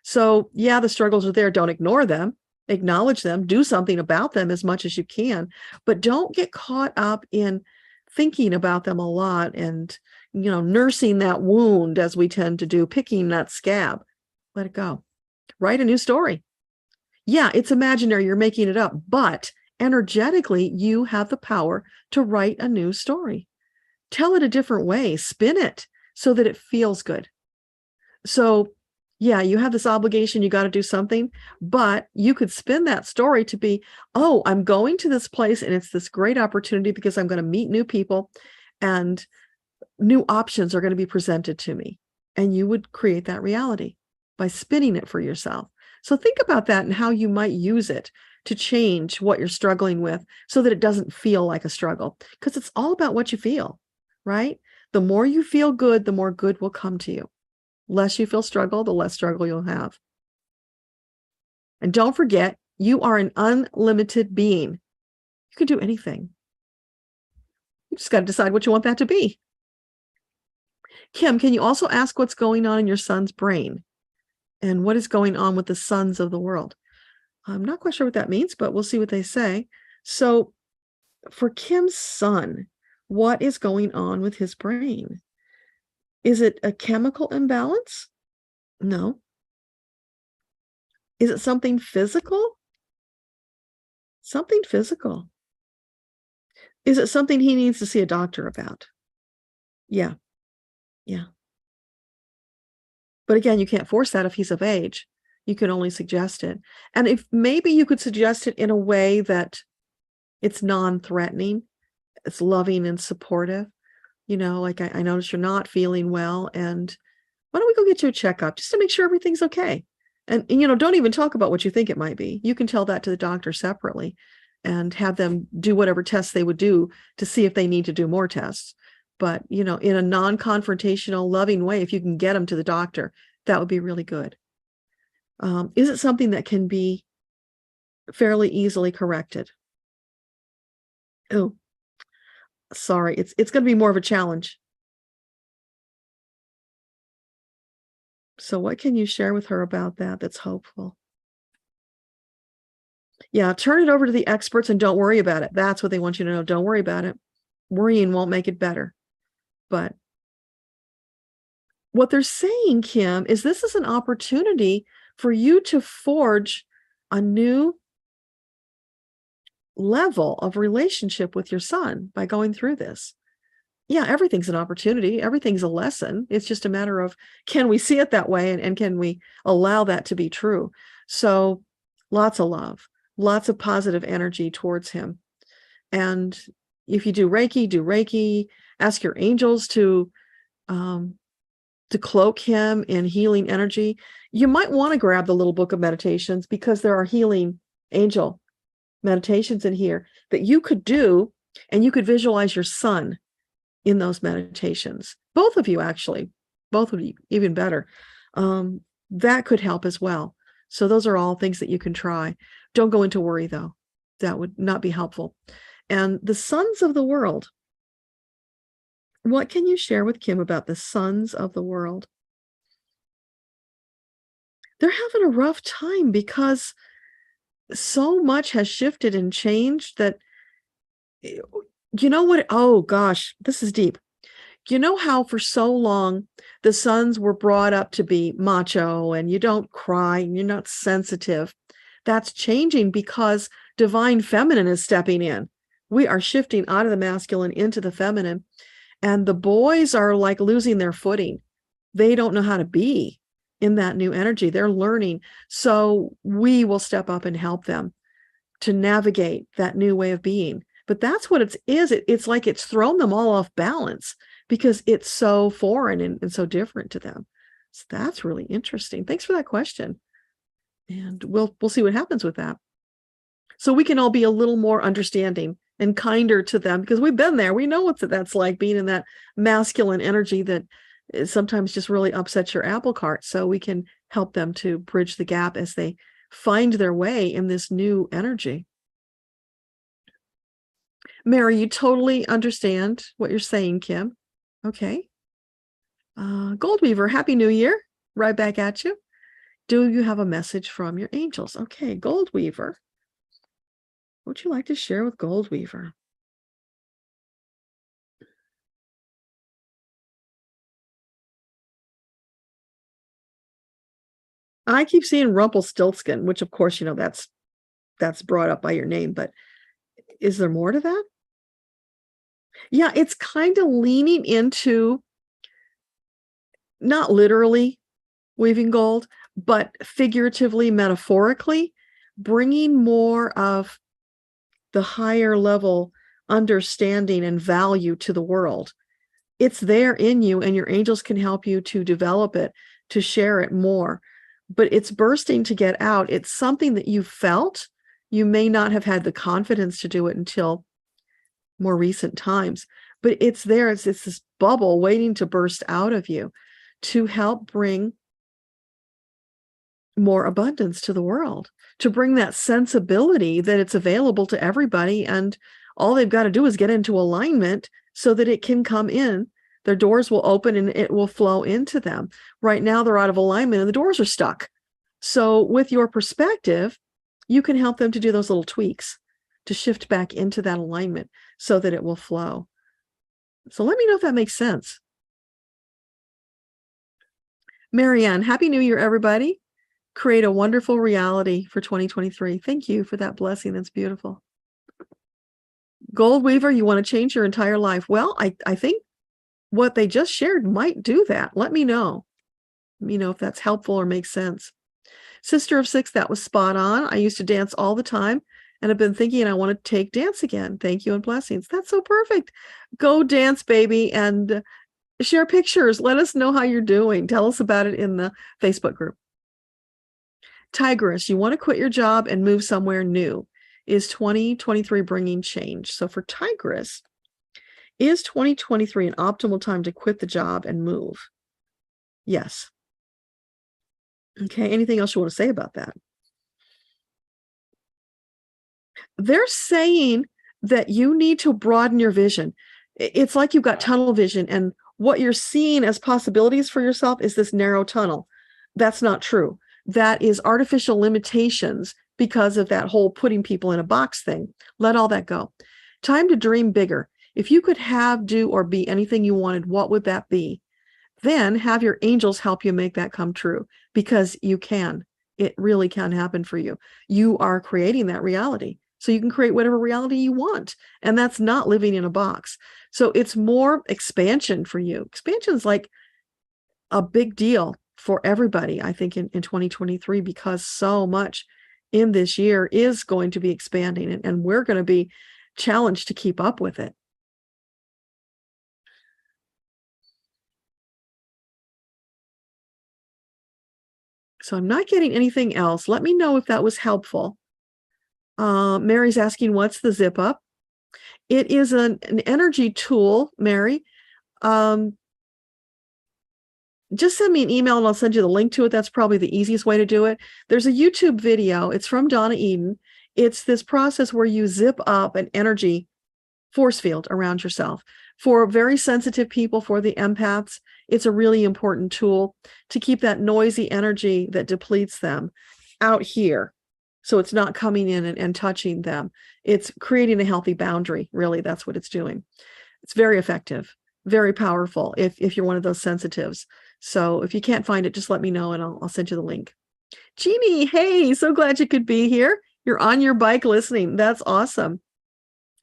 So yeah, the struggles are there. Don't ignore them. Acknowledge them. Do something about them as much as you can. But don't get caught up in thinking about them a lot and, nursing that wound as we tend to do, picking that scab. Let it go. Write a new story. Yeah, it's imaginary. You're making it up, but energetically, you have the power to write a new story. Tell it a different way, spin it so that it feels good. So, yeah, you have this obligation, you got to do something, but you could spin that story to be, oh, I'm going to this place and it's this great opportunity because I'm going to meet new people and new options are going to be presented to me. And you would create that reality by spinning it for yourself. So think about that and how you might use it to change what you're struggling with so that it doesn't feel like a struggle, because it's all about what you feel, right? The more you feel good, the more good will come to you. Less you feel struggle, the less struggle you'll have. And don't forget, you are an unlimited being. You can do anything. You just got to decide what you want that to be. Kim, can you also ask what's going on in your son's brain? And what is going on with the sons of the world? I'm not quite sure what that means, but we'll see what they say. So for Kim's son, what is going on with his brain? Is it a chemical imbalance? No. Is it something physical? Something physical. Is it something he needs to see a doctor about? Yeah. Yeah. But again, you can't force that if he's of age. You can only suggest it. And if maybe you could suggest it in a way that it's non-threatening, it's loving and supportive. Like I noticed you're not feeling well, and why don't we go get you a checkup just to make sure everything's okay? And don't even talk about what you think it might be. You can tell that to the doctor separately and have them do whatever tests they would do to see if they need to do more tests. But, in a non-confrontational, loving way, if you can get them to the doctor, that would be really good. Is it something that can be fairly easily corrected? Oh, sorry. It's going to be more of a challenge. So what can you share with her about that that's hopeful? Yeah, turn it over to the experts and don't worry about it. That's what they want you to know. Don't worry about it. Worrying won't make it better. But what they're saying, Kim, is this is an opportunity for you to forge a new level of relationship with your son by going through this. Yeah, everything's an opportunity. Everything's a lesson. It's just a matter of, can we see it that way? And can we allow that to be true? So lots of love, lots of positive energy towards him. And if you do Reiki, ask your angels to cloak him in healing energy. You might want to grab the little book of meditations because there are healing angel meditations in here that you could do, and you could visualize your son in those meditations. Both of you, actually, both would be even better. That could help as well. So those are all things that you can try. Don't go into worry, though. That would not be helpful. And the sons of the world. What can you share with Kim about the sons of the world? They're having a rough time because so much has shifted and changed that, what? Oh gosh, this is deep. You know how for so long the sons were brought up to be macho and you don't cry and you're not sensitive. That's changing because divine feminine is stepping in. We are shifting out of the masculine into the feminine. And the boys are like losing their footing. They don't know how to be in that new energy. They're learning. So we will step up and help them to navigate that new way of being. But that's what it is. It's like it's thrown them all off balance because it's so foreign and so different to them. So that's really interesting. Thanks for that question. And we'll see what happens with that. So we can all be a little more understanding and kinder to them because we've been there. We know what that's like, being in that masculine energy that it sometimes just really upsets your apple cart. So we can help them to bridge the gap as they find their way in this new energy. Mary, you totally understand what you're saying, Kim. Okay. Goldweaver, Happy New Year. Right back at you. Do you have a message from your angels? Okay, Goldweaver. What would you like to share with Goldweaver? I keep seeing Rumpelstiltskin, which of course, that's brought up by your name, but is there more to that? Yeah, it's kind of leaning into not literally weaving gold, but figuratively, metaphorically, bringing more of the higher level understanding and value to the world. It's there in you, and your angels can help you to develop it, to share it more. But it's bursting to get out. It's something that you felt. You may not have had the confidence to do it until more recent times, but it's there. It's this bubble waiting to burst out of you to help bring more abundance to the world, to bring that sensibility that it's available to everybody. And all they've got to do is get into alignment so that it can come in. Their doors will open and it will flow into them. Right now, they're out of alignment and the doors are stuck. So with your perspective, you can help them to do those little tweaks to shift back into that alignment so that it will flow. So let me know if that makes sense. Marianne, Happy New Year, everybody. Create a wonderful reality for 2023. Thank you for that blessing. That's beautiful. Goldweaver, you want to change your entire life? Well, I think what they just shared might do that. Let me know. Let me know if that's helpful or makes sense. Sister of Six, that was spot on. I used to dance all the time and I've been thinking I want to take dance again. Thank you and blessings. That's so perfect. Go dance, baby, and share pictures. Let us know how you're doing. Tell us about it in the Facebook group. Tigress, you want to quit your job and move somewhere new. Is 2023 bringing change? So for Tigress, is 2023 an optimal time to quit the job and move? Yes. Okay, anything else you want to say about that? They're saying that you need to broaden your vision. It's like you've got tunnel vision, and what you're seeing as possibilities for yourself is this narrow tunnel. That's not true. That is artificial limitations because of that whole putting people in a box thing. Let all that go. Time to dream bigger. If you could have, do, or be anything you wanted, what would that be? Then have your angels help you make that come true, because you can. It really can happen for you. You are creating that reality. So you can create whatever reality you want. And that's not living in a box. So it's more expansion for you. Expansion is like a big deal for everybody, I think, in 2023, because so much in this year is going to be expanding, and we're going to be challenged to keep up with it. So I'm not getting anything else. Let me know if that was helpful. Mary's asking, what's the zip up? It is an energy tool, Mary. Just send me an email and I'll send you the link to it. That's probably the easiest way to do it. There's a YouTube video. It's from Donna Eden. It's this process where you zip up an energy force field around yourself. For very sensitive people, for the empaths, it's a really important tool to keep that noisy energy that depletes them out here. So it's not coming in and touching them. It's creating a healthy boundary. Really, that's what it's doing. It's very effective, very powerful if you're one of those sensitives. So if you can't find it, just let me know and I'll send you the link. Jeannie, hey, so glad you could be here. You're on your bike listening. That's awesome.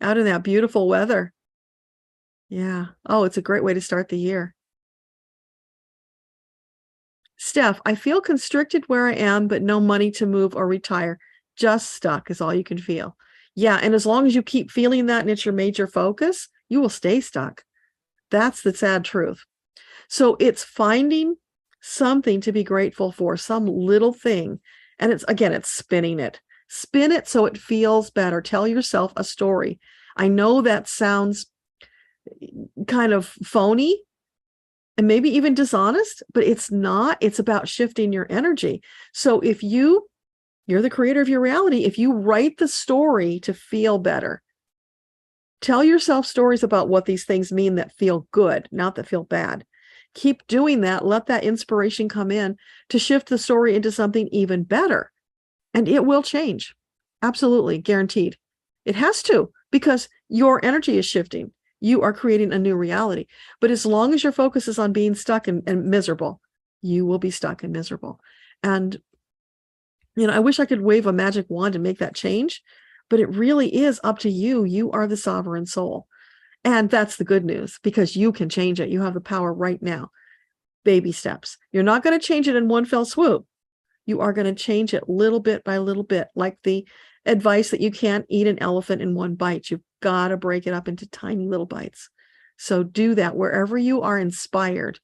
Out in that beautiful weather. Yeah. Oh, it's a great way to start the year. Steph, I feel constricted where I am, but no money to move or retire. Just stuck is all you can feel. Yeah. And as long as you keep feeling that and it's your major focus, you will stay stuck. That's the sad truth. So it's finding something to be grateful for, some little thing. And it's spinning it. Spin it so it feels better. Tell yourself a story. I know that sounds kind of phony, and maybe even dishonest, but it's not. It's about shifting your energy. So if you're the creator of your reality, if you write the story to feel better, tell yourself stories about what these things mean that feel good, not that feel bad. Keep doing that. Let that inspiration come in to shift the story into something even better. And it will change. Absolutely, guaranteed. It has to, because your energy is shifting. You are creating a new reality. But as long as your focus is on being stuck and miserable, you will be stuck and miserable. And, I wish I could wave a magic wand and make that change, but it really is up to you. You are the sovereign soul. And that's the good news, because you can change it. You have the power right now. Baby steps. You're not going to change it in one fell swoop. You are going to change it little bit by little bit, like the advice that you can't eat an elephant in one bite. You've got to break it up into tiny little bites. So do that wherever you are inspired,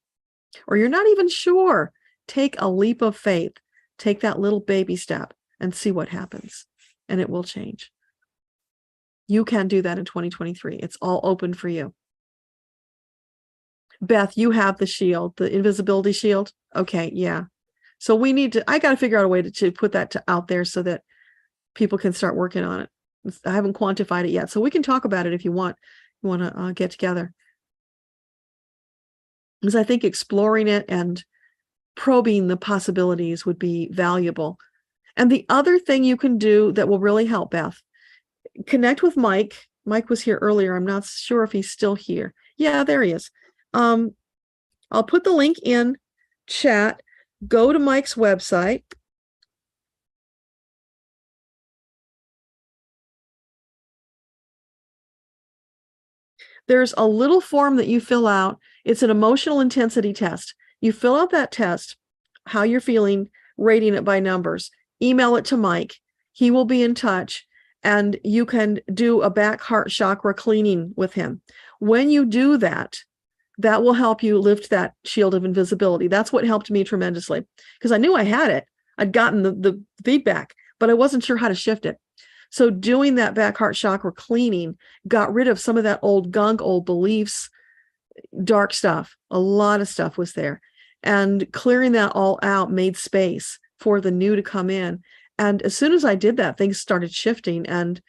or you're not even sure. Take a leap of faith. Take that little baby step and see what happens, and it will change. You can do that in 2023. It's all open for you. Beth, you have the shield, the invisibility shield. Okay, yeah. So I got to figure out a way to put that out there so that people can start working on it. I haven't quantified it yet. So we can talk about it if you want. You want to get together. Because I think exploring it and probing the possibilities would be valuable. And the other thing you can do that will really help, Beth, connect with Mike. Mike was here earlier. I'm not sure if he's still here. Yeah, there he is. I'll put the link in chat. Go to Mike's website. There's a little form that you fill out. It's an emotional intensity test. You fill out that test, how you're feeling, rating it by numbers. Email it to Mike. He will be in touch, and you can do a back heart chakra cleaning with him. When you do that, that will help you lift that shield of invisibility. That's what helped me tremendously, because I knew I had it. I'd gotten the feedback, but I wasn't sure how to shift it. So doing that back heart chakra cleaning got rid of some of that old gunk, old beliefs, dark stuff. A lot of stuff was there. And clearing that all out made space for the new to come in. And as soon as I did that, things started shifting. And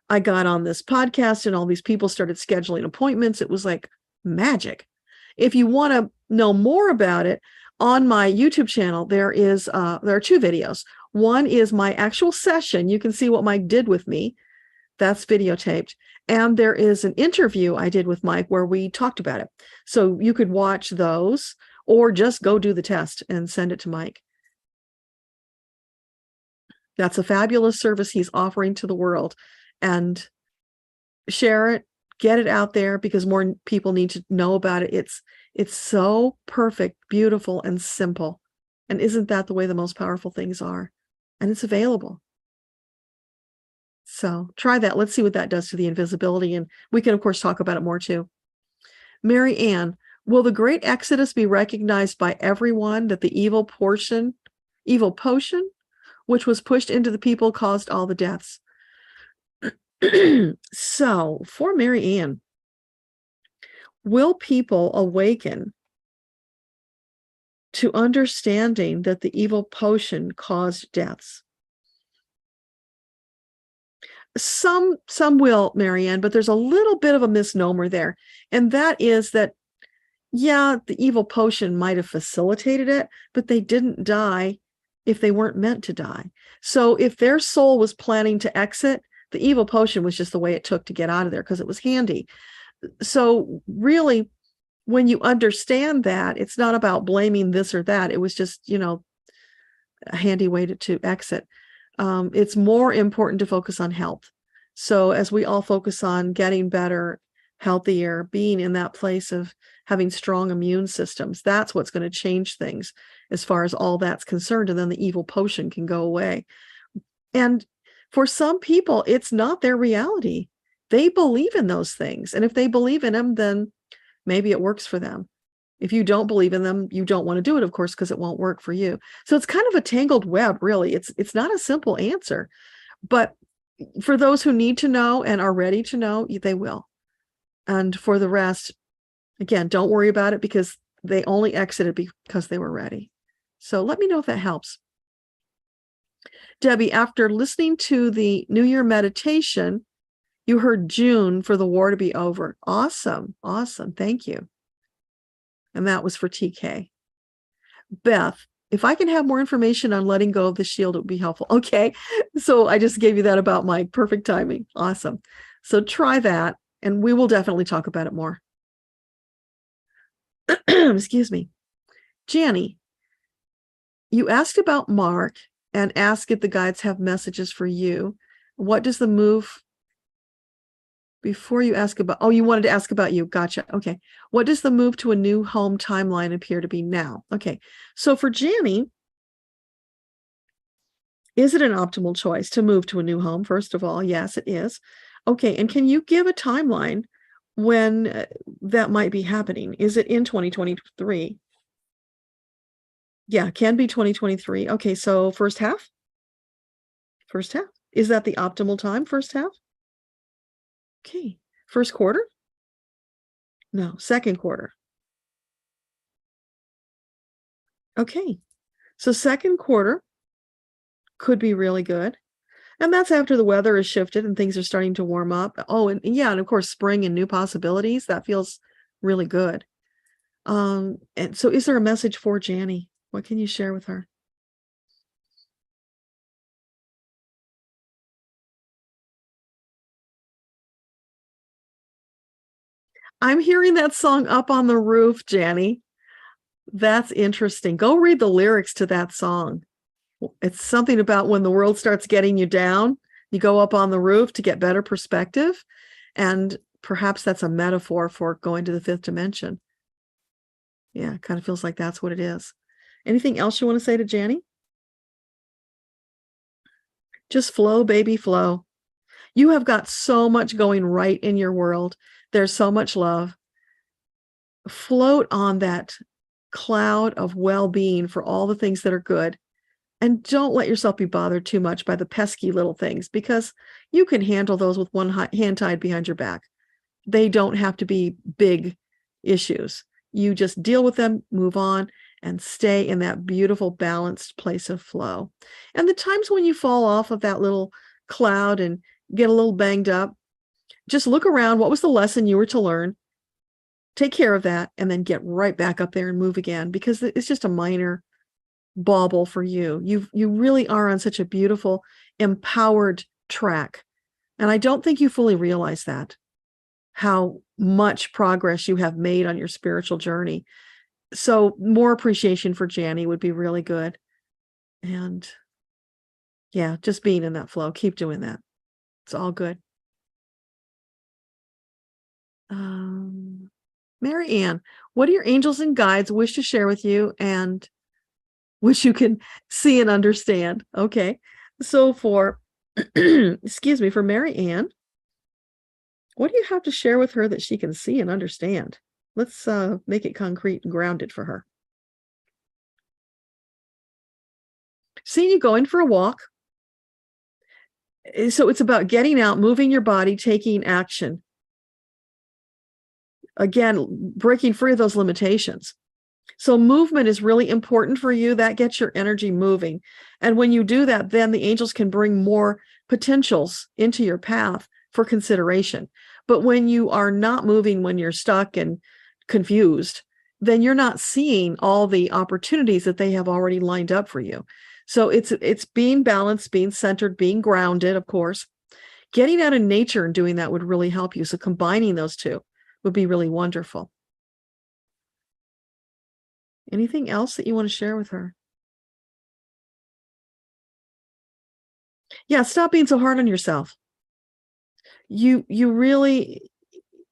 I got on this podcast and all these people started scheduling appointments. It was like magic. If you want to know more about it, on my YouTube channel, there are 2 videos. One is my actual session. You can see what Mike did with me. That's videotaped. And there is an interview I did with Mike where we talked about it. So you could watch those, or just go do the test and send it to Mike. That's a fabulous service he's offering to the world. And share it, get it out there, because more people need to know about it. It's so perfect, beautiful, and simple. And isn't that the way the most powerful things are? And it's available. So try that. Let's see what that does to the invisibility. And we can, of course, talk about it more too. Mary Ann, will the great exodus be recognized by everyone that the evil potion, which was pushed into the people, caused all the deaths? So for Mary Ann, will people awaken to understanding that the evil potion caused deaths? Some will, Mary Ann, but there's a little bit of a misnomer there. And that is that, yeah, the evil potion might have facilitated it, but they didn't die if they weren't meant to die. So if their soul was planning to exit, the evil potion was just the way it took to get out of there, because it was handy. So really, when you understand that, it's not about blaming this or that. It was just, a handy way to exit. It's more important to focus on health. So as we all focus on getting better, healthier, being in that place of having strong immune systems, that's what's going to change things as far as all that's concerned. And then the evil potion can go away. And for some people, it's not their reality. They believe in those things. And if they believe in them, then maybe it works for them. If you don't believe in them, you don't want to do it, of course, because it won't work for you. So it's kind of a tangled web, really. It's not a simple answer. But for those who need to know and are ready to know, they will. And for the rest, again, don't worry about it, because they only exited because they were ready. So let me know if that helps. Debbie, after listening to the New Year meditation, you heard June for the war to be over. Awesome. Awesome. Thank you. And that was for TK. Beth, if I can have more information on letting go of the shield, it would be helpful. Okay. So I just gave you that about Mike. Perfect timing. Awesome. So try that, and we will definitely talk about it more. Excuse me. Janny, you asked about Mark and asked if the guides have messages for you. What does the move before you ask about, oh, you wanted to ask about you. Gotcha. Okay. What does the move to a new home timeline appear to be now? Okay. So for Janny, is it an optimal choice to move to a new home? First of all, yes, it is. Okay. And can you give a timeline when that might be happening? Is it in 2023? Yeah, can be 2023. Okay. So first half? First half. Is that the optimal time? First half? Okay. First quarter? No, second quarter. Okay. So second quarter could be really good. And that's after the weather has shifted and things are starting to warm up. Oh, and yeah, and of course, spring and new possibilities. That feels really good. And so is there a message for Janny? What can you share with her? I'm hearing that song Up on the Roof, Janny. That's interesting. Go read the lyrics to that song. It's something about when the world starts getting you down, you go up on the roof to get better perspective. And perhaps that's a metaphor for going to the fifth dimension. Yeah, it kind of feels like that's what it is. Anything else you want to say to Janny? Just flow, baby, flow. You have got so much going right in your world. There's so much love. Float on that cloud of well-being for all the things that are good. And don't let yourself be bothered too much by the pesky little things, because you can handle those with one hand tied behind your back. They don't have to be big issues. You just deal with them, move on, and stay in that beautiful, balanced place of flow. And the times when you fall off of that little cloud and get a little banged up, just look around. What was the lesson you were to learn? Take care of that, and then get right back up there and move again, because it's just a minor bauble for you. You really are on such a beautiful, empowered track. And I don't think you fully realize that, how much progress you have made on your spiritual journey. So more appreciation for Janny would be really good. And yeah, just being in that flow. Keep doing that. It's all good. Mary Ann, what do your angels and guides wish to share with you and which you can see and understand? Okay. So for, excuse me, for Mary Ann, what do you have to share with her that she can see and understand? Let's make it concrete and grounded for her. Seeing you going for a walk. So it's about getting out, moving your body, taking action. Again, breaking free of those limitations. So movement is really important for you. That gets your energy moving. And when you do that, then the angels can bring more potentials into your path for consideration. But when you are not moving, when you're stuck and confused, then you're not seeing all the opportunities that they have already lined up for you. So it's being balanced, being centered, being grounded, of course. Getting out in nature and doing that would really help you. So combining those two would be really wonderful. Anything else that you want to share with her? Yeah, stop being so hard on yourself. You really,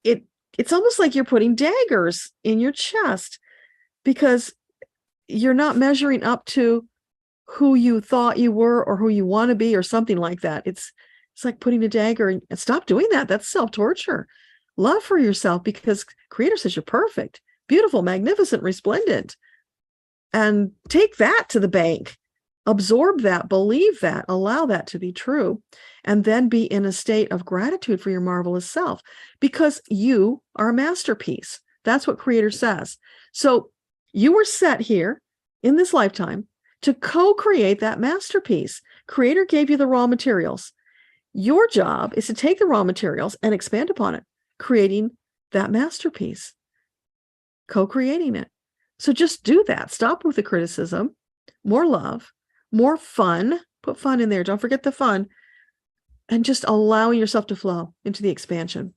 it's almost like you're putting daggers in your chest because you're not measuring up to who you thought you were or who you want to be or something like that. It's like putting a dagger and stop doing that. That's self-torture. Love for yourself, because Creator says you're perfect, beautiful, magnificent, resplendent. And take that to the bank. Absorb that, believe that, allow that to be true, and then be in a state of gratitude for your marvelous self, because you are a masterpiece. That's what Creator says. So You were set here in this lifetime to co-create that masterpiece. Creator gave you the raw materials. Your job is to take the raw materials and expand upon it, creating that masterpiece, co-creating it. So just do that. Stop with the criticism. More love, more fun. Put fun in there. Don't forget the fun. And just allowing yourself to flow into the expansion.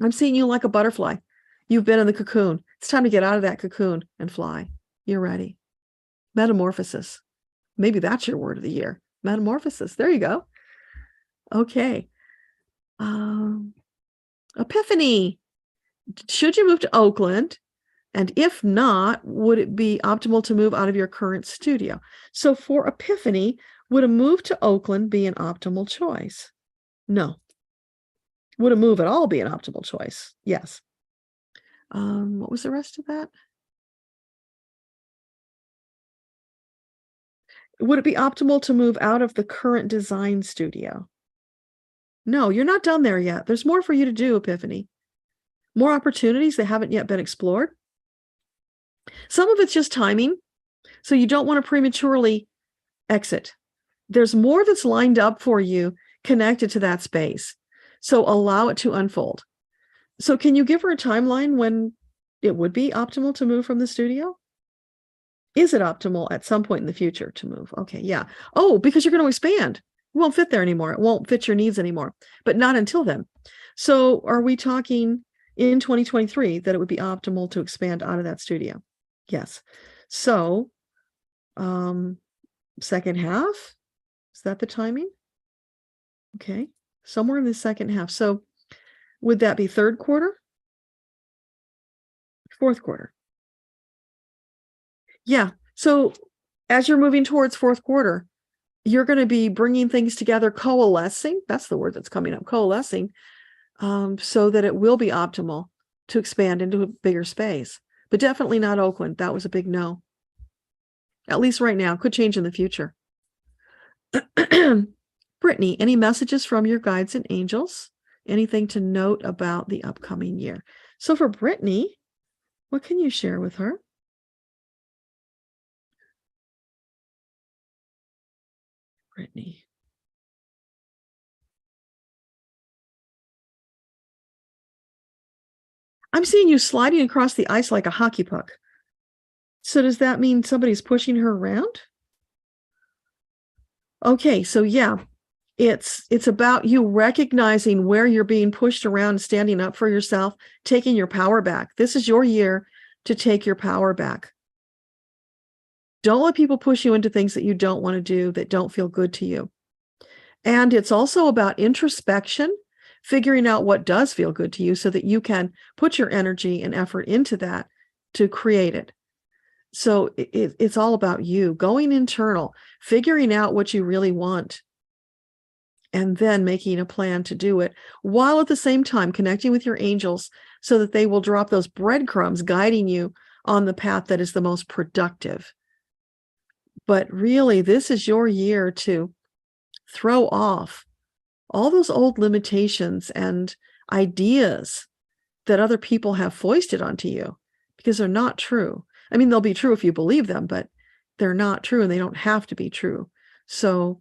I'm seeing you like a butterfly. You've been in the cocoon. It's time to get out of that cocoon and fly. You're ready. Metamorphosis. Maybe that's your word of the year. Metamorphosis. There you go. Okay. Epiphany. Should you move to Oakland? And if not, would it be optimal to move out of your current studio? So for Epiphany, would a move to Oakland be an optimal choice? No. Would a move at all be an optimal choice? Yes. What was the rest of that? Would it be optimal to move out of the current design studio? No, you're not done there yet. There's more for you to do, Epiphany. More opportunities that haven't yet been explored. Some of it's just timing. So you don't want to prematurely exit. There's more that's lined up for you connected to that space. So allow it to unfold. So can you give her a timeline when it would be optimal to move from the studio? Is it optimal at some point in the future to move? Okay, yeah. Oh, because you're going to expand. It won't fit there anymore. It won't fit your needs anymore, but not until then. So are we talking in 2023 that it would be optimal to expand out of that studio? Yes. So second half, is that the timing? Okay, somewhere in the second half. So would that be third quarter? Fourth quarter? Yeah. So as you're moving towards fourth quarter, you're going to be bringing things together, coalescing. That's the word that's coming up, coalescing, so that it will be optimal to expand into a bigger space. But definitely not Oakland. That was a big no. At least right now. Could change in the future. Brittany, any messages from your guides and angels? Anything to note about the upcoming year? So for Brittany, what can you share with her? Brittany. I'm seeing you sliding across the ice like a hockey puck. So does that mean somebody's pushing her around? Okay, so yeah, it's about you recognizing where you're being pushed around, standing up for yourself, taking your power back. This is your year to take your power back. Don't let people push you into things that you don't want to do, that don't feel good to you. And it's also about introspection, figuring out what does feel good to you so that you can put your energy and effort into that to create it. So it's all about you going internal, figuring out what you really want, and then making a plan to do it, while at the same time connecting with your angels so that they will drop those breadcrumbs guiding you on the path that is the most productive. But really, this is your year to throw off all those old limitations and ideas that other people have foisted onto you, because they're not true. I mean, they'll be true if you believe them, but they're not true and they don't have to be true. So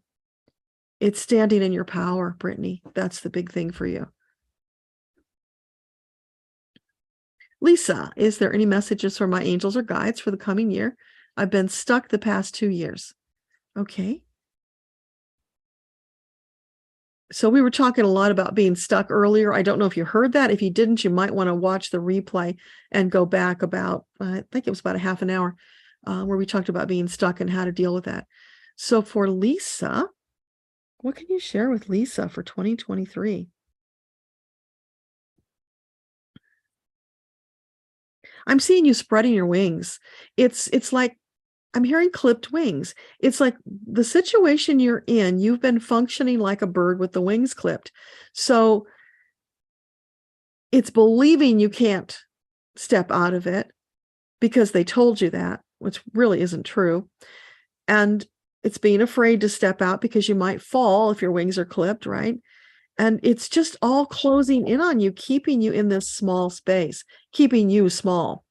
it's standing in your power, Brittany. That's the big thing for you. Lisa, is there any messages from my angels or guides for the coming year? I've been stuck the past 2 years. Okay. So we were talking a lot about being stuck earlier. I don't know if you heard that. If you didn't, you might want to watch the replay and go back about, I think it was about a half an hour, where we talked about being stuck and how to deal with that. So for Lisa, what can you share with Lisa for 2023? I'm seeing you spreading your wings. It's like, I'm hearing clipped wings. It's like the situation you're in, you've been functioning like a bird with the wings clipped. So it's believing you can't step out of it because they told you that, which really isn't true. And it's being afraid to step out because you might fall if your wings are clipped, right? And it's just all closing in on you, keeping you in this small space, keeping you small.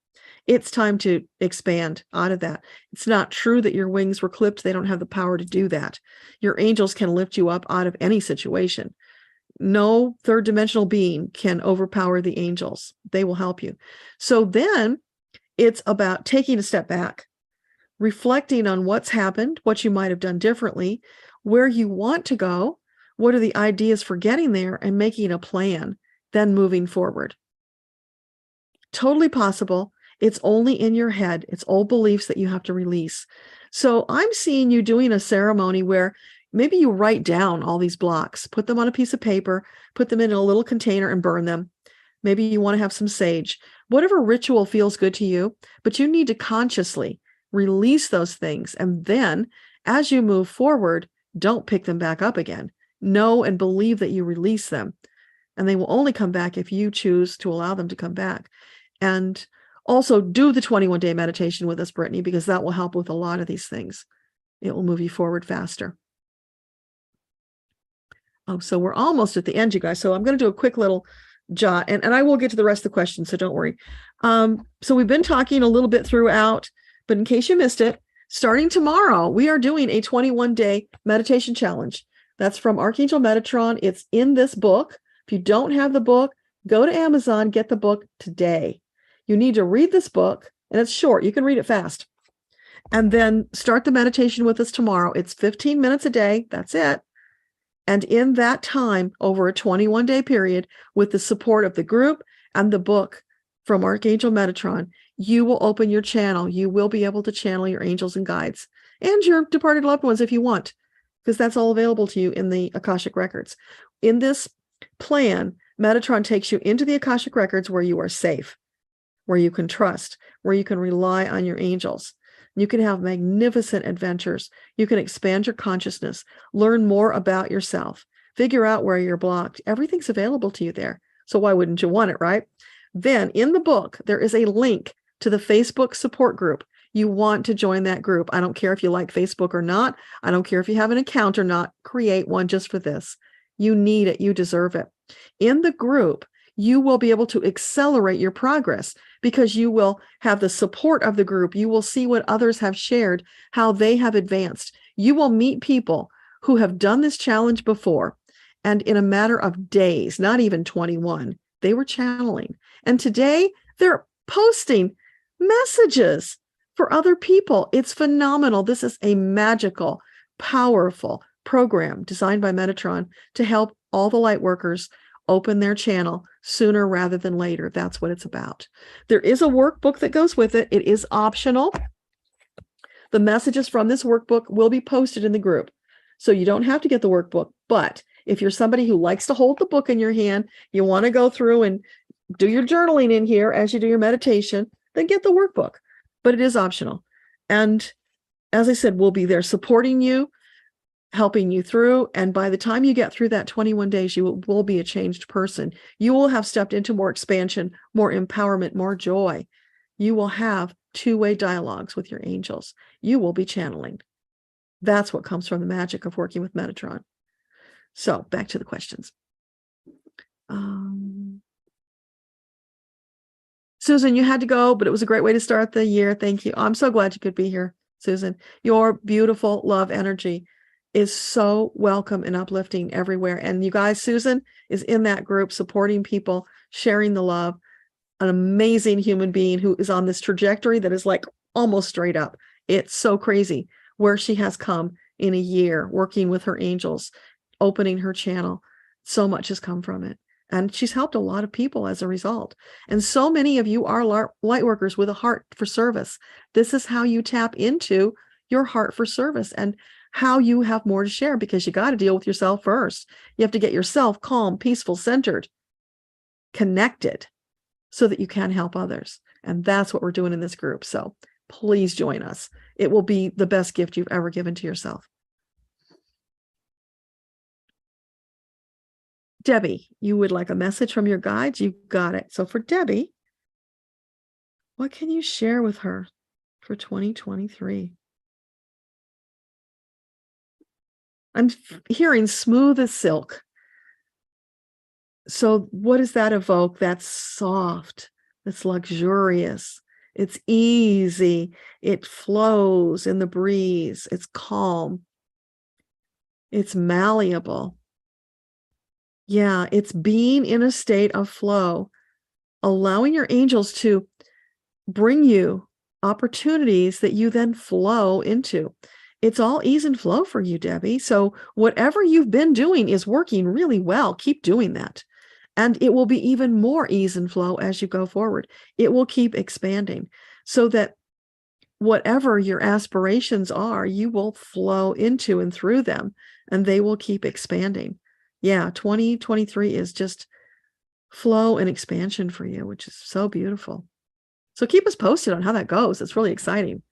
It's time to expand out of that. It's not true that your wings were clipped. They don't have the power to do that. Your angels can lift you up out of any situation. No third dimensional being can overpower the angels. They will help you. So then it's about taking a step back, reflecting on what's happened, what you might have done differently, where you want to go, what are the ideas for getting there, and making a plan, then moving forward. Totally possible. It's only in your head. It's old beliefs that you have to release. So I'm seeing you doing a ceremony where maybe you write down all these blocks, put them on a piece of paper, put them in a little container and burn them. Maybe you want to have some sage, whatever ritual feels good to you, but you need to consciously release those things. And then as you move forward, don't pick them back up again. Know and believe that you release them. And they will only come back if you choose to allow them to come back. And also do the 21-day meditation with us, Brittany, because that will help with a lot of these things. It will move you forward faster. Oh, so we're almost at the end, you guys. So I'm going to do a quick little jot, and I will get to the rest of the questions, so don't worry. So we've been talking a little bit throughout, but in case you missed it, starting tomorrow, we are doing a 21-day meditation challenge. That's from Archangel Metatron. It's in this book. If you don't have the book, go to Amazon, get the book today. You need to read this book, and it's short. You can read it fast. And then start the meditation with us tomorrow. It's 15 minutes a day. That's it. And in that time, over a 21-day period, with the support of the group and the book from Archangel Metatron, you will open your channel. You will be able to channel your angels and guides and your departed loved ones if you want, because that's all available to you in the Akashic Records. In this plan, Metatron takes you into the Akashic Records where you are safe, where you can trust, where you can rely on your angels. You can have magnificent adventures. You can expand your consciousness, learn more about yourself, figure out where you're blocked. Everything's available to you there. So why wouldn't you want it, right? Then in the book, there is a link to the Facebook support group. You want to join that group. I don't care if you like Facebook or not. I don't care if you have an account or not. Create one just for this. You need it. You deserve it. In the group, you will be able to accelerate your progress because you will have the support of the group. You will see what others have shared, how they have advanced. You will meet people who have done this challenge before, and in a matter of days, not even 21, they were channeling. And today they're posting messages for other people. It's phenomenal. This is a magical, powerful program designed by Metatron to help all the light workers open their channel sooner rather than later. That's what it's about. There is a workbook that goes with it. It is optional. The messages from this workbook will be posted in the group. So you don't have to get the workbook. But if you're somebody who likes to hold the book in your hand, you want to go through and do your journaling in here as you do your meditation, then get the workbook. But it is optional. And as I said, we'll be there supporting you, helping you through. And by the time you get through that 21 days, you will be a changed person. You will have stepped into more expansion, more empowerment, more joy. You will have two-way dialogues with your angels. You will be channeling. That's what comes from the magic of working with Metatron. So back to the questions. Susan, you had to go, but it was a great way to start the year. Thank you. I'm so glad you could be here, Susan. Your beautiful love energy is so welcome and uplifting everywhere. And you guys, Susan is in that group supporting people, sharing the love, an amazing human being who is on this trajectory that is like almost straight up. It's so crazy where she has come in a year working with her angels, opening her channel. So much has come from it. And she's helped a lot of people as a result. And so many of you are light workers with a heart for service. This is how you tap into your heart for service and how you have more to share, because you got to deal with yourself first. You have to get yourself calm, peaceful, centered, connected so that you can help others. And that's what we're doing in this group. So please join us. It will be the best gift you've ever given to yourself. Debbie, you would like a message from your guides? You got it. So for Debbie, what can you share with her for 2023? I'm hearing smooth as silk. So what does that evoke? That's soft, that's luxurious, It's easy. It flows in the breeze. It's calm. It's malleable. Yeah, it's being in a state of flow, allowing your angels to bring you opportunities that you then flow into. It's all ease and flow for you, Debbie. So whatever you've been doing is working really well. Keep doing that. And it will be even more ease and flow as you go forward. It will keep expanding so that whatever your aspirations are, you will flow into and through them, and they will keep expanding. Yeah, 2023 is just flow and expansion for you, which is so beautiful. So keep us posted on how that goes. It's really exciting.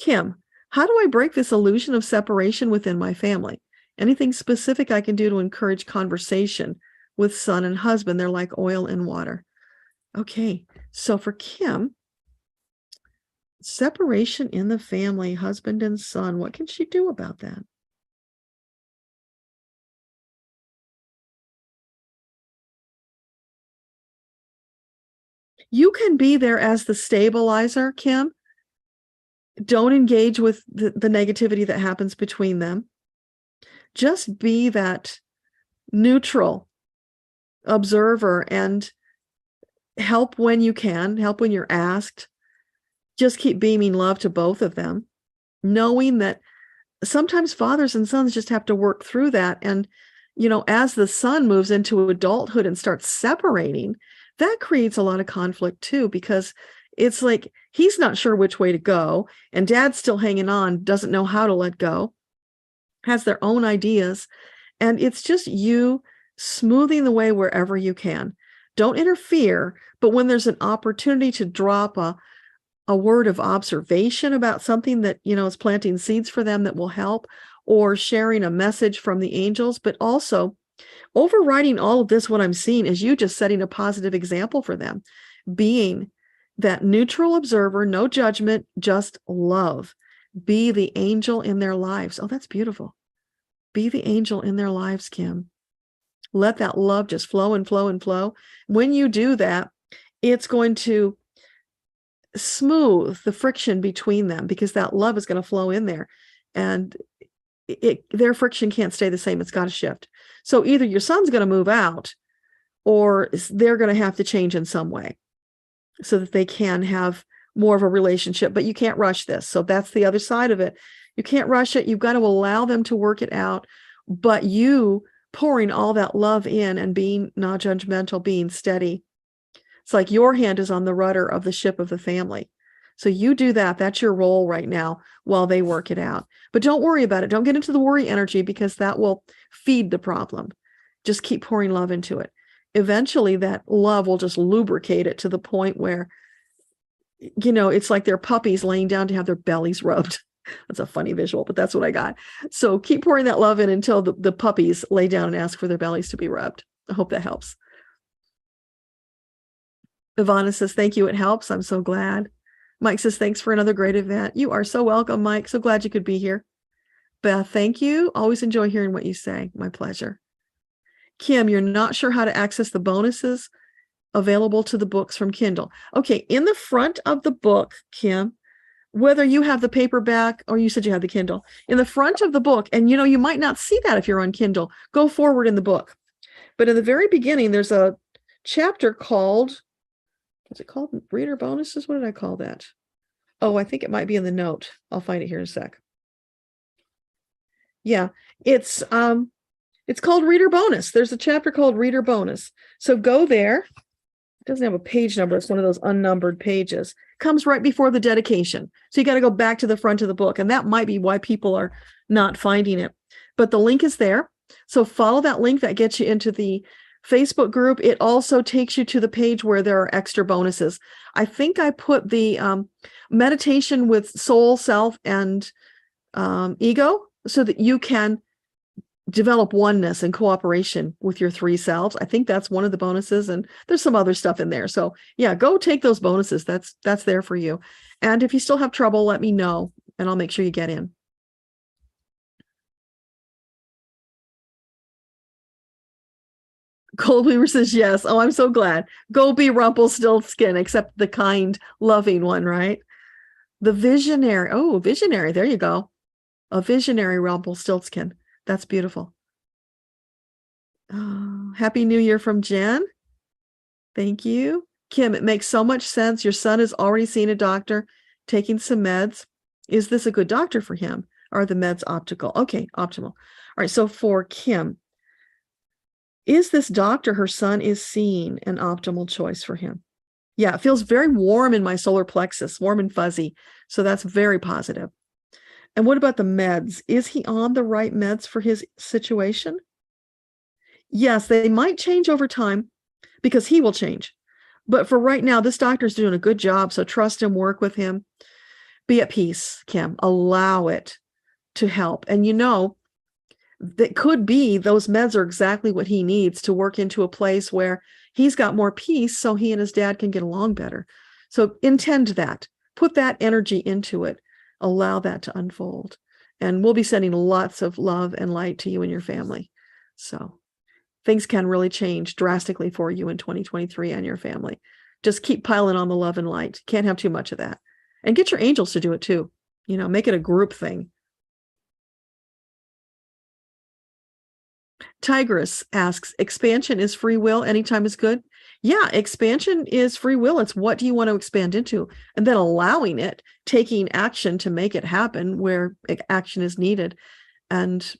Kim, how do I break this illusion of separation within my family? Anything specific I can do to encourage conversation with son and husband? They're like oil and water. Okay, so for Kim, separation in the family, husband and son, what can she do about that? You can be there as the stabilizer, Kim. Don't engage with the negativity that happens between them. Just be that neutral observer and help when you can, help when you're asked. Just keep beaming love to both of them, knowing that sometimes fathers and sons just have to work through that. And, you know, as the son moves into adulthood and starts separating, that creates a lot of conflict too, because it's like he's not sure which way to go, and dad's still hanging on, doesn't know how to let go, has their own ideas, and it's just you smoothing the way wherever you can. Don't interfere, but when there's an opportunity to drop a word of observation about something that, you know, is planting seeds for them that will help, or sharing a message from the angels, but also overriding all of this, what I'm seeing is you just setting a positive example for them, being that neutral observer, no judgment, just love. Be the angel in their lives. Oh, that's beautiful. Be the angel in their lives, Kim. Let that love just flow and flow and flow. When you do that, it's going to smooth the friction between them, because that love is going to flow in there, and their friction can't stay the same. It's got to shift. So either your son's going to move out, or they're going to have to change in some way so that they can have more of a relationship. But you can't rush this. So that's the other side of it. You can't rush it. You've got to allow them to work it out, but you pouring all that love in and being not judgmental, being steady. It's like your hand is on the rudder of the ship of the family. So you do that. That's your role right now while they work it out. But don't worry about it. Don't get into the worry energy, because that will feed the problem. Just keep pouring love into it. Eventually, that love will just lubricate it to the point where, you know, it's like they're puppies laying down to have their bellies rubbed. That's a funny visual, but that's what I got. So keep pouring that love in until the puppies lay down and ask for their bellies to be rubbed. I hope that helps. Ivana says, thank you. It helps. I'm so glad. Mike says, thanks for another great event. You are so welcome, Mike. So glad you could be here. Beth, thank you. Always enjoy hearing what you say. My pleasure. Kim, you're not sure how to access the bonuses available to the books from Kindle. Okay, in the front of the book, Kim, whether you have the paperback or you said you have the Kindle, in the front of the book, and you know, you might not see that if you're on Kindle, go forward in the book. But in the very beginning, there's a chapter called, what's it called? Reader bonuses? What did I call that? Oh, I think it might be in the note. I'll find it here in a sec. Yeah, it's called Reader Bonus. There's a chapter called Reader Bonus. So go there. It doesn't have a page number. It's one of those unnumbered pages. Comes right before the dedication. So you got to go back to the front of the book. And that might be why people are not finding it. But the link is there. So follow that link. That gets you into the Facebook group. It also takes you to the page where there are extra bonuses. I think I put the meditation with soul, self, and ego, so that you can develop oneness and cooperation with your three selves. I think that's one of the bonuses, and there's some other stuff in there. So yeah, go take those bonuses. That's there for you. And if you still have trouble, let me know and I'll make sure you get in. Goldweaver says yes. Oh, I'm so glad. Go be Rumpelstiltskin, except the kind, loving one, right? The visionary. Oh, visionary. There you go. A visionary Rumpelstiltskin. That's beautiful. Oh, Happy New Year from Jen. Thank you. Kim, it makes so much sense. Your son has already seen a doctor, taking some meds. Is this a good doctor for him? Are the meds optimal? Okay, optimal. All right, so for Kim, is this doctor her son is seeing an optimal choice for him? Yeah, it feels very warm in my solar plexus, warm and fuzzy. So that's very positive. And what about the meds? Is he on the right meds for his situation? Yes, they might change over time because he will change. But for right now, this doctor's doing a good job. So trust him, work with him. Be at peace, Kim. Allow it to help. And you know, that could be those meds are exactly what he needs to work into a place where he's got more peace so he and his dad can get along better. So intend that. Put that energy into it. Allow that to unfold. And we'll be sending lots of love and light to you and your family. So things can really change drastically for you in 2023 and your family. Just keep piling on the love and light. Can't have too much of that. And get your angels to do it too. You know, make it a group thing. Tigress asks, expansion is free will, anytime is good? Yeah, expansion is free will. It's what do you want to expand into? And then allowing it, taking action to make it happen where action is needed. And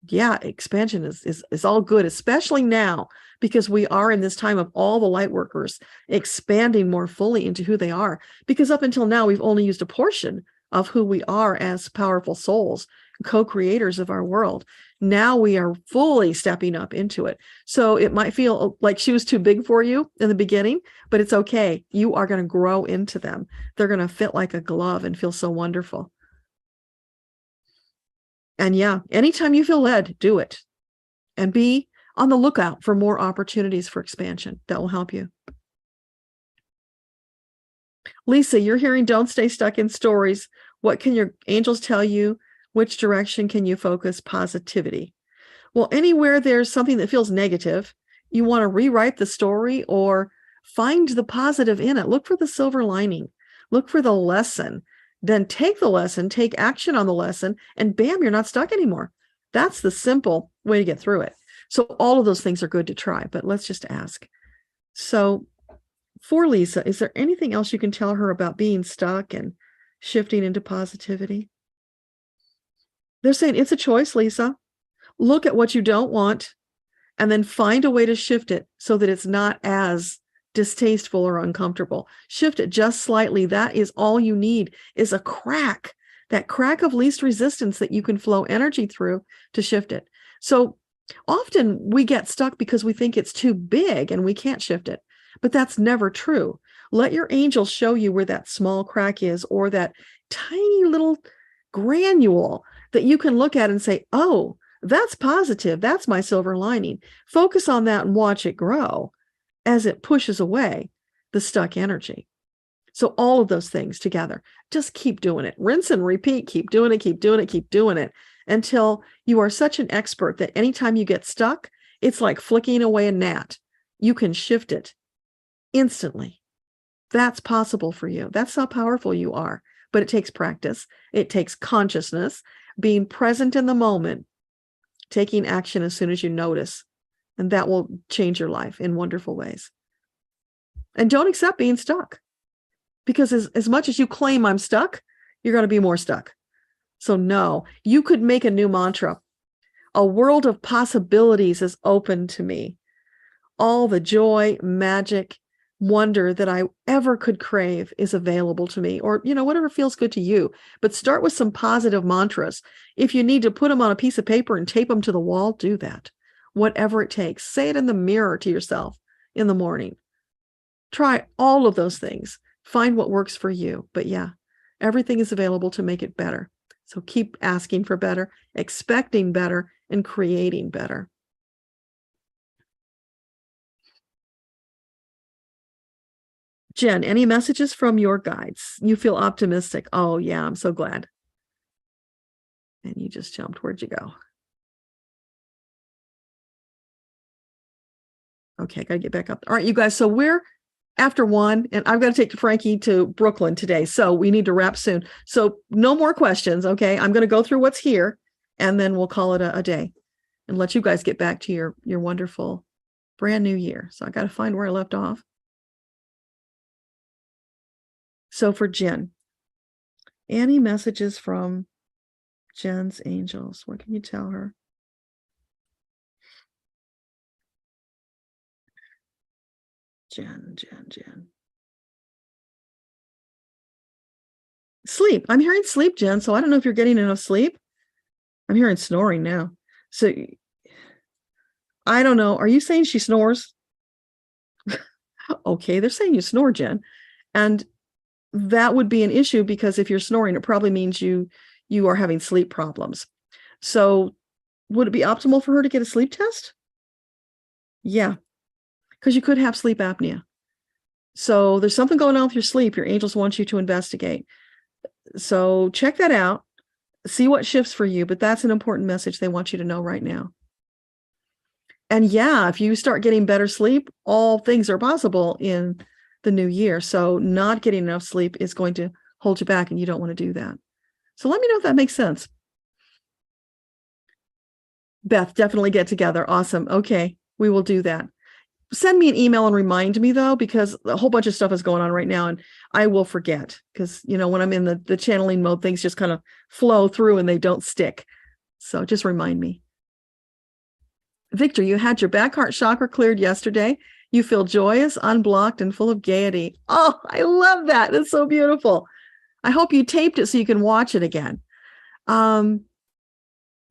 yeah, expansion is all good, especially now, because we are in this time of all the light workers expanding more fully into who they are. Because up until now, we've only used a portion of who we are as powerful souls, co-creators of our world. Now we are fully stepping up into it. So it might feel like she was too big for you in the beginning, but it's okay. You are going to grow into them. They're going to fit like a glove and feel so wonderful. And yeah, anytime you feel led, do it. And be on the lookout for more opportunities for expansion. That will help you. Lisa, you're hearing don't stay stuck in stories. What can your angels tell you? Which direction can you focus positivity? Well, anywhere there's something that feels negative, you want to rewrite the story or find the positive in it. Look for the silver lining. Look for the lesson. Then take the lesson, take action on the lesson, and bam, you're not stuck anymore. That's the simple way to get through it. So all of those things are good to try, but let's just ask. So for Lisa, is there anything else you can tell her about being stuck and shifting into positivity? They're saying it's a choice, Lisa. Look at what you don't want and then find a way to shift it so that it's not as distasteful or uncomfortable. Shift it just slightly. That is all you need, is a crack, that crack of least resistance that you can flow energy through to shift it. So often we get stuck because we think it's too big and we can't shift it, but that's never true. Let your angels show you where that small crack is, or that tiny little granule that you can look at and say, oh, that's positive. That's my silver lining. Focus on that and watch it grow as it pushes away the stuck energy. So all of those things together, just keep doing it. Rinse and repeat. Keep doing it, keep doing it, keep doing it until you are such an expert that anytime you get stuck, it's like flicking away a gnat. You can shift it instantly. That's possible for you. That's how powerful you are. But it takes practice. It takes consciousness, being present in the moment, taking action as soon as you notice. And that will change your life in wonderful ways. And don't accept being stuck. Because as much as you claim I'm stuck, you're going to be more stuck. So no, you could make a new mantra. A world of possibilities is open to me. All the joy, magic, wonder that I ever could crave is available to me, or, you know, whatever feels good to you. But start with some positive mantras. If you need to put them on a piece of paper and tape them to the wall, do that. Whatever it takes. Say it in the mirror to yourself in the morning. Try all of those things. Find what works for you. But yeah, everything is available to make it better. So keep asking for better, expecting better, and creating better. Jen, any messages from your guides? You feel optimistic. Oh, yeah, I'm so glad. And you just jumped. Where'd you go? Okay, got to get back up. All right, you guys. So we're after 1, and I've got to take Frankie to Brooklyn today. So we need to wrap soon. So no more questions. Okay, I'm going to go through what's here, and then we'll call it a day and let you guys get back to your wonderful brand new year. So I got to find where I left off. So for Jen, any messages from Jen's angels? What can you tell her? Jen. Sleep. I'm hearing sleep, Jen. So I don't know if you're getting enough sleep. I'm hearing snoring now. So I don't know. Are you saying she snores? Okay, they're saying you snore, Jen. And that would be an issue because if you're snoring, it probably means you are having sleep problems. So would it be optimal for her to get a sleep test? Yeah, because you could have sleep apnea. So there's something going on with your sleep. Your angels want you to investigate. So check that out. See what shifts for you, but that's an important message they want you to know right now. And yeah, if you start getting better sleep, all things are possible in the new year. So not getting enough sleep is going to hold you back, and you don't want to do that. So let me know if that makes sense. Beth, definitely get together. Awesome. Okay, we will do that. Send me an email and remind me, though, because a whole bunch of stuff is going on right now, and I will forget because, when I'm in the channeling mode, things just kind of flow through and they don't stick. So just remind me. Victor, you had your back heart chakra cleared yesterday. You feel joyous, unblocked, and full of gaiety. Oh, I love that. That's so beautiful. I hope you taped it so you can watch it again.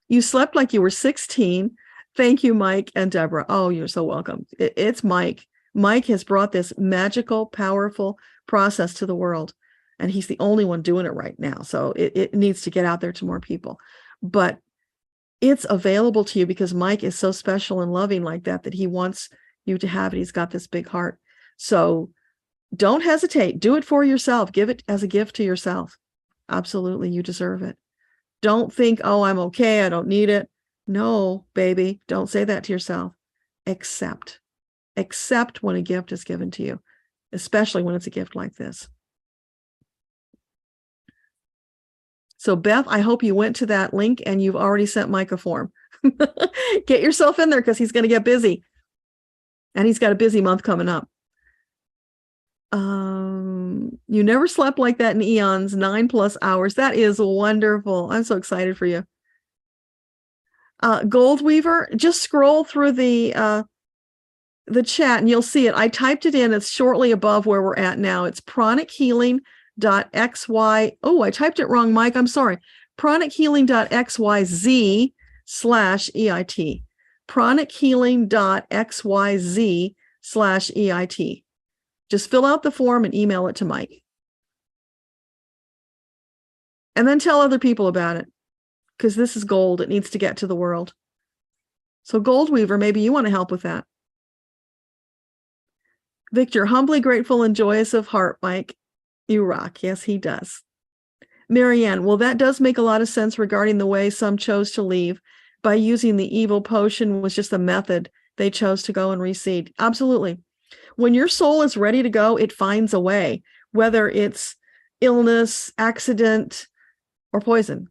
You slept like you were 16. Thank you, Mike and Deborah. Oh, you're so welcome. It's Mike. Mike has brought this magical, powerful process to the world, and he's the only one doing it right now. So it needs to get out there to more people. But it's available to you because Mike is so special and loving like that he wants you to have it. He's got this big heart. So don't hesitate. Do it for yourself. Give it as a gift to yourself. Absolutely. You deserve it. Don't think, oh, I'm okay, I don't need it. No, baby, don't say that to yourself. Accept when a gift is given to you, especially when it's a gift like this. So Beth, I hope you went to that link and you've already sent Mike a form. Get yourself in there because he's going to get busy. And he's got a busy month coming up. You never slept like that in eons, 9+ hours. That is wonderful. I'm so excited for you. Gold Weaver, just scroll through the chat and you'll see it. I typed it in. It's shortly above where we're at now. It's pranichealing.xy. Oh, I typed it wrong, Mike. I'm sorry. pranichealing.xyz/EIT. pranichealing.xyz/EIT. Just fill out the form and email it to Mike. And then tell other people about it, because this is gold. It needs to get to the world. So Gold Weaver, maybe you want to help with that. Victor, humbly grateful and joyous of heart, Mike. You rock. Yes, he does. Marianne, well, that does make a lot of sense regarding the way some chose to leave. By using the evil potion was just a method they chose to go and reseed. Absolutely. When your soul is ready to go, it finds a way, whether it's illness, accident, or poison.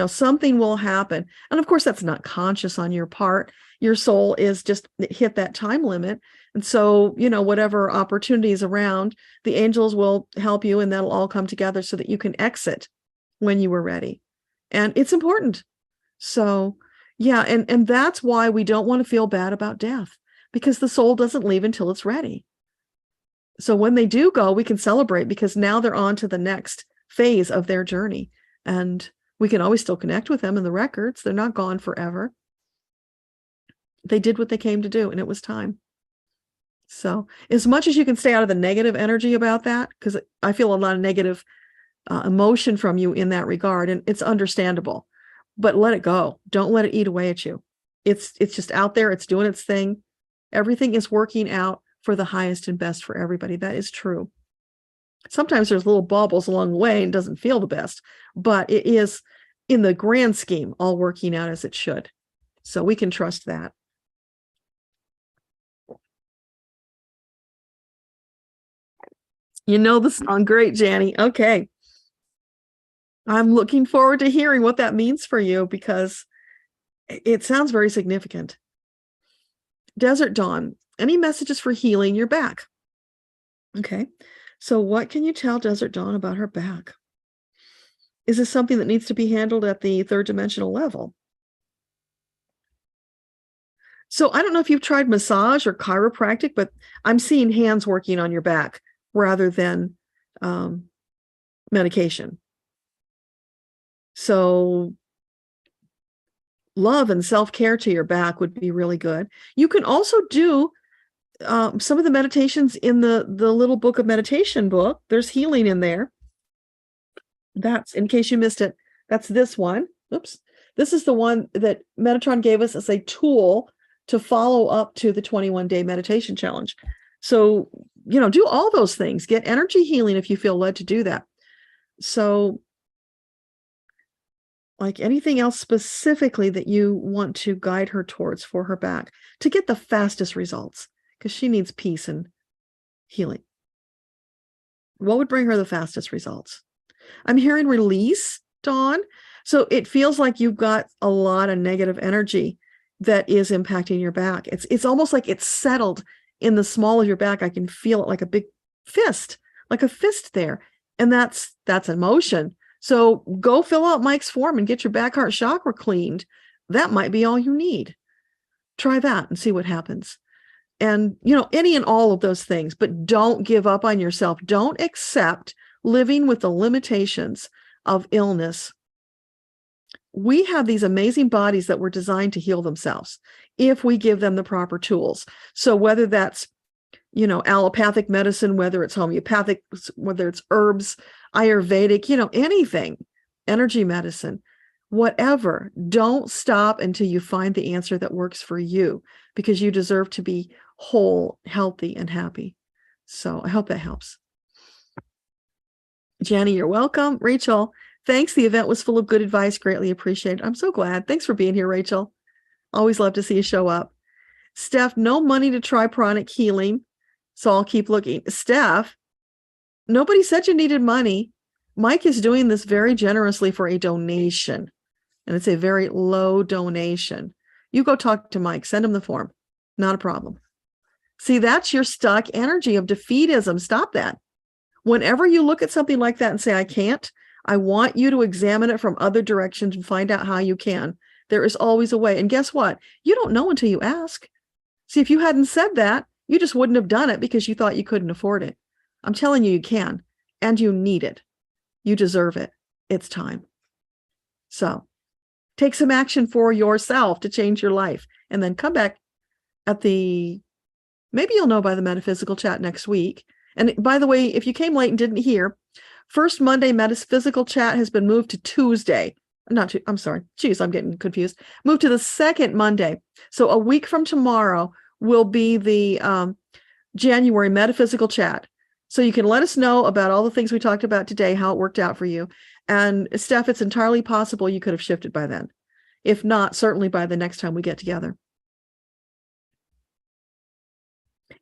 Something will happen. And of course, that's not conscious on your part. Your soul is just hit that time limit. And so, whatever opportunities around, the angels will help you, and that'll all come together so that you can exit when you were ready. And it's important. So, yeah, and that's why we don't want to feel bad about death, because the soul doesn't leave until it's ready. So when they do go, we can celebrate because now they're on to the next phase of their journey. And we can always still connect with them in the records. They're not gone forever. They did what they came to do, and it was time. So as much as you can stay out of the negative energy about that, because I feel a lot of negative emotion from you in that regard, and it's understandable, but let it go. Don't let it eat away at you. It's just out there. It's doing its thing. Everything is working out for the highest and best for everybody. That is true. Sometimes there's little baubles along the way and doesn't feel the best, but it is, in the grand scheme, all working out as it should. So we can trust that. You know the song. Great, Janny. Okay. I'm looking forward to hearing what that means for you because it sounds very significant. Desert Dawn, any messages for healing your back? Okay. So what can you tell Desert Dawn about her back? Is this something that needs to be handled at the third dimensional level? So I don't know if you've tried massage or chiropractic, but I'm seeing hands working on your back rather than medication. So love and self-care to your back would be really good. You can also do some of the meditations in the little book of meditation book. There's healing in there. That's, in case you missed it, that's this one. Oops. This is the one that Metatron gave us as a tool to follow up to the 21-day meditation challenge. So, do all those things. Get energy healing if you feel led to do that. So, like anything else specifically that you want to guide her towards for her back to get the fastest results, because she needs peace and healing. What would bring her the fastest results? I'm hearing release, Dawn. So it feels like you've got a lot of negative energy that is impacting your back. It's almost like it's settled in the small of your back. I can feel it like a big fist, like a fist there. And that's emotion. So go fill out Mike's form and get your back heart chakra cleaned. That might be all you need. Try that and see what happens. And, any and all of those things, but don't give up on yourself. Don't accept living with the limitations of illness. We have these amazing bodies that were designed to heal themselves if we give them the proper tools. So whether that's, allopathic medicine, whether it's homeopathic, whether it's herbs, Ayurvedic, anything, energy medicine, whatever, don't stop until you find the answer that works for you, because you deserve to be whole, healthy, and happy. So I hope that helps. Jenny, you're welcome. Rachel, thanks. The event was full of good advice. Greatly appreciated. I'm so glad. Thanks for being here, Rachel. Always love to see you show up. Steph, no money to try pranic healing, so I'll keep looking. Steph, nobody said you needed money. Mike is doing this very generously for a donation, and it's a very low donation. You go talk to Mike. Send him the form. Not a problem. See, that's your stuck energy of defeatism. Stop that. Whenever you look at something like that and say, I can't, I want you to examine it from other directions and find out how you can. There is always a way. And guess what? You don't know until you ask. See, if you hadn't said that, you just wouldn't have done it because you thought you couldn't afford it. I'm telling you, you can, and you need it. You deserve it. It's time. So take some action for yourself to change your life, and then come back maybe you'll know by the metaphysical chat next week. And by the way, if you came late and didn't hear, first Monday metaphysical chat has been moved to Tuesday. I'm sorry. Geez, I'm getting confused. Moved to the second Monday. So a week from tomorrow will be the January metaphysical chat. So you can let us know about all the things we talked about today, how it worked out for you. And Steph, it's entirely possible you could have shifted by then. If not, certainly by the next time we get together.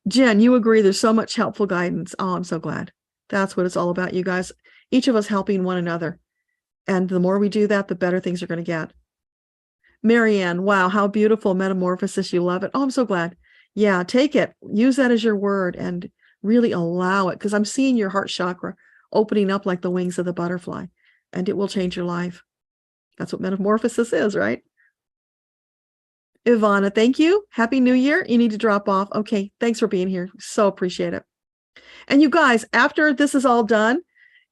Jen, you agree there's so much helpful guidance. Oh, I'm so glad. That's what it's all about, you guys. Each of us helping one another. And the more we do that, the better things are going to get. Marianne, wow, how beautiful metamorphosis. You love it. Oh, I'm so glad. Yeah, take it. Use that as your word and really allow it, because I'm seeing your heart chakra opening up like the wings of the butterfly, and it will change your life. That's what metamorphosis is, right? Ivana, thank you. Happy New Year. You need to drop off. Okay, thanks for being here. So appreciate it. And you guys, after this is all done,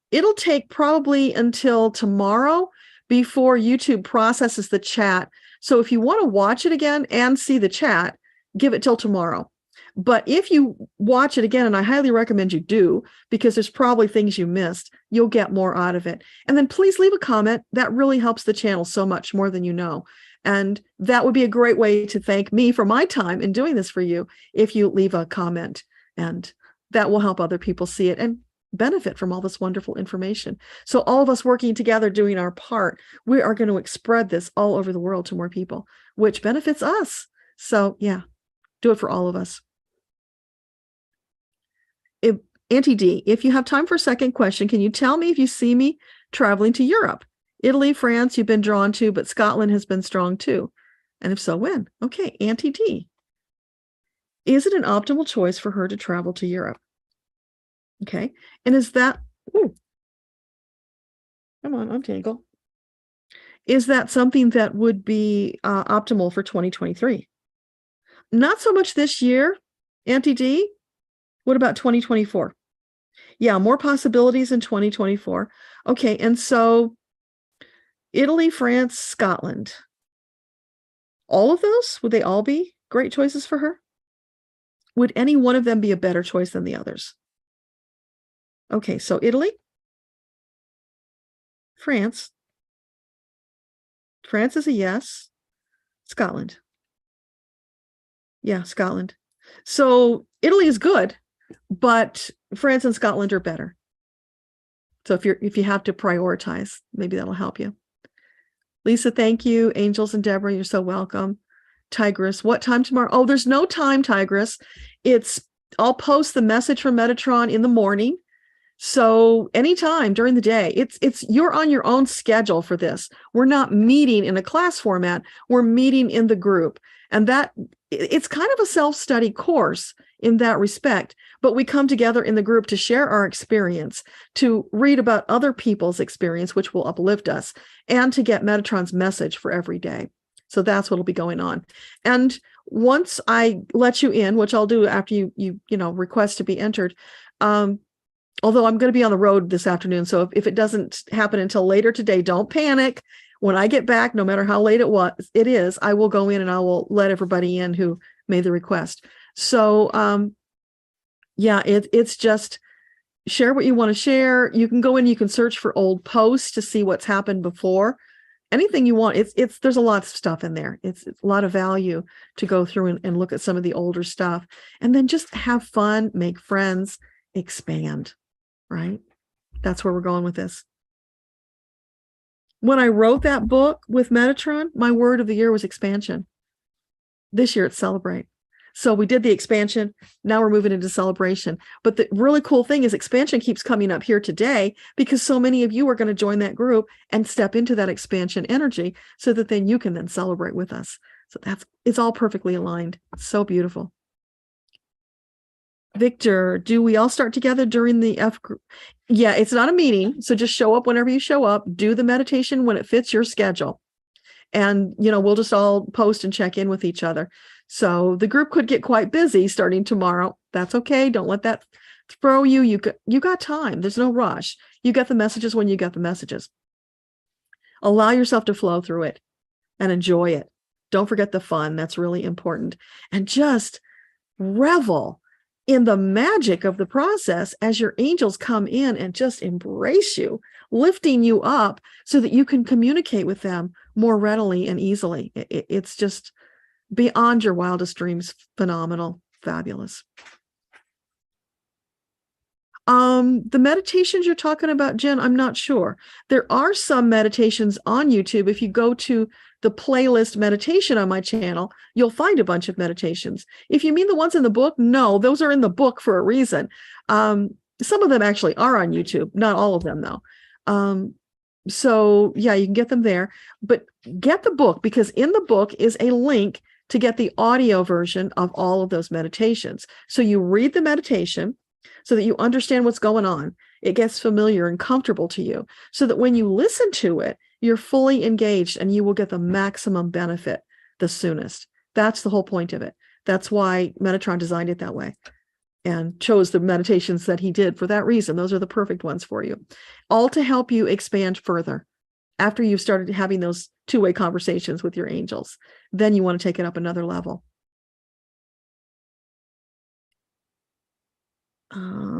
it'll take probably until tomorrow before YouTube processes the chat. So if you want to watch it again and see the chat, give it till tomorrow. But if you watch it again, and I highly recommend you do, because there's probably things you missed, you'll get more out of it. And then please leave a comment. That really helps the channel so much more than you know. And that would be a great way to thank me for my time in doing this for you, if you leave a comment, and that will help other people see it and benefit from all this wonderful information. So all of us working together, doing our part, we are going to spread this all over the world to more people, which benefits us. So yeah, do it for all of us. Auntie D, if you have time for a second question, can you tell me if you see me traveling to Europe? Italy, France, you've been drawn to, but Scotland has been strong too. And if so, when? Okay, Auntie D. Is it an optimal choice for her to travel to Europe? Okay. And is that, ooh, come on, untangle. Is that something that would be optimal for 2023? Not so much this year, Auntie D. What about 2024? Yeah, more possibilities in 2024. Okay, and so Italy, France, Scotland. All of those, would they all be great choices for her? Would any one of them be a better choice than the others? Okay, so Italy, France. France is a yes. Scotland. Yeah, Scotland. So Italy is good, but France and Scotland are better. So if you have to prioritize, maybe that'll help you. Lisa, thank you. Angels and Deborah, you're so welcome. Tigress, what time tomorrow? Oh, there's no time, Tigress. I'll post the message from Metatron in the morning. So anytime during the day, you're on your own schedule for this. We're not meeting in a class format. We're meeting in the group. And it's kind of a self-study course in that respect, but we come together in the group to share our experience, to read about other people's experience, which will uplift us, and to get Metatron's message for every day. So that's what'll be going on. And once I let you in, which I'll do after you request to be entered, although I'm going to be on the road this afternoon, so if it doesn't happen until later today, don't panic. When I get back, no matter how late it is, I will go in and I will let everybody in who made the request. So, it's just share what you want to share. You can go in, you can search for old posts to see what's happened before. Anything you want. There's a lot of stuff in there. It's a lot of value to go through and look at some of the older stuff, and then just have fun, make friends, expand. Right? That's where we're going with this. When I wrote that book with Metatron, my word of the year was expansion. This year it's celebrate. So we did the expansion. Now we're moving into celebration. But the really cool thing is expansion keeps coming up here today because so many of you are going to join that group and step into that expansion energy so that then you can then celebrate with us. So it's all perfectly aligned. It's so beautiful. Victor, do we all start together during the F group? Yeah, it's not a meeting. So just show up whenever you show up, do the meditation when it fits your schedule. And, we'll just all post and check in with each other. So the group could get quite busy starting tomorrow. That's okay. Don't let that throw you. You got time. There's no rush. You get the messages when you get the messages. Allow yourself to flow through it and enjoy it. Don't forget the fun. That's really important. And just revel in the magic of the process as your angels come in and just embrace you, lifting you up so that you can communicate with them more readily and easily. It's just beyond your wildest dreams. Phenomenal, fabulous. The meditations you're talking about, Jen, I'm not sure. There are some meditations on YouTube. If you go to the playlist meditation on my channel, you'll find a bunch of meditations. If you mean the ones in the book, no, those are in the book for a reason. Some of them actually are on YouTube, not all of them though. So yeah, you can get them there, but get the book because in the book is a link to get the audio version of all of those meditations. So you read the meditation so that you understand what's going on. It gets familiar and comfortable to you so that when you listen to it, you're fully engaged and you will get the maximum benefit the soonest. That's the whole point of it. That's why Metatron designed it that way and chose the meditations that he did for that reason. Those are the perfect ones for you, all to help you expand further. After you've started having those two-way conversations with your angels, then you want to take it up another level.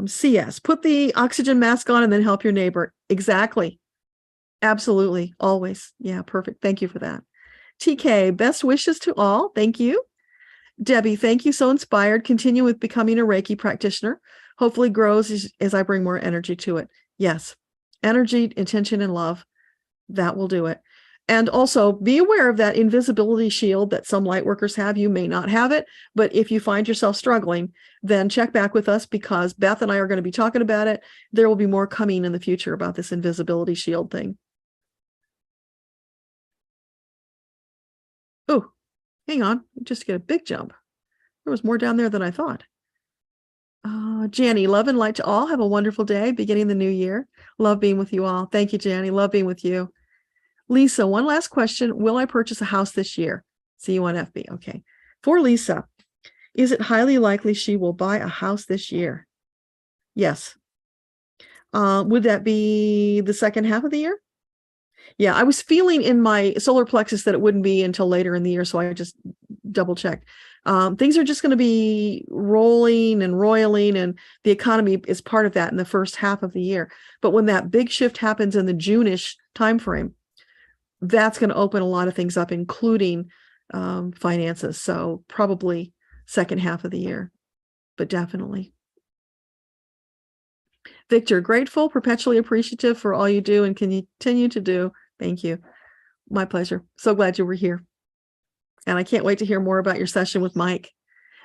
CS, put the oxygen mask on and then help your neighbor. Exactly. Absolutely. Always. Yeah, perfect. Thank you for that. TK, best wishes to all. Thank you. Debbie, thank you. So inspired. Continue with becoming a Reiki practitioner. Hopefully grows as I bring more energy to it. Yes. Energy, intention, and love. That will do it. And also be aware of that invisibility shield that some light workers have. You may not have it, but if you find yourself struggling, then check back with us, because Beth and I are going to be talking about it. There will be more coming in the future about this invisibility shield thing. Oh, hang on. Just get a big jump. There was more down there than I thought. Janny, love and light to all. Have a wonderful day beginning the new year. Love being with you all. Thank you, Janny. Love being with you. Lisa, one last question. Will I purchase a house this year? See you on FB. Okay. For Lisa, is it highly likely she will buy a house this year? Yes. Would that be the second half of the year? Yeah, I was feeling in my solar plexus that it wouldn't be until later in the year, so I just double checked. Things are just going to be rolling and roiling, and the economy is part of that in the first half of the year. But when that big shift happens in the June-ish timeframe, that's going to open a lot of things up, including finances. So probably second half of the year, but definitely. Victor, grateful, perpetually appreciative for all you do and continue to do. Thank you. My pleasure. So glad you were here. And I can't wait to hear more about your session with Mike.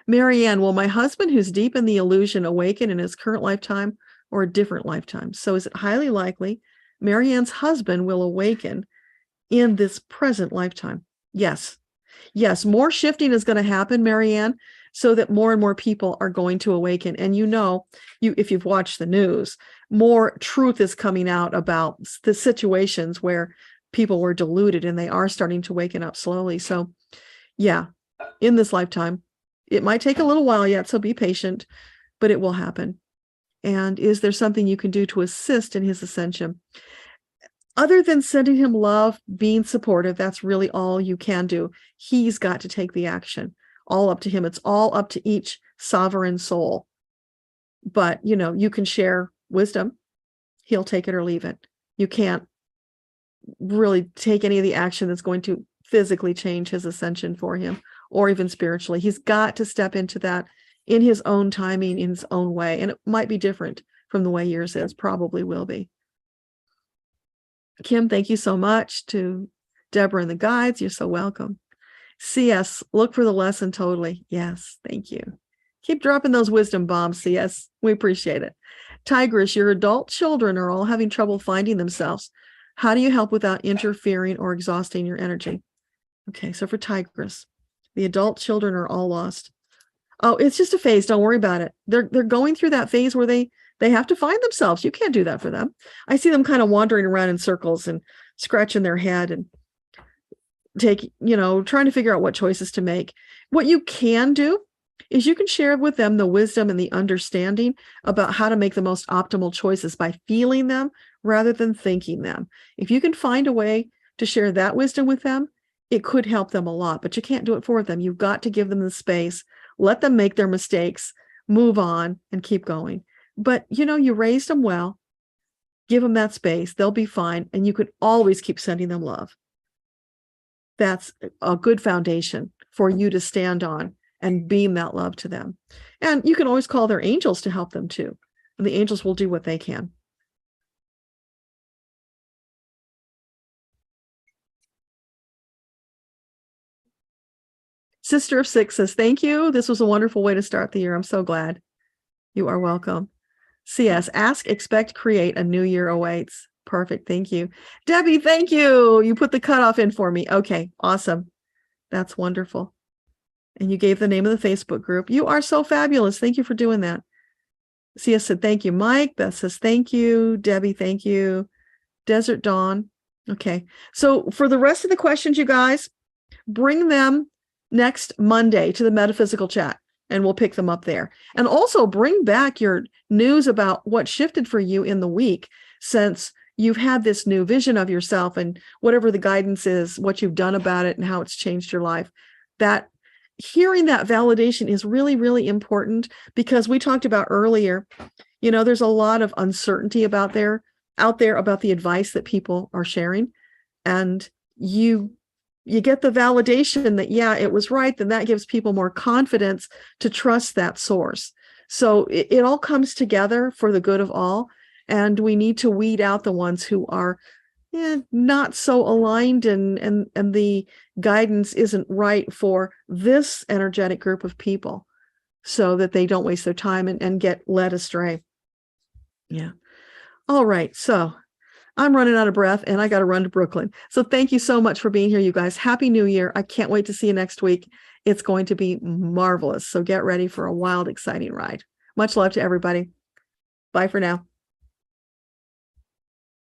Marianne, will my husband, who's deep in the illusion, awaken in his current lifetime or a different lifetime? So is it highly likely Marianne's husband will awaken in this present lifetime? Yes. Yes, more shifting is going to happen, Marianne, so that more and more people are going to awaken. And if you've watched the news, more truth is coming out about the situations where people were deluded, and they are starting to waken up slowly. So yeah, in this lifetime, it might take a little while yet, so be patient, but it will happen. And is there something you can do to assist in his ascension? Other than sending him love, being supportive, that's really all you can do. He's got to take the action. All up to him. It's all up to each sovereign soul. But, you can share wisdom. He'll take it or leave it. You can't really take any of the action that's going to physically change his ascension for him, or even spiritually. He's got to step into that in his own timing, in his own way. And it might be different from the way yours is. Probably will be. Kim, thank you so much. To Deborah and the guides, you're so welcome. CS, look for the lesson totally. Yes, thank you. Keep dropping those wisdom bombs, CS. We appreciate it. Tigress, your adult children are all having trouble finding themselves. How do you help without interfering or exhausting your energy? Okay, so for Tigress, the adult children are all lost. Oh, it's just a phase. Don't worry about it. They're going through that phase where they have to find themselves. You can't do that for them. I see them kind of wandering around in circles and scratching their head and trying to figure out what choices to make. What you can do is you can share with them the wisdom and the understanding about how to make the most optimal choices by feeling them rather than thinking them. If you can find a way to share that wisdom with them, it could help them a lot, but you can't do it for them. You've got to give them the space, let them make their mistakes, move on, and keep going. But, you raised them well, give them that space, they'll be fine, and you could always keep sending them love. That's a good foundation for you to stand on and beam that love to them. And you can always call their angels to help them too. And the angels will do what they can. Sister of Six says, thank you. This was a wonderful way to start the year. I'm so glad. You are welcome. CS, ask, expect, create, a new year awaits. Perfect. Thank you. Debbie, thank you. You put the cutoff in for me. Okay, awesome. That's wonderful. And you gave the name of the Facebook group. You are so fabulous. Thank you for doing that. CS said, thank you. Mike, Beth says, thank you. Debbie, thank you. Desert Dawn. Okay. So for the rest of the questions, you guys, bring them next Monday to the metaphysical chat, and we'll pick them up there. And also bring back your news about what shifted for you in the week, since you've had this new vision of yourself and whatever the guidance is, what you've done about it and how it's changed your life. That hearing that validation is really, really important, because we talked about earlier, there's a lot of uncertainty out there about the advice that people are sharing. And you get the validation that, yeah, it was right, then that gives people more confidence to trust that source. So it all comes together for the good of all. And we need to weed out the ones who are not so aligned, and the guidance isn't right for this energetic group of people, so that they don't waste their time and get led astray. Yeah. All right. So I'm running out of breath and I got to run to Brooklyn. So thank you so much for being here, you guys. Happy New Year. I can't wait to see you next week. It's going to be marvelous. So get ready for a wild, exciting ride. Much love to everybody. Bye for now.